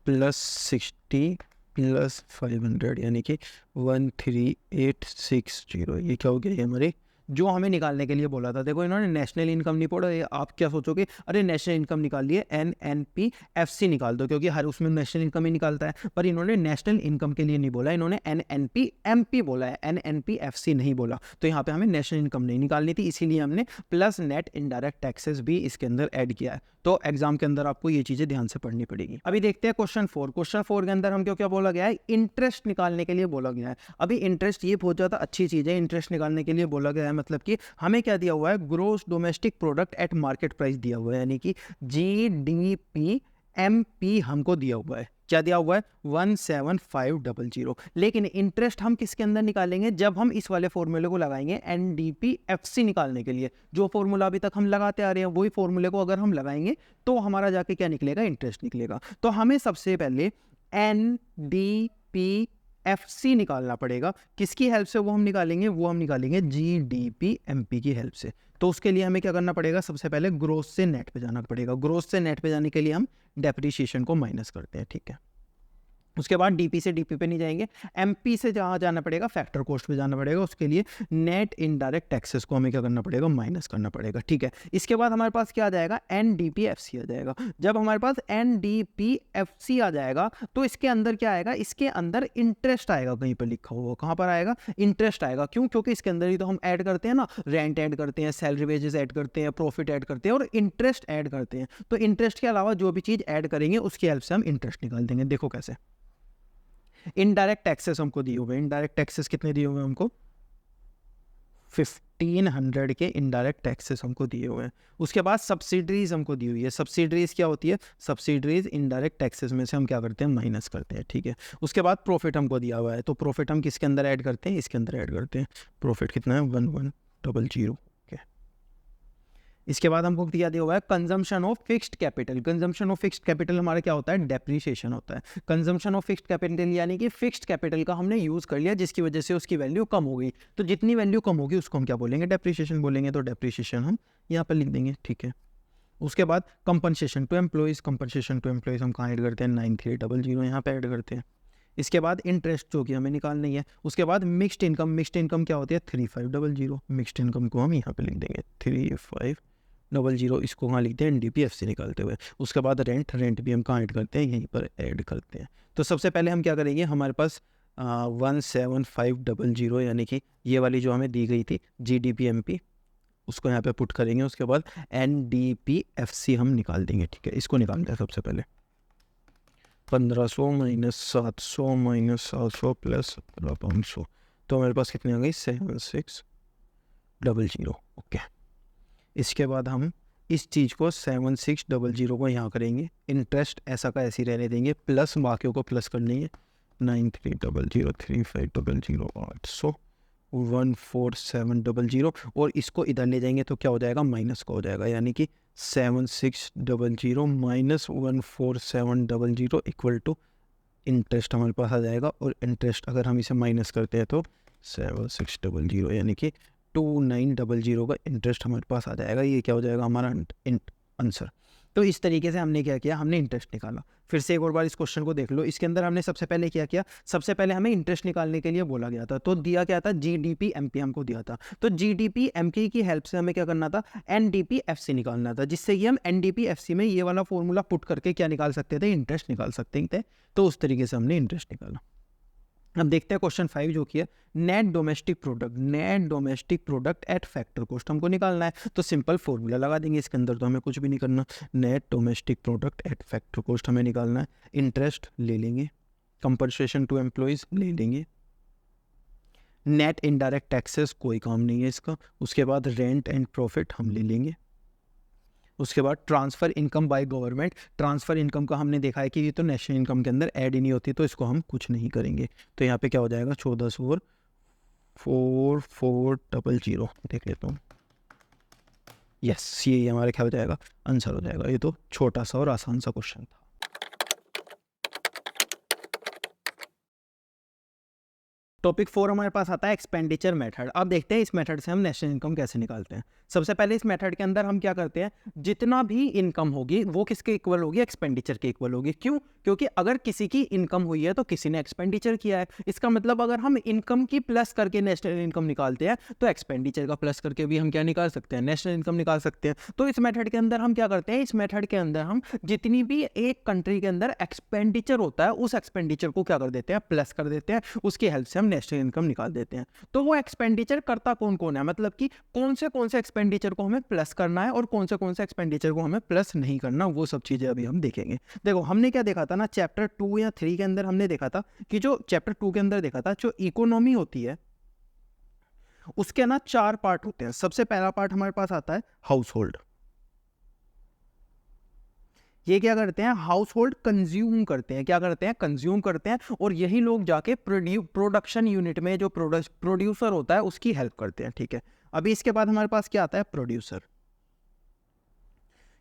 A: प्लस 60 प्लस 500, यानी कि 13860, ये क्या हो गया, ये हमारे जो हमें निकालने के लिए बोला था। देखो इन्होंने नेशनल इनकम नहीं पढ़ा, ये आप क्या सोचोगे, अरे नेशनल इनकम निकाल लिए, NNPFC निकाल दो, क्योंकि हर उसमें नेशनल इनकम ही निकालता है। पर इन्होंने नेशनल इनकम के लिए नहीं बोला, इन्होंने NNPMP बोला है, NNPFC नहीं बोला। तो यहाँ पे हमें नेशनल इनकम नहीं निकालनी थी, इसीलिए हमने प्लस नेट इनडायरेक्ट टैक्सेस भी इसके अंदर ऐड किया है। तो एग्जाम के अंदर आपको ये चीज़ें ध्यान से पढ़नी पड़ेगी। अभी देखते हैं क्वेश्चन 4। क्वेश्चन 4 के अंदर हमको क्या बोला गया है, इंटरेस्ट निकालने के लिए बोला गया है। अभी इंटरेस्ट ये बहुत ज़्यादा अच्छी चीज़ है, इंटरेस्ट निकालने के लिए बोला गया है, मतलब कि हमें क्या दिया हुआ है, gross domestic product at market price दिया हुआ है, यानी कि GDP हमको दिया हुआ है। क्या दिया हुआ है, 17500। लेकिन इंटरेस्ट हम किसके अंदर निकालेंगे, जब हम इस वाले फॉर्मूले को लगाएंगे NDPFC निकालने के लिए। जो फॉर्मूला अभी तक हम लगाते आ रहे हैं, वही फॉर्मूले को अगर हम लगाएंगे तो हमारा जाके क्या निकलेगा, इंटरेस्ट निकलेगा। तो हमें सबसे पहले NDPFC निकालना पड़ेगा। किसकी हेल्प से वो हम निकालेंगे, वो हम निकालेंगे GDPMP की हेल्प से। तो उसके लिए हमें क्या करना पड़ेगा, सबसे पहले ग्रोस से नेट पे जाना पड़ेगा। ग्रोस से नेट पे जाने के लिए हम डेप्रीशिएशन को माइनस करते हैं, ठीक है। उसके बाद DP से DP पे नहीं जाएंगे, MP से जहाँ जाना पड़ेगा, फैक्टर कॉस्ट पे जाना पड़ेगा। उसके लिए नेट इनडायरेक्ट टैक्सेस को हमें क्या करना पड़ेगा, माइनस करना पड़ेगा, ठीक है। इसके बाद हमारे पास क्या आ जाएगा, NDPFC आ जाएगा। जब हमारे पास NDPFC आ जाएगा तो इसके अंदर क्या आएगा, इसके अंदर इंटरेस्ट आएगा, कहीं पर लिखा हुआ, कहाँ पर आएगा, इंटरेस्ट आएगा। क्यों, क्योंकि इसके अंदर ही तो हम ऐड करते हैं ना, रेंट ऐड करते हैं, सैलरी वेजेस ऐड करते हैं, प्रॉफिट ऐड करते हैं और इंटरेस्ट ऐड करते हैं। तो इंटरेस्ट के अलावा जो भी चीज़ ऐड करेंगे उसकी हेल्प से हम इंटरेस्ट निकाल देंगे। देखो कैसे, इनडायरेक्ट टैक्सेस हमको दिए हुए, इनडायरेक्ट टैक्सेस कितने दिए हुए हमको, 1500 के इनडायरेक्ट टैक्सेस हमको दिए हुए हैं। उसके बाद सब्सिडरीज हमको दी हुई है। सब्सिडरीज क्या होती है, सब्सिडरीज इनडायरेक्ट टैक्सेस में से हम क्या करते हैं, माइनस करते हैं, ठीक है। उसके बाद प्रॉफिट हमको दिया हुआ है, तो प्रॉफिट हम किसके अंदर ऐड करते हैं, इसके अंदर ऐड करते हैं। प्रॉफिट कितना है, 1100, ओके। इसके बाद हमको दिया हुआ है consumption of fixed capital. Consumption of fixed capital हमारा क्या होता है, डेप्रिसिएशन होता है। कंजम्पशन ऑफ फिक्स्ड कैपिटल यानी कि फिक्स्ड कैपिटल का हमने यूज़ कर लिया जिसकी वजह से उसकी वैल्यू कम हो गई, तो जितनी वैल्यू कम होगी उसको हम क्या बोलेंगे, डेप्रिसिएशन बोलेंगे। तो डेप्रिसिएशन हम यहाँ पर लिख देंगे, ठीक है। उसके बाद compensation to employees, compensation to employees हम कहाँ ऐड करते हैं, 9300 यहाँ पे ऐड करते हैं। इसके बाद इंटरेस्ट जो कि हमें निकालनी है। उसके बाद मिक्स्ड इनकम, मिक्स्ड इनकम क्या होती है, 3500। मिक्स्ड इनकम को हम यहाँ पे लिख देंगे 3500, इसको कहाँ लिखते हैं, NDPFC निकालते हुए। उसके बाद रेंट, रेंट भी हम कहाँ ऐड करते हैं, यहीं पर ऐड करते हैं। तो सबसे पहले हम क्या करेंगे, हमारे पास 17500 यानी कि ये वाली जो हमें दी गई थी GDP-MP, उसको यहाँ पे पुट करेंगे। उसके बाद NDPFC हम निकाल देंगे, ठीक है। इसको निकालते हैं सबसे पहले, 1500 माइनस 700 माइनस 700 प्लस 500, तो हमारे पास कितनी आ गई, 7600, ओके। इसके बाद हम इस चीज़ को 7600 को यहाँ करेंगे, इंटरेस्ट ऐसा का ऐसी रहने देंगे, प्लस बाकियों को प्लस कर लेंगे, 9300 3500 800 14700, और इसको इधर ले जाएंगे तो क्या हो जाएगा, माइनस का हो जाएगा, यानी कि 7600 माइनस 14700 इक्वल टू इंटरेस्ट हमारे पास आ जाएगा। और इंटरेस्ट अगर हम इसे माइनस करते हैं तो 7600 यानी कि 2900 का इंटरेस्ट हमारे पास आ जाएगा। ये क्या हो जाएगा हमारा आंसर। तो इस तरीके से हमने क्या किया, हमने इंटरेस्ट निकाला। फिर से एक और बार इस क्वेश्चन को देख लो। इसके अंदर हमने सबसे पहले क्या किया, सबसे पहले हमें इंटरेस्ट निकालने के लिए बोला गया था, तो दिया क्या था, GDP-MP हमको दिया था। तो GDP-MP की हेल्प से हमें क्या करना था, NDPFC निकालना था, जिससे कि हम NDPFC में ये वाला फॉर्मूला पुट करके क्या निकाल सकते थे, इंटरेस्ट निकाल सकते थे। तो उस तरीके से हमने इंटरेस्ट निकाला। अब देखते हैं क्वेश्चन 5 जो कि है net domestic product. Net domestic product at factor cost हमको निकालना है, तो सिंपल फॉर्मूला लगा देंगे इसके अंदर, तो हमें कुछ भी नहीं करना। Net domestic product at factor cost हमें निकालना है। इंटरेस्ट ले लेंगे, कंपनसेशन टू एम्प्लॉइज ले लेंगे, नेट इनडायरेक्ट टैक्सेस कोई काम नहीं है इसका। उसके बाद रेंट एंड प्रॉफिट हम ले लेंगे। उसके बाद transfer income by government. Transfer income का हमने देखा है कि ये तो नेशनल इनकम के अंदर ऐड ही नहीं होती, तो इसको हम कुछ नहीं करेंगे। तो यहाँ पे क्या हो जाएगा, 14,4400 देख लेता हूँ। यस, ये हमारे क्या हो जाएगा, आंसर हो जाएगा। ये तो छोटा सा और आसान सा क्वेश्चन था। टॉपिक 4 हमारे पास आता है एक्सपेंडिचर मेथड। अब देखते हैं इस मेथड से हम नेशनल इनकम कैसे निकालते हैं। सबसे पहले इस मेथड के अंदर हम क्या करते हैं, जितना भी इनकम होगी वो किसके इक्वल होगी, एक्सपेंडिचर के इक्वल होगी। क्यों, क्योंकि अगर किसी की इनकम हुई है तो किसी ने एक्सपेंडिचर किया है। इसका मतलब अगर हम इनकम की प्लस करके नेशनल इनकम निकालते हैं तो एक्सपेंडिचर का प्लस करके भी हम क्या निकाल सकते हैं, नेशनल इनकम निकाल सकते हैं। तो इस मेथड के अंदर हम क्या करते हैं, इस मेथड के अंदर हम जितनी भी एक कंट्री के अंदर एक्सपेंडिचर होता है उस एक्सपेंडिचर को क्या कर देते हैं, प्लस कर देते हैं। उसकी हेल्प से हम नेशनल इनकम निकाल देते हैं। तो वो एक्सपेंडिचर करता कौन कौन है, मतलब कि कौन से एक्सपेंडिचर को हमें प्लस करना है और कौन से एक्सपेंडिचर को हमें प्लस नहीं करना, वो सब चीजें अभी हम देखेंगे। देखो हमने क्या देखा था ना, चैप्टर 2 या 3 के अंदर हमने देखा था कि जो चैप्टर 2 के अंदर देखा था, जो इकोनॉमी होती है उसके ना 4 पार्ट होते हैं। सबसे पहला पार्ट हमारे पास आता है हाउस होल्ड। ये क्या करते हैं, हाउस होल्ड कंज्यूम करते हैं। क्या करते हैं, कंज्यूम करते हैं, और यही लोग जाके प्रोडक्शन यूनिट में जो प्रोड्यूसर होता है उसकी हेल्प करते हैं, ठीक है। अभी इसके बाद हमारे पास क्या आता है, प्रोड्यूसर।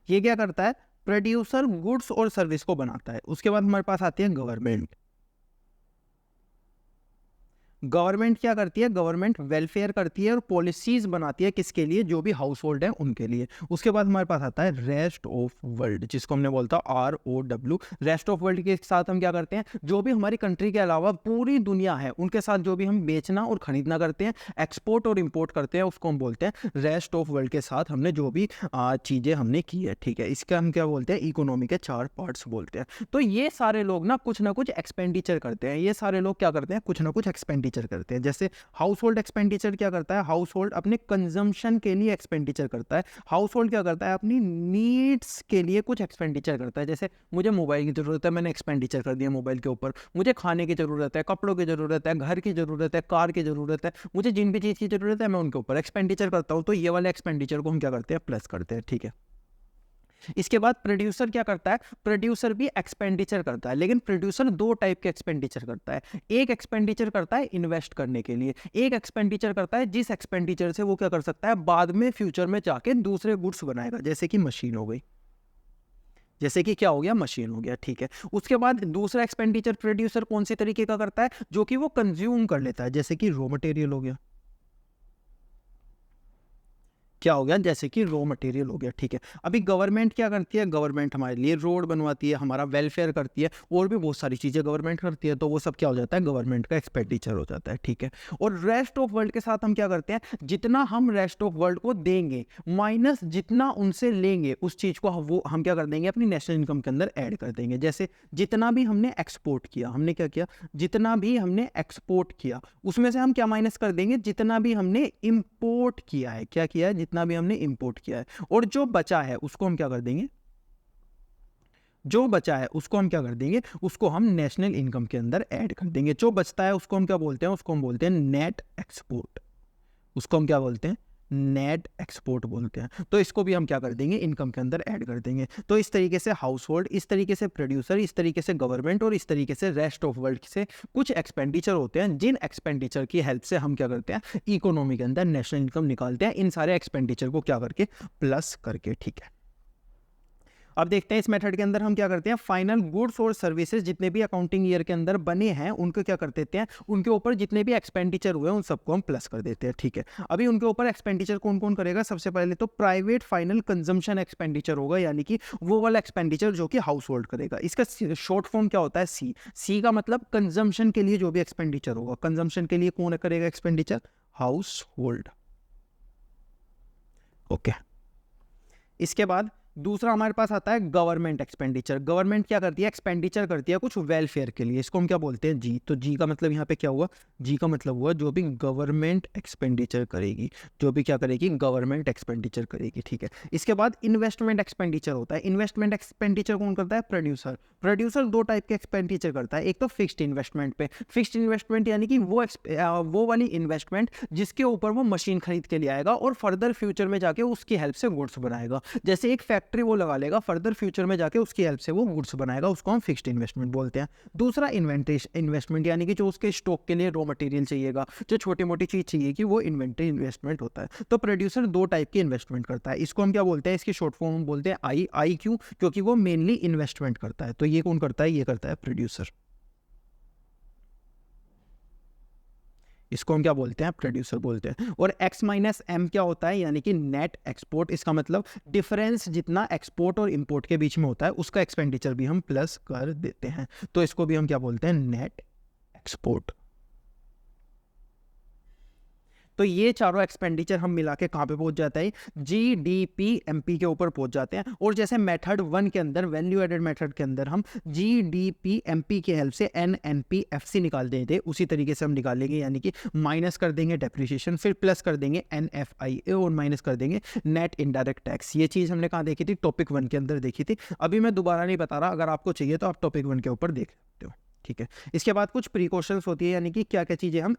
A: ये क्या करता है, प्रोड्यूसर गुड्स और सर्विस को बनाता है। उसके बाद हमारे पास आती है गवर्नमेंट। गवर्नमेंट क्या करती है, गवर्नमेंट वेलफेयर करती है और पॉलिसीज बनाती है, किसके लिए, जो भी हाउस होल्ड है उनके लिए। उसके बाद हमारे पास आता है रेस्ट ऑफ वर्ल्ड, जिसको हमने बोलता है ROW। रेस्ट ऑफ वर्ल्ड के साथ हम क्या करते हैं, जो भी हमारी कंट्री के अलावा पूरी दुनिया है उनके साथ जो भी हम बेचना और खरीदना करते हैं, एक्सपोर्ट और इम्पोर्ट करते हैं, उसको हम बोलते हैं रेस्ट ऑफ वर्ल्ड के साथ हमने जो भी चीज़ें हमने की है, ठीक है। इसका हम क्या बोलते हैं, इकोनॉमी के 4 पार्ट्स बोलते हैं। तो ये सारे लोग ना कुछ एक्सपेंडिचर करते हैं। ये सारे लोग क्या करते हैं, कुछ ना कुछ एक्सपेंडिचर करते हैं। जैसे हाउस होल्ड एक्सपेंडिचर क्या करता है, हाउस होल्ड अपने कंजम्पशन के लिए एक्सपेंडिचर करता है। हाउस होल्ड क्या करता है, अपनी नीड्स के लिए कुछ एक्सपेंडिचर करता है। जैसे मुझे मोबाइल की जरूरत है, मैंने एक्सपेंडिचर कर दिया मोबाइल के ऊपर। मुझे खाने की जरूरत है, कपड़ों की जरूरत है, घर की जरूरत है, कार की जरूरत है, मुझे जिन भी चीज़ की जरूरत है मैं उनके ऊपर एक्सपेंडिचर करता हूँ। तो ये वाले एक्सपेंडिचर को हम क्या करते हैं, प्लस करते हैं, ठीक है। इसके बाद प्रोड्यूसर क्या करता है, प्रोड्यूसर भी एक्सपेंडिचर करता है, लेकिन प्रोड्यूसर दो टाइप के एक्सपेंडिचर करता है। एक एक्सपेंडिचर करता है इन्वेस्ट करने के लिए, एक एक्सपेंडिचर करता है जिस एक्सपेंडिचर से वो क्या कर सकता है, बाद में फ्यूचर में जाके दूसरे गुड्स बनाएगा, जैसे कि मशीन हो गई, जैसे कि क्या हो गया, मशीन हो गया, ठीक है। उसके बाद दूसरा एक्सपेंडिचर प्रोड्यूसर कौन सी तरीके का करता है, जो कि वो कंज्यूम कर लेता है, जैसे कि रॉ मटेरियल हो गया, क्या हो गया, जैसे कि रॉ मटेरियल हो गया, ठीक है। अभी गवर्नमेंट क्या करती है, गवर्नमेंट हमारे लिए रोड बनवाती है, हमारा वेलफेयर करती है, और भी बहुत सारी चीज़ें गवर्नमेंट करती है, तो वो सब क्या हो जाता है, गवर्नमेंट का एक्सपेंडिचर हो जाता है, ठीक है। और रेस्ट ऑफ वर्ल्ड के साथ हम क्या करते हैं, जितना हम रेस्ट ऑफ वर्ल्ड को देंगे माइनस जितना उनसे लेंगे, उस चीज़ को वो हम क्या कर देंगे, अपनी नेशनल इनकम के अंदर ऐड कर देंगे। जैसे जितना भी हमने एक्सपोर्ट किया, हमने क्या किया, जितना भी हमने एक्सपोर्ट किया उसमें से हम क्या माइनस कर देंगे, जितना भी हमने इंपोर्ट किया है, क्या किया है, जितना भी हमने इंपोर्ट किया है, और जो बचा है उसको हम क्या कर देंगे, जो बचा है उसको हम क्या कर देंगे, उसको हम नेशनल इनकम के अंदर ऐड कर देंगे। जो बचता है उसको हम क्या बोलते हैं, उसको हम बोलते हैं नेट एक्सपोर्ट, उसको हम क्या बोलते हैं, नेट एक्सपोर्ट बोलते हैं। तो इसको भी हम क्या कर देंगे, इनकम के अंदर ऐड कर देंगे। तो इस तरीके से हाउस होल्ड, इस तरीके से प्रोड्यूसर, इस तरीके से गवर्नमेंट, और इस तरीके से रेस्ट ऑफ वर्ल्ड से कुछ एक्सपेंडिचर होते हैं, जिन एक्सपेंडिचर की हेल्प से हम क्या करते हैं, इकोनॉमी के अंदर नेशनल इनकम निकालते हैं, इन सारे एक्सपेंडिचर को क्या करके, प्लस करके, ठीक है। अब देखते हैं इस मेथड के अंदर हम क्या करते हैं, फाइनल गुड्स और सर्विसेज जितने भी अकाउंटिंग ईयर के अंदर बने हैं उनको क्या कर देते हैं, उनके ऊपर जितने भी एक्सपेंडिचर हुए उन सबको हम प्लस कर देते हैं, ठीक है। अभी उनके ऊपर एक्सपेंडिचर कौन कौन करेगा, सबसे पहले तो प्राइवेट फाइनल कंजम्पशन एक्सपेंडिचर होगा, यानी कि वो वाला एक्सपेंडिचर जो कि हाउस होल्ड करेगा। इसका शॉर्ट फॉर्म क्या होता है, सी का मतलब कंजम्पशन के लिए जो भी एक्सपेंडिचर होगा, कंजम्पशन के लिए कौन करेगा एक्सपेंडिचर, हाउस होल्ड, ओके। इसके बाद दूसरा हमारे पास आता है गवर्नमेंट एक्सपेंडिचर। गवर्नमेंट क्या करती है, एक्सपेंडिचर करती है कुछ वेलफेयर के लिए, इसको हम क्या बोलते हैं, जी। तो जी का मतलब यहाँ पे क्या हुआ, जी का मतलब हुआ जो भी गवर्नमेंट एक्सपेंडिचर करेगी, जो भी क्या करेगी, गवर्नमेंट एक्सपेंडिचर करेगी, ठीक है। इसके बाद इन्वेस्टमेंट एक्सपेंडिचर होता है। इन्वेस्टमेंट एक्सपेंडिचर कौन करता है, प्रोड्यूसर। प्रोड्यूसर दो टाइप के एक्सपेंडिचर करता है, एक तो फिक्स्ड इन्वेस्टमेंट पे, फिक्स्ड इन्वेस्टमेंट यानी कि वो वाली इन्वेस्टमेंट जिसके ऊपर वो मशीन खरीद के ले आएगा और फर्दर फ्यूचर में जाके उसकी हेल्प से गुड्स बनाएगा। जैसे एक फैक्ट्री वो लगा लेगा, फर्दर फ्यूचर में जाके उसकी हेल्प से वो गुड्स बनाएगा, उसको हम फिक्स्ड इन्वेस्टमेंट बोलते हैं। दूसरा इन्वेंटरी इन्वेस्टमेंट, यानी कि जो उसके स्टॉक के लिए रॉ मटेरियल चाहिएगा, जो छोटी मोटी चीज चाहिए कि वो इन्वेंटरी इन्वेस्टमेंट होता है। तो प्रोड्यूसर दो टाइप की इन्वेस्टमेंट करता है, इसको हम क्या बोलते हैं, इसकी शॉर्ट फॉर्म हम बोलते हैं आई क्यों, क्योंकि वो मेनली इन्वेस्टमेंट करता है। तो ये कौन करता है, ये करता है प्रोड्यूसर, इसको हम क्या बोलते हैं, प्रोड्यूसर बोलते हैं। और एक्स माइनस एम क्या होता है, यानी कि नेट एक्सपोर्ट, इसका मतलब डिफरेंस जितना एक्सपोर्ट और इंपोर्ट के बीच में होता है उसका एक्सपेंडिचर भी हम प्लस कर देते हैं, तो इसको भी हम क्या बोलते हैं, नेट एक्सपोर्ट। तो ये चारों एक्सपेंडिचर हम मिला के कहाँ पे पहुंच जाता है, जीडीपी एमपी के ऊपर पहुंच जाते हैं। और जैसे मेथड 1 के अंदर, वैल्यू एडेड मेथड के अंदर हम जीडीपी एमपी की हेल्प से एनएनपीएफसी निकाल देते हैं, उसी तरीके से हम निकालेंगे, यानी कि माइनस कर देंगे डेप्रिसिएशन, फिर प्लस कर देंगे एनएफआईए और माइनस कर देंगे नेट इनडायरेक्ट टैक्स। ये चीज़ हमने कहाँ देखी थी, टॉपिक 1 के अंदर देखी थी। अभी मैं दोबारा नहीं बता रहा, अगर आपको चाहिए तो आप टॉपिक 1 के ऊपर देख सकते हो, ठीक है। इसके बाद कुछ प्रिकॉशंस होती है, यानी कि क्या क्या चीज़ें हम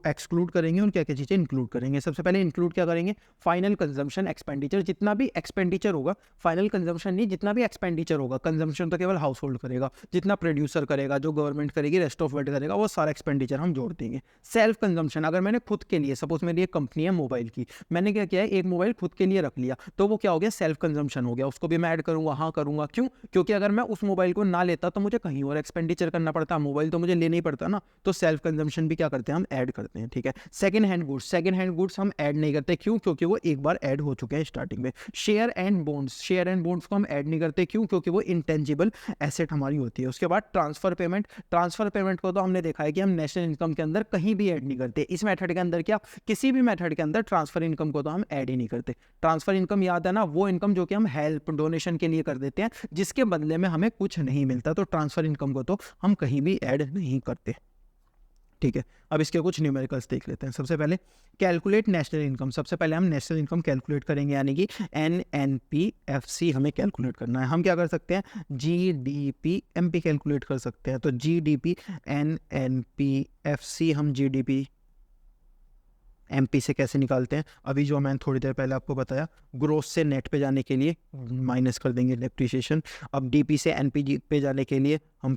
A: एक्सक्लूड करेंगे और क्या क्या चीज़ें इंक्लूड करेंगे। सबसे पहले इंक्लूड क्या करेंगे, फाइनल कंजम्पशन एक्सपेंडिचर, जितना भी एक्सपेंडिचर होगा, फाइनल कंजम्पशन नहीं, जितना भी एक्सपेंडिचर होगा, कंजम्पशन तो केवल हाउस होल्ड करेगा, जितना प्रोड्यूसर करेगा, जो गवर्नमेंट करेगी, रेस्ट ऑफ वर्ल्ड करेगा, वो सारा एक्सपेंडिचर हम जोड़ देंगे। सेल्फ कंजम्पशन, अगर मैंने खुद के लिए, सपोज मेरी एक कंपनी है मोबाइल की, मैंने क्या किया है, एक मोबाइल खुद के लिए रख लिया, तो वो क्या हो गया, सेल्फ कंजम्पशन हो गया, उसको भी मैं ऐड करूंगा, हाँ करूंगा। क्यों, क्योंकि अगर मैं उस मोबाइल को ना लेता तो मुझे कहीं और एक्सपेंडिचर करना पड़ता, मोबाइल तो मुझे लेना ही पड़ता ना। तो सेल्फ कंजम्पशन भी क्या करते हैं, हम ऐड करते हैं, ठीक है। Second hand goods, second hand goods हम ऐड नहीं करते, क्यों, क्योंकि वो एक बार ऐड हो चुके हैं स्टार्टिंग में। Share and bonds, share and bonds को हम ऐड नहीं करते, क्यों, क्योंकि वो इंटेंजिबल एसेट हमारी होती है। उसके बाद ट्रांसफर पेमेंट, ट्रांसफर पेमेंट को तो हमने देखा है कि हम नेशनल इनकम के अंदर कहीं भी ऐड नहीं करते। इस मेथड के अंदर क्या, किसी भी मेथड के अंदर ट्रांसफर इनकम को तो हम ऐड ही नहीं करते। ट्रांसफर इनकम याद है ना, वो इनकम जो कि हम हेल्प डोनेशन के लिए कर देते हैं, जिसके बदले में हमें कुछ नहीं मिलता, तो ट्रांसफर इनकम को तो हम कहीं भी ऐड नहीं करते, ठीक है। अब इसके कुछ न्यूमेरिकल्स देख लेते हैं। सबसे पहले कैलकुलेट नेशनल इनकम, सबसे पहले हम नेशनल इनकम कैलकुलेट करेंगे, यानी कि एनएनपीएफसी हमें कैलकुलेट करना है। हम क्या कर सकते हैं, जीडीपी एमपी कैलकुलेट कर सकते हैं। तो जीडीपी एनएनपीएफसी हम जीडीपी एमपी से कैसे निकालते हैं, अभी जो मैंने थोड़ी देर पहले आपको बताया, ग्रोस से नेट पे जाने के लिए माइनस कर देंगे डेप्रिसिएशन। अब डीपी से एनपीजी पे जाने के लिए हम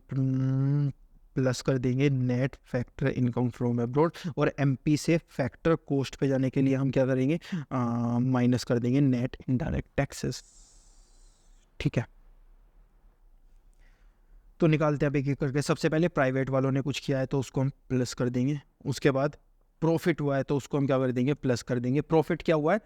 A: प्लस कर देंगे net factor income from abroad, और एमपी से फैक्टर कॉस्ट पे जाने के लिए हम क्या करेंगे, माइनस कर देंगे नेट इनडायरेक्ट टैक्सेस। ठीक है, तो निकालते हैं अब एक एक करके। सबसे पहले प्राइवेट वालों ने कुछ किया है तो उसको हम प्लस कर देंगे, उसके बाद प्रॉफिट हुआ है तो उसको हम क्या कर देंगे, प्लस कर देंगे। प्रॉफिट क्या हुआ है,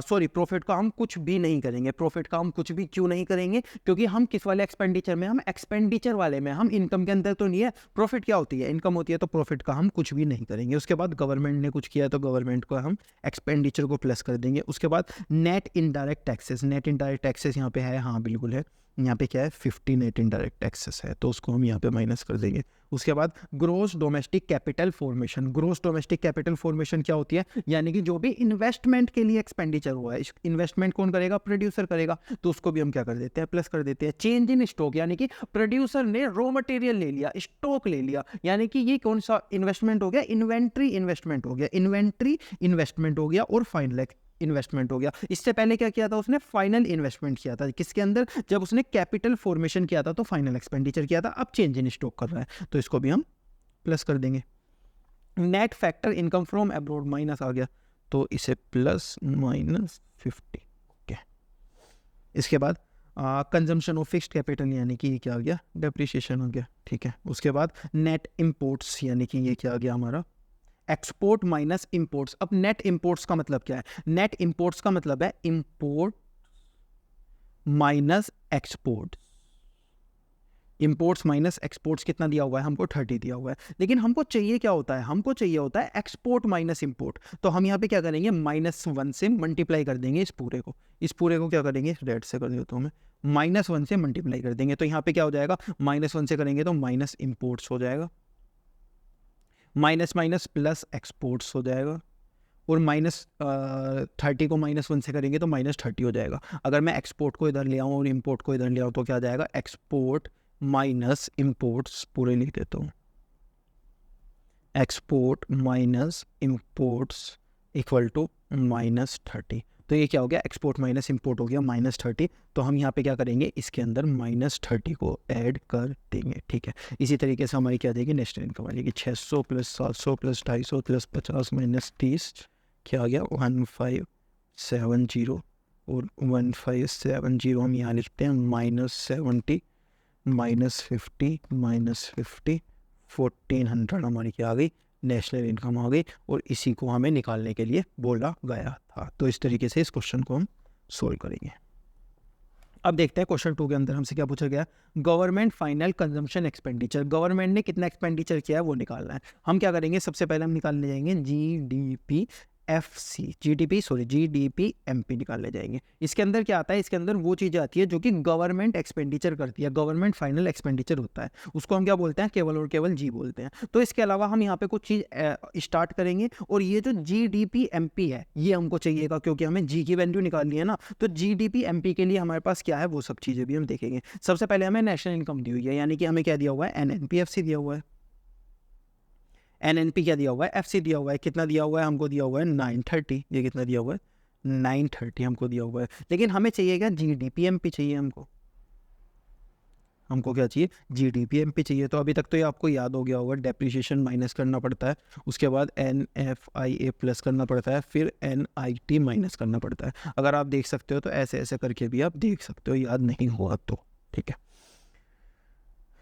A: सॉरी, प्रॉफिट का हम कुछ भी नहीं करेंगे। प्रॉफिट का हम कुछ भी क्यों नहीं करेंगे, क्योंकि हम किस वाले एक्सपेंडिचर में, हम एक्सपेंडिचर वाले में, हम इनकम के अंदर तो नहीं है। प्रॉफिट क्या होती है, इनकम होती है, तो प्रॉफिट का हम कुछ भी नहीं करेंगे। उसके बाद गवर्नमेंट ने कुछ किया है तो गवर्नमेंट को हम एक्सपेंडिचर को प्लस कर देंगे। उसके बाद net indirect taxes, net indirect taxes यहाँ पे है, हाँ बिल्कुल है, यहाँ पे क्या है 50 नेट इनडायरेक्ट टैक्सेस है, तो उसको हम यहाँ पे माइनस कर देंगे। उसके बाद gross domestic capital formation, gross domestic capital formation क्या होती है, यानी कि जो भी इन्वेस्टमेंट के लिए एक्सपेंडिचर हुआ है, इन्वेस्टमेंट कौन करेगा, प्रोड्यूसर करेगा, तो उसको भी हम क्या कर देते हैं, प्लस कर देते हैं। चेंज इन स्टॉक, यानी कि प्रोड्यूसर ने रॉ मटेरियल ले लिया, स्टॉक ले लिया, यानी कि ये कौन सा इन्वेस्टमेंट हो गया, इन्वेंट्री इन्वेस्टमेंट हो गया, इन्वेंट्री इन्वेस्टमेंट हो गया, और फाइनल इन्वेस्टमेंट हो गया। इससे पहले क्या किया था उसने, फाइनल इन्वेस्टमेंट किया था, किसके अंदर, जब उसने कैपिटल फॉर्मेशन किया था तो फाइनल एक्सपेंडिचर किया था। अब चेंज इन स्टॉक कर रहा है तो इसको भी हम प्लस कर देंगे। Net factor income from abroad minus आ गया, तो इसे प्लस माइनस 50। ओके, इसके बाद कंजम्पशन ऑफ फिक्स्ड कैपिटल, यानी कि ये क्या आ गया, डेप्रिसिएशन हो गया। ठीक है, उसके बाद नेट इंपोर्ट्स, यानी कि ये क्या आ गया हमारा, एक्सपोर्ट माइनस इंपोर्ट्स। अब नेट इंपोर्ट्स का मतलब क्या है, नेट इंपोर्ट्स का मतलब है import minus export. Imports minus exports कितना दिया हुआ है हमको, 30 दिया हुआ है, लेकिन हमको चाहिए क्या होता है, हमको चाहिए होता है एक्सपोर्ट माइनस इंपोर्ट। तो हम यहाँ पे क्या करेंगे, -1 से मल्टीप्लाई कर देंगे इस पूरे को, इस पूरे को क्या करेंगे, रेड से कर देता हूँ मैं, -1 से मल्टीप्लाई कर देंगे। तो यहाँ पे क्या हो जाएगा, -1 से करेंगे तो माइनस इंपोर्ट्स हो जाएगा, माइनस माइनस प्लस एक्सपोर्ट्स हो जाएगा, और -30 को -1 से करेंगे तो -30 हो जाएगा। अगर मैं एक्सपोर्ट को इधर ले आऊँ और इंपोर्ट को इधर ले आऊँ तो क्या जाएगा, एक्सपोर्ट माइनस इंपोर्ट्स, पूरे लिख देता हूँ, export minus imports equal to -30। तो ये क्या हो गया, एक्सपोर्ट माइनस इंपोर्ट हो गया -30। तो हम यहाँ पे क्या करेंगे, इसके अंदर -30 को ऐड कर देंगे। ठीक है, इसी तरीके से हमारी क्या देगी, नेशनल इनकम आ जाएगी 600 + 700 + 250 + 50 - 30, क्या आ गया 1570, और 1570 हम यहाँ लिखते हैं -70 -50 -50 1400 हमारी क्या आ गई, नेशनल इनकम आ गई, और इसी को हमें निकालने के लिए बोला गया था। तो इस तरीके से इस क्वेश्चन को हम सोल्व करेंगे। अब देखते हैं क्वेश्चन 2 के अंदर हमसे क्या पूछा गया, government final consumption expenditure, government ने कितना एक्सपेंडिचर किया है वो निकालना है। हम क्या करेंगे, सबसे पहले हम निकालने जाएंगे जीडीपी जीडीपी एमपी निकालने जाएंगे। इसके अंदर क्या आता है, इसके अंदर वो चीज़ आती है जो कि गवर्नमेंट एक्सपेंडिचर करती है, गवर्नमेंट फाइनल एक्सपेंडिचर होता है, उसको हम क्या बोलते हैं, केवल और केवल जी बोलते हैं। तो इसके अलावा हम यहाँ पे कुछ चीज़ स्टार्ट करेंगे, और ये जो जीडीपी एमपी है ये हमको चाहिएगा, क्योंकि हमें जी की वैल्यू निकालनी है ना। तो जीडीपी एमपी के लिए हमारे पास क्या है, वो सब चीज़ें भी हम देखेंगे। सबसे पहले हमें नेशनल इनकम दी हुई है, यानी कि हमें क्या दिया हुआ है, एनएनपीएफसी दिया हुआ है, एनएनपी क्या दिया हुआ है, एफसी दिया हुआ है, कितना दिया हुआ है, हमको दिया हुआ है 930, ये कितना दिया हुआ है 930 हमको दिया हुआ है। लेकिन हमें चाहिए क्या, जीडीपी एमपी चाहिए हमको क्या चाहिए, जीडीपी एमपी चाहिए। तो अभी तक तो ये आपको याद हो गया होगा, डेप्रिसिएशन माइनस करना पड़ता है, उसके बाद NFIA प्लस करना पड़ता है, फिर NIT माइनस करना पड़ता है। अगर आप देख सकते हो तो ऐसे ऐसे करके भी आप देख सकते हो, याद नहीं हुआ तो ठीक है।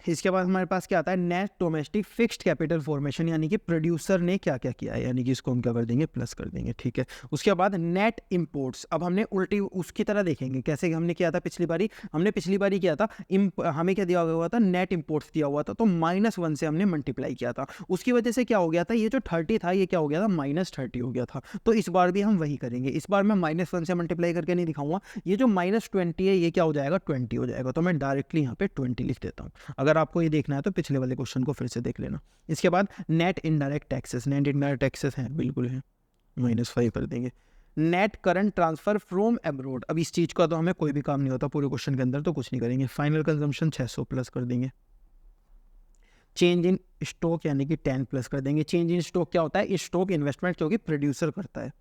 A: इसके बाद हमारे पास क्या आता है, net domestic fixed capital formation, यानी कि प्रोड्यूसर ने क्या क्या किया है, यानी कि इसको हम क्या कर देंगे, प्लस कर देंगे। ठीक है, उसके बाद नेट इंपोर्ट्स, अब हमने उल्टी उसकी तरह देखेंगे, कैसे हमने किया था पिछली बारी, हमने पिछली बारी किया था हमें क्या दिया हुआ था, नेट इंपोर्ट्स दिया हुआ था, तो -1 से हमने मल्टीप्लाई किया था, उसकी वजह से क्या हो गया था, ये जो 30 था ये क्या हो गया था, -30 हो गया था। तो इस बार भी हम वही करेंगे, इस बार मैं -1 से मल्टीप्लाई करके नहीं दिखाऊंगा, ये जो -20 है ये क्या हो जाएगा, 20 हो जाएगा। तो मैं डायरेक्टली यहाँ पे 20 लिख देता हूँ। अगर आपको ये देखना है तो पिछले वाले क्वेश्चन को फिर से देख लेना। इसके बाद net indirect taxes, net indirect taxes हैं, बिल्कुल है, -5 कर देंगे। Net current transfer from abroad, अब इस चीज़ का तो हमें कोई भी काम नहीं होता पूरे क्वेश्चन के अंदर, तो कुछ नहीं करेंगे। फाइनल कंजम्पशन 600 प्लस कर देंगे। चेंज इन स्टॉक यानी कि 10 प्लस कर देंगे। चेंज इन स्टॉक क्या होता है? स्टॉक इन्वेस्टमेंट जो कि प्रोड्यूसर करता है।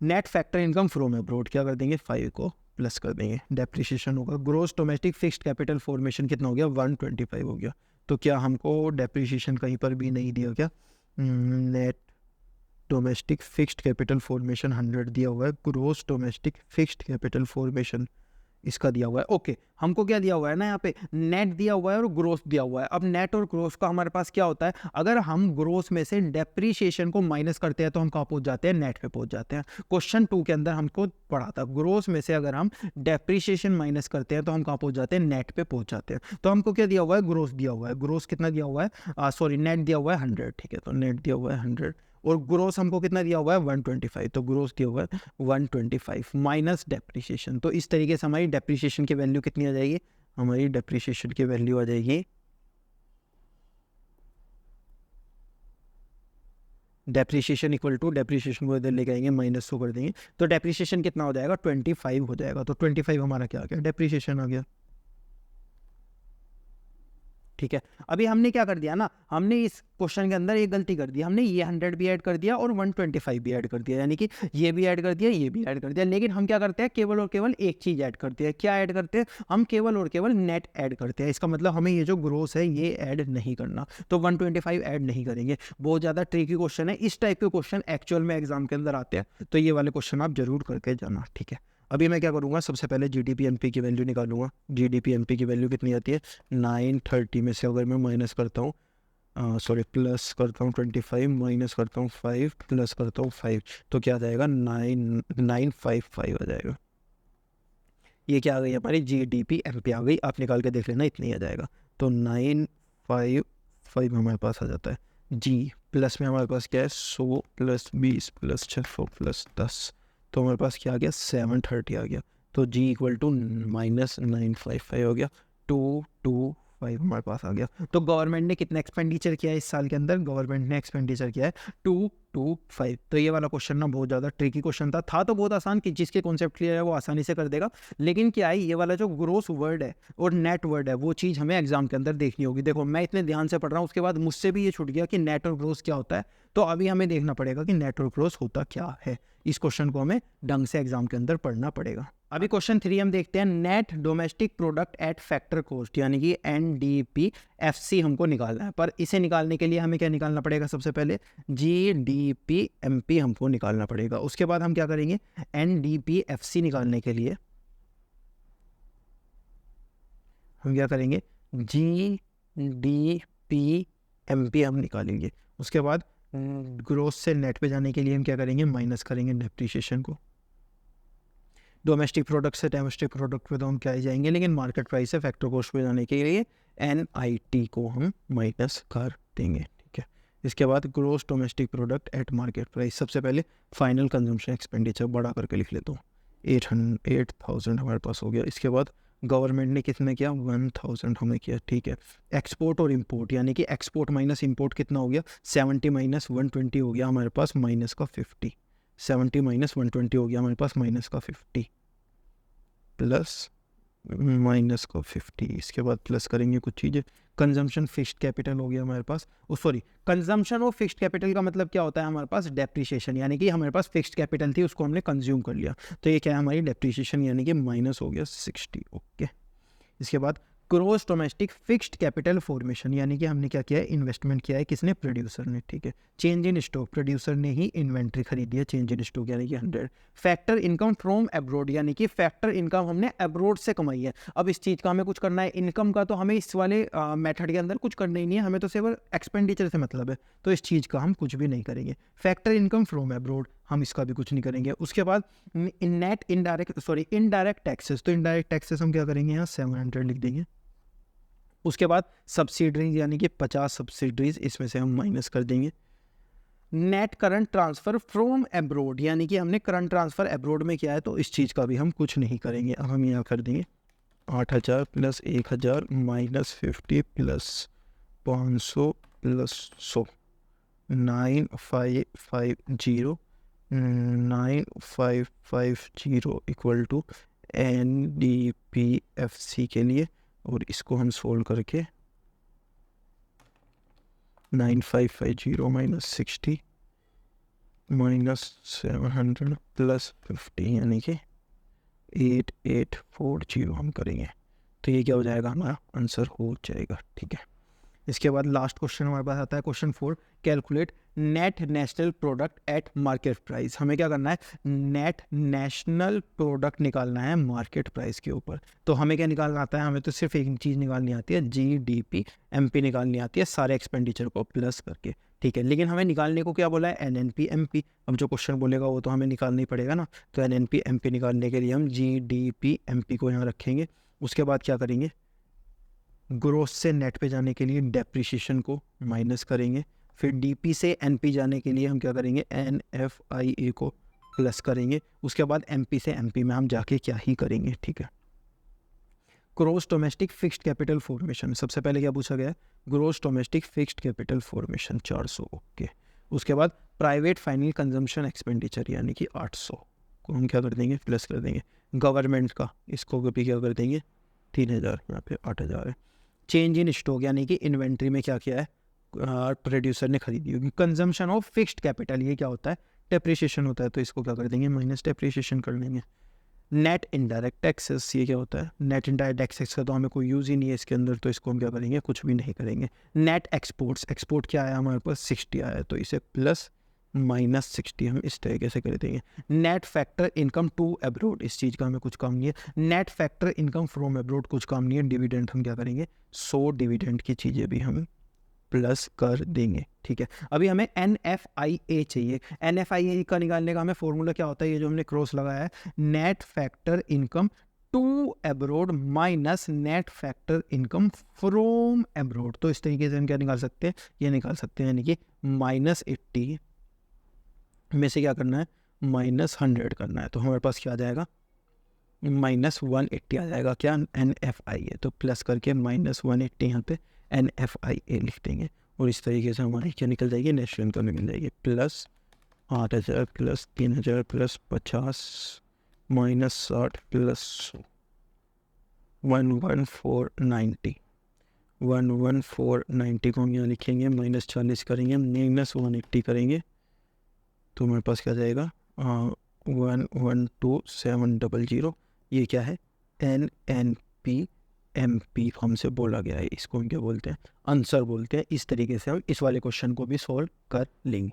A: Net factor income from abroad क्या कर देंगे? 5 को प्लस कर देंगे। डेप्रिसिएशन होगा। Gross domestic fixed capital formation कितना हो गया? 125 हो गया। तो क्या हमको डेप्रिसिएशन कहीं पर भी नहीं दिया क्या? Net domestic fixed capital formation 100 दिया हुआ है। Gross domestic fixed capital formation इसका दिया हुआ है। ओके, हमको क्या दिया हुआ है ना, यहाँ पे नेट दिया हुआ है और ग्रोस दिया हुआ है। अब नेट और ग्रोस का हमारे पास क्या होता है? अगर हम ग्रोस में से डेप्रीशिएशन को माइनस करते हैं तो हम कहाँ पहुंच जाते हैं? नेट पे पहुंच जाते हैं। क्वेश्चन 2 के अंदर हमको पढ़ा था, ग्रोस में से अगर हम डेप्रीशिएशन माइनस करते हैं तो हम कहाँ पहुंच जाते हैं? नेट पे पहुंच जाते हैं। तो हमको क्या दिया हुआ है? ग्रोस दिया हुआ है। ग्रोस कितना दिया हुआ है? सॉरी, नेट दिया हुआ है 100। ठीक है, तो नेट दिया हुआ है 100 और ग्रोस हमको कितना दिया हुआ है? 125। तो ग्रोस दिया हुआ है 125 माइनस डेप्रिसिएशन। तो इस तरीके से हमारी डेप्रिसिएशन की वैल्यू कितनी आ जाएगी? हमारी डेप्रिसिएशन की वैल्यू आ जाएगी, डेप्रिसिएशन इक्वल टू, डेप्रिसिएशन को इधर लेके आएंगे -100 कर देंगे, तो डेप्रिसिएशन कितना हो जाएगा? 25 हो जाएगा। तो 25 हमारा क्या आ गया? डेप्रिसिएशन आ गया। ठीक है, अभी हमने क्या कर दिया ना, हमने इस क्वेश्चन के अंदर एक गलती कर दी, हमने ये 100 भी ऐड कर दिया और 125 भी ऐड कर दिया, यानी कि ये भी ऐड कर दिया, ये भी ऐड कर दिया। लेकिन हम क्या करते हैं? केवल और केवल एक चीज़ ऐड करते हैं। क्या ऐड करते हैं? हम केवल और केवल नेट ऐड करते हैं। इसका मतलब हमें ये जो ग्रोस है ये ऐड नहीं करना, तो 125 ऐड नहीं करेंगे। बहुत ज़्यादा ट्रिकी क्वेश्चन है। इस टाइप के क्वेश्चन एक्चुअल में एग्जाम के अंदर आते हैं, तो ये वाले क्वेश्चन आप जरूर करके जाना। ठीक है, अभी मैं क्या करूँगा? सबसे पहले जीडीपी एनपी की वैल्यू निकालूंगा। जीडीपी एनपी की वैल्यू कितनी आती है? 930 में से अगर मैं माइनस करता हूँ, सॉरी प्लस करता हूँ 25, माइनस करता हूँ 5, प्लस करता हूँ 5, तो क्या आ जाएगा? 9955 आ जाएगा। ये क्या आ गई? हमारी जीडीपी एमपी आ गई। आप निकाल के देख लेना, इतनी आ जाएगा। तो 955 हमारे पास आ जाता है। जी प्लस में हमारे पास क्या है? 100 प्लस 20 प्लस 600 प्लस 10, तो हमारे पास क्या आ गया? 730 आ गया। तो जी इक्वल टू -955 हो गया। 225 हमारे पास आ गया। तो गवर्नमेंट ने कितना एक्सपेंडिचर किया है इस साल के अंदर? गवर्नमेंट ने एक्सपेंडिचर किया है 225। तो ये वाला क्वेश्चन ना बहुत ज़्यादा ट्रिकी क्वेश्चन था तो बहुत आसान, कि जिसके कॉन्सेप्ट क्लियर है वो आसानी से कर देगा। लेकिन क्या है, ये वाला जो ग्रोस वर्ड है और नेट वर्ड है वो चीज़ हमें एग्जाम के अंदर देखनी होगी। देखो मैं इतने ध्यान से पढ़ रहा हूँ, उसके बाद मुझसे भी ये छूट गया कि नेट और ग्रोस क्या होता है। तो अभी हमें देखना पड़ेगा कि नेट और ग्रोस होता क्या है। इस क्वेश्चन को हमें ढंग से एग्जाम के अंदर पढ़ना पड़ेगा। अभी क्वेश्चन 3 हम देखते हैं। Net domestic product at factor cost यानी कि NDPFC हमको निकालना है। पर इसे निकालने के लिए हमें क्या निकालना पड़ेगा? सबसे पहले GDPMP हमको निकालना पड़ेगा। उसके बाद हम क्या करेंगे? NDPFC निकालने के लिए हम क्या करेंगे? GDPMP हम निकालेंगे। उसके बाद ग्रोस से नेट पे जाने के लिए हम क्या करेंगे? माइनस करेंगे डेप्रिसिएशन को। डोमेस्टिक प्रोडक्ट से डोमेस्टिक प्रोडक्ट पे तो हम क्या ही जाएंगे, लेकिन मार्केट प्राइस से फैक्टर कॉस्ट पे जाने के लिए NIT को हम माइनस कर देंगे। ठीक है, इसके बाद gross domestic product at market price. सबसे पहले फाइनल कंजम्पशन एक्सपेंडिचर बड़ा करके लिख लेता हूँ, 8000 हमारे पास हो गया। इसके बाद गवर्नमेंट ने कितने किया? 1000 हमें किया। ठीक है, एक्सपोर्ट और इंपोर्ट यानी कि एक्सपोर्ट माइनस इंपोर्ट कितना हो गया? 70 माइनस 120 हो गया हमारे पास माइनस का 50। 70 माइनस 120 हो गया हमारे पास माइनस का 50 प्लस माइनस का 50। इसके बाद प्लस करेंगे कुछ चीज़ें। कंजम्पशन फिक्स्ड कैपिटल हो गया हमारे पास। सॉरी, कंजम्पशन और फिक्स्ड कैपिटल का मतलब क्या होता है? हमारे पास डेप्रिसिएशन, यानी कि हमारे पास फिक्स्ड कैपिटल थी उसको हमने कंज्यूम कर लिया, तो ये क्या है? हमारी डेप्रिसिएशन, यानी कि माइनस हो गया 60। ओके, इसके बाद gross domestic fixed capital formation यानी कि हमने क्या किया है? इन्वेस्टमेंट किया है। किसने? प्रोड्यूसर ने। ठीक है, चेंज इन स्टॉक, प्रोड्यूसर ने ही इन्वेंट्री खरीदी है। चेंज इन स्टॉक यानी कि 100। फैक्टर इनकम फ्रॉम अब्रोड यानी कि फैक्टर इनकम हमने अब्रोड से कमाई है। अब इस चीज़ का हमें कुछ करना है, इनकम का तो हमें इस वाले मेथड के अंदर कुछ करना ही नहीं है, हमें तो सिर्फ एक्सपेंडिचर से मतलब है, तो इस चीज़ का हम कुछ भी नहीं करेंगे। फैक्टर इनकम फ्रॉम अब्रोड हम इसका भी कुछ नहीं करेंगे। उसके बाद नेट इनडायरेक्ट टैक्सेस, तो इनडायरेक्ट टैक्सेस हम क्या करेंगे? यहाँ 700 लिख देंगे। उसके बाद सब्सिडरीज यानी कि 50 सब्सिडरीज, इसमें से हम माइनस कर देंगे। Net current transfer from abroad यानी कि हमने करंट ट्रांसफ़र अब्रोड में किया है, तो इस चीज़ का भी हम कुछ नहीं करेंगे। अब हम यहाँ कर देंगे 8000 plus 1000 minus 50 plus 500 plus 100, 9550 equal to NDPFC के लिए, और इसको हम सोल्व करके 9550 माइनस 60 माइनस 700 प्लस 50 यानी कि 8840 हम करेंगे। तो ये क्या हो जाएगा, हमारा आंसर हो जाएगा। ठीक है, इसके बाद लास्ट क्वेश्चन हमारे पास आता है question 4, calculate net national product at market price. हमें क्या करना है, नेट नेशनल प्रोडक्ट निकालना है मार्केट प्राइस के ऊपर। तो हमें क्या निकालना आता है, हमें तो सिर्फ एक चीज़ निकालनी आती है, GDP MP निकालनी आती है सारे एक्सपेंडिचर को प्लस करके। ठीक है, लेकिन हमें निकालने को क्या बोला है, NNP MP। अब जो क्वेश्चन बोलेगा वो तो हमें निकालना ही पड़ेगा ना। तो NNP MP निकालने के लिए हम GDP MP को यहाँ रखेंगे। उसके बाद क्या करेंगे, ग्रोस से नेट पे जाने के लिए डेप्रिसिएशन को माइनस करेंगे। फिर DP से NP जाने के लिए हम क्या करेंगे, NFIA को प्लस करेंगे। उसके बाद MP से MP में हम जाके क्या ही करेंगे। ठीक है, gross domestic fixed capital formation, सबसे पहले क्या पूछा गया है, gross domestic fixed capital formation 400। Okay, उसके बाद प्राइवेट फाइनल कंजम्पशन एक्सपेंडिचर यानी कि 800 को हम क्या कर देंगे, प्लस कर देंगे। गवर्नमेंट का इसको भी क्या कर देंगे, 3000, यहाँ पे 8000 है। चेंज इन स्टॉक यानी कि इन्वेंट्री में क्या किया है, प्रोड्यूसर ने खरीदी होगी। कंजम्पशन ऑफ फिक्स्ड कैपिटल, ये क्या होता है, डेप्रिसिएशन होता है, तो इसको क्या कर देंगे, माइनस डेप्रिसिएशन कर लेंगे। नेट इनडायरेक्ट टैक्सेस, ये क्या होता है, नेट इनडायरेक्ट टैक्सेस का तो हमें कोई यूज़ ही नहीं है इसके अंदर, तो इसको हम क्या करेंगे, कुछ भी नहीं करेंगे। नेट एक्सपोर्ट्स, एक्सपोर्ट क्या आया हमारे पास, 60 आया, तो इसे प्लस माइनस 60 हम इस तरीके से कर देंगे। Net factor income to abroad, इस चीज़ का हमें कुछ काम नहीं है। Net factor income from abroad, कुछ काम नहीं है। डिविडेंड हम क्या करेंगे, 100 डिविडेंड की चीज़ें भी हम प्लस कर देंगे। ठीक है, अभी हमें NFIA चाहिए। NFIA का निकालने का हमें फॉर्मूला क्या होता है, ये जो हमने क्रॉस लगाया है, net factor income to abroad minus net factor income from abroad. तो इस तरीके से हम क्या निकाल सकते हैं, ये निकाल सकते हैं, यानी कि -80 में से क्या करना है, -100 करना है। तो हमारे पास क्या आ जाएगा, -180 आ जाएगा, क्या, NFIA। तो प्लस करके -180 यहाँ पे NFIA लिख देंगे, और इस तरीके से हमारी क्या निकल जाएगी, नेशनल इनकम निकल जाएगी। Plus 8000 plus 3000 plus 50 -60 plus 11490। 11490 को हम यहाँ लिखेंगे, -40 करेंगे, -180 करेंगे, तो हमारे पास क्या जाएगा, 112700। ये क्या है, NNP MP हमसे बोला गया है, इसको हम क्या बोलते हैं, आंसर बोलते हैं। इस तरीके से हम इस वाले क्वेश्चन को भी सॉल्व कर लेंगे।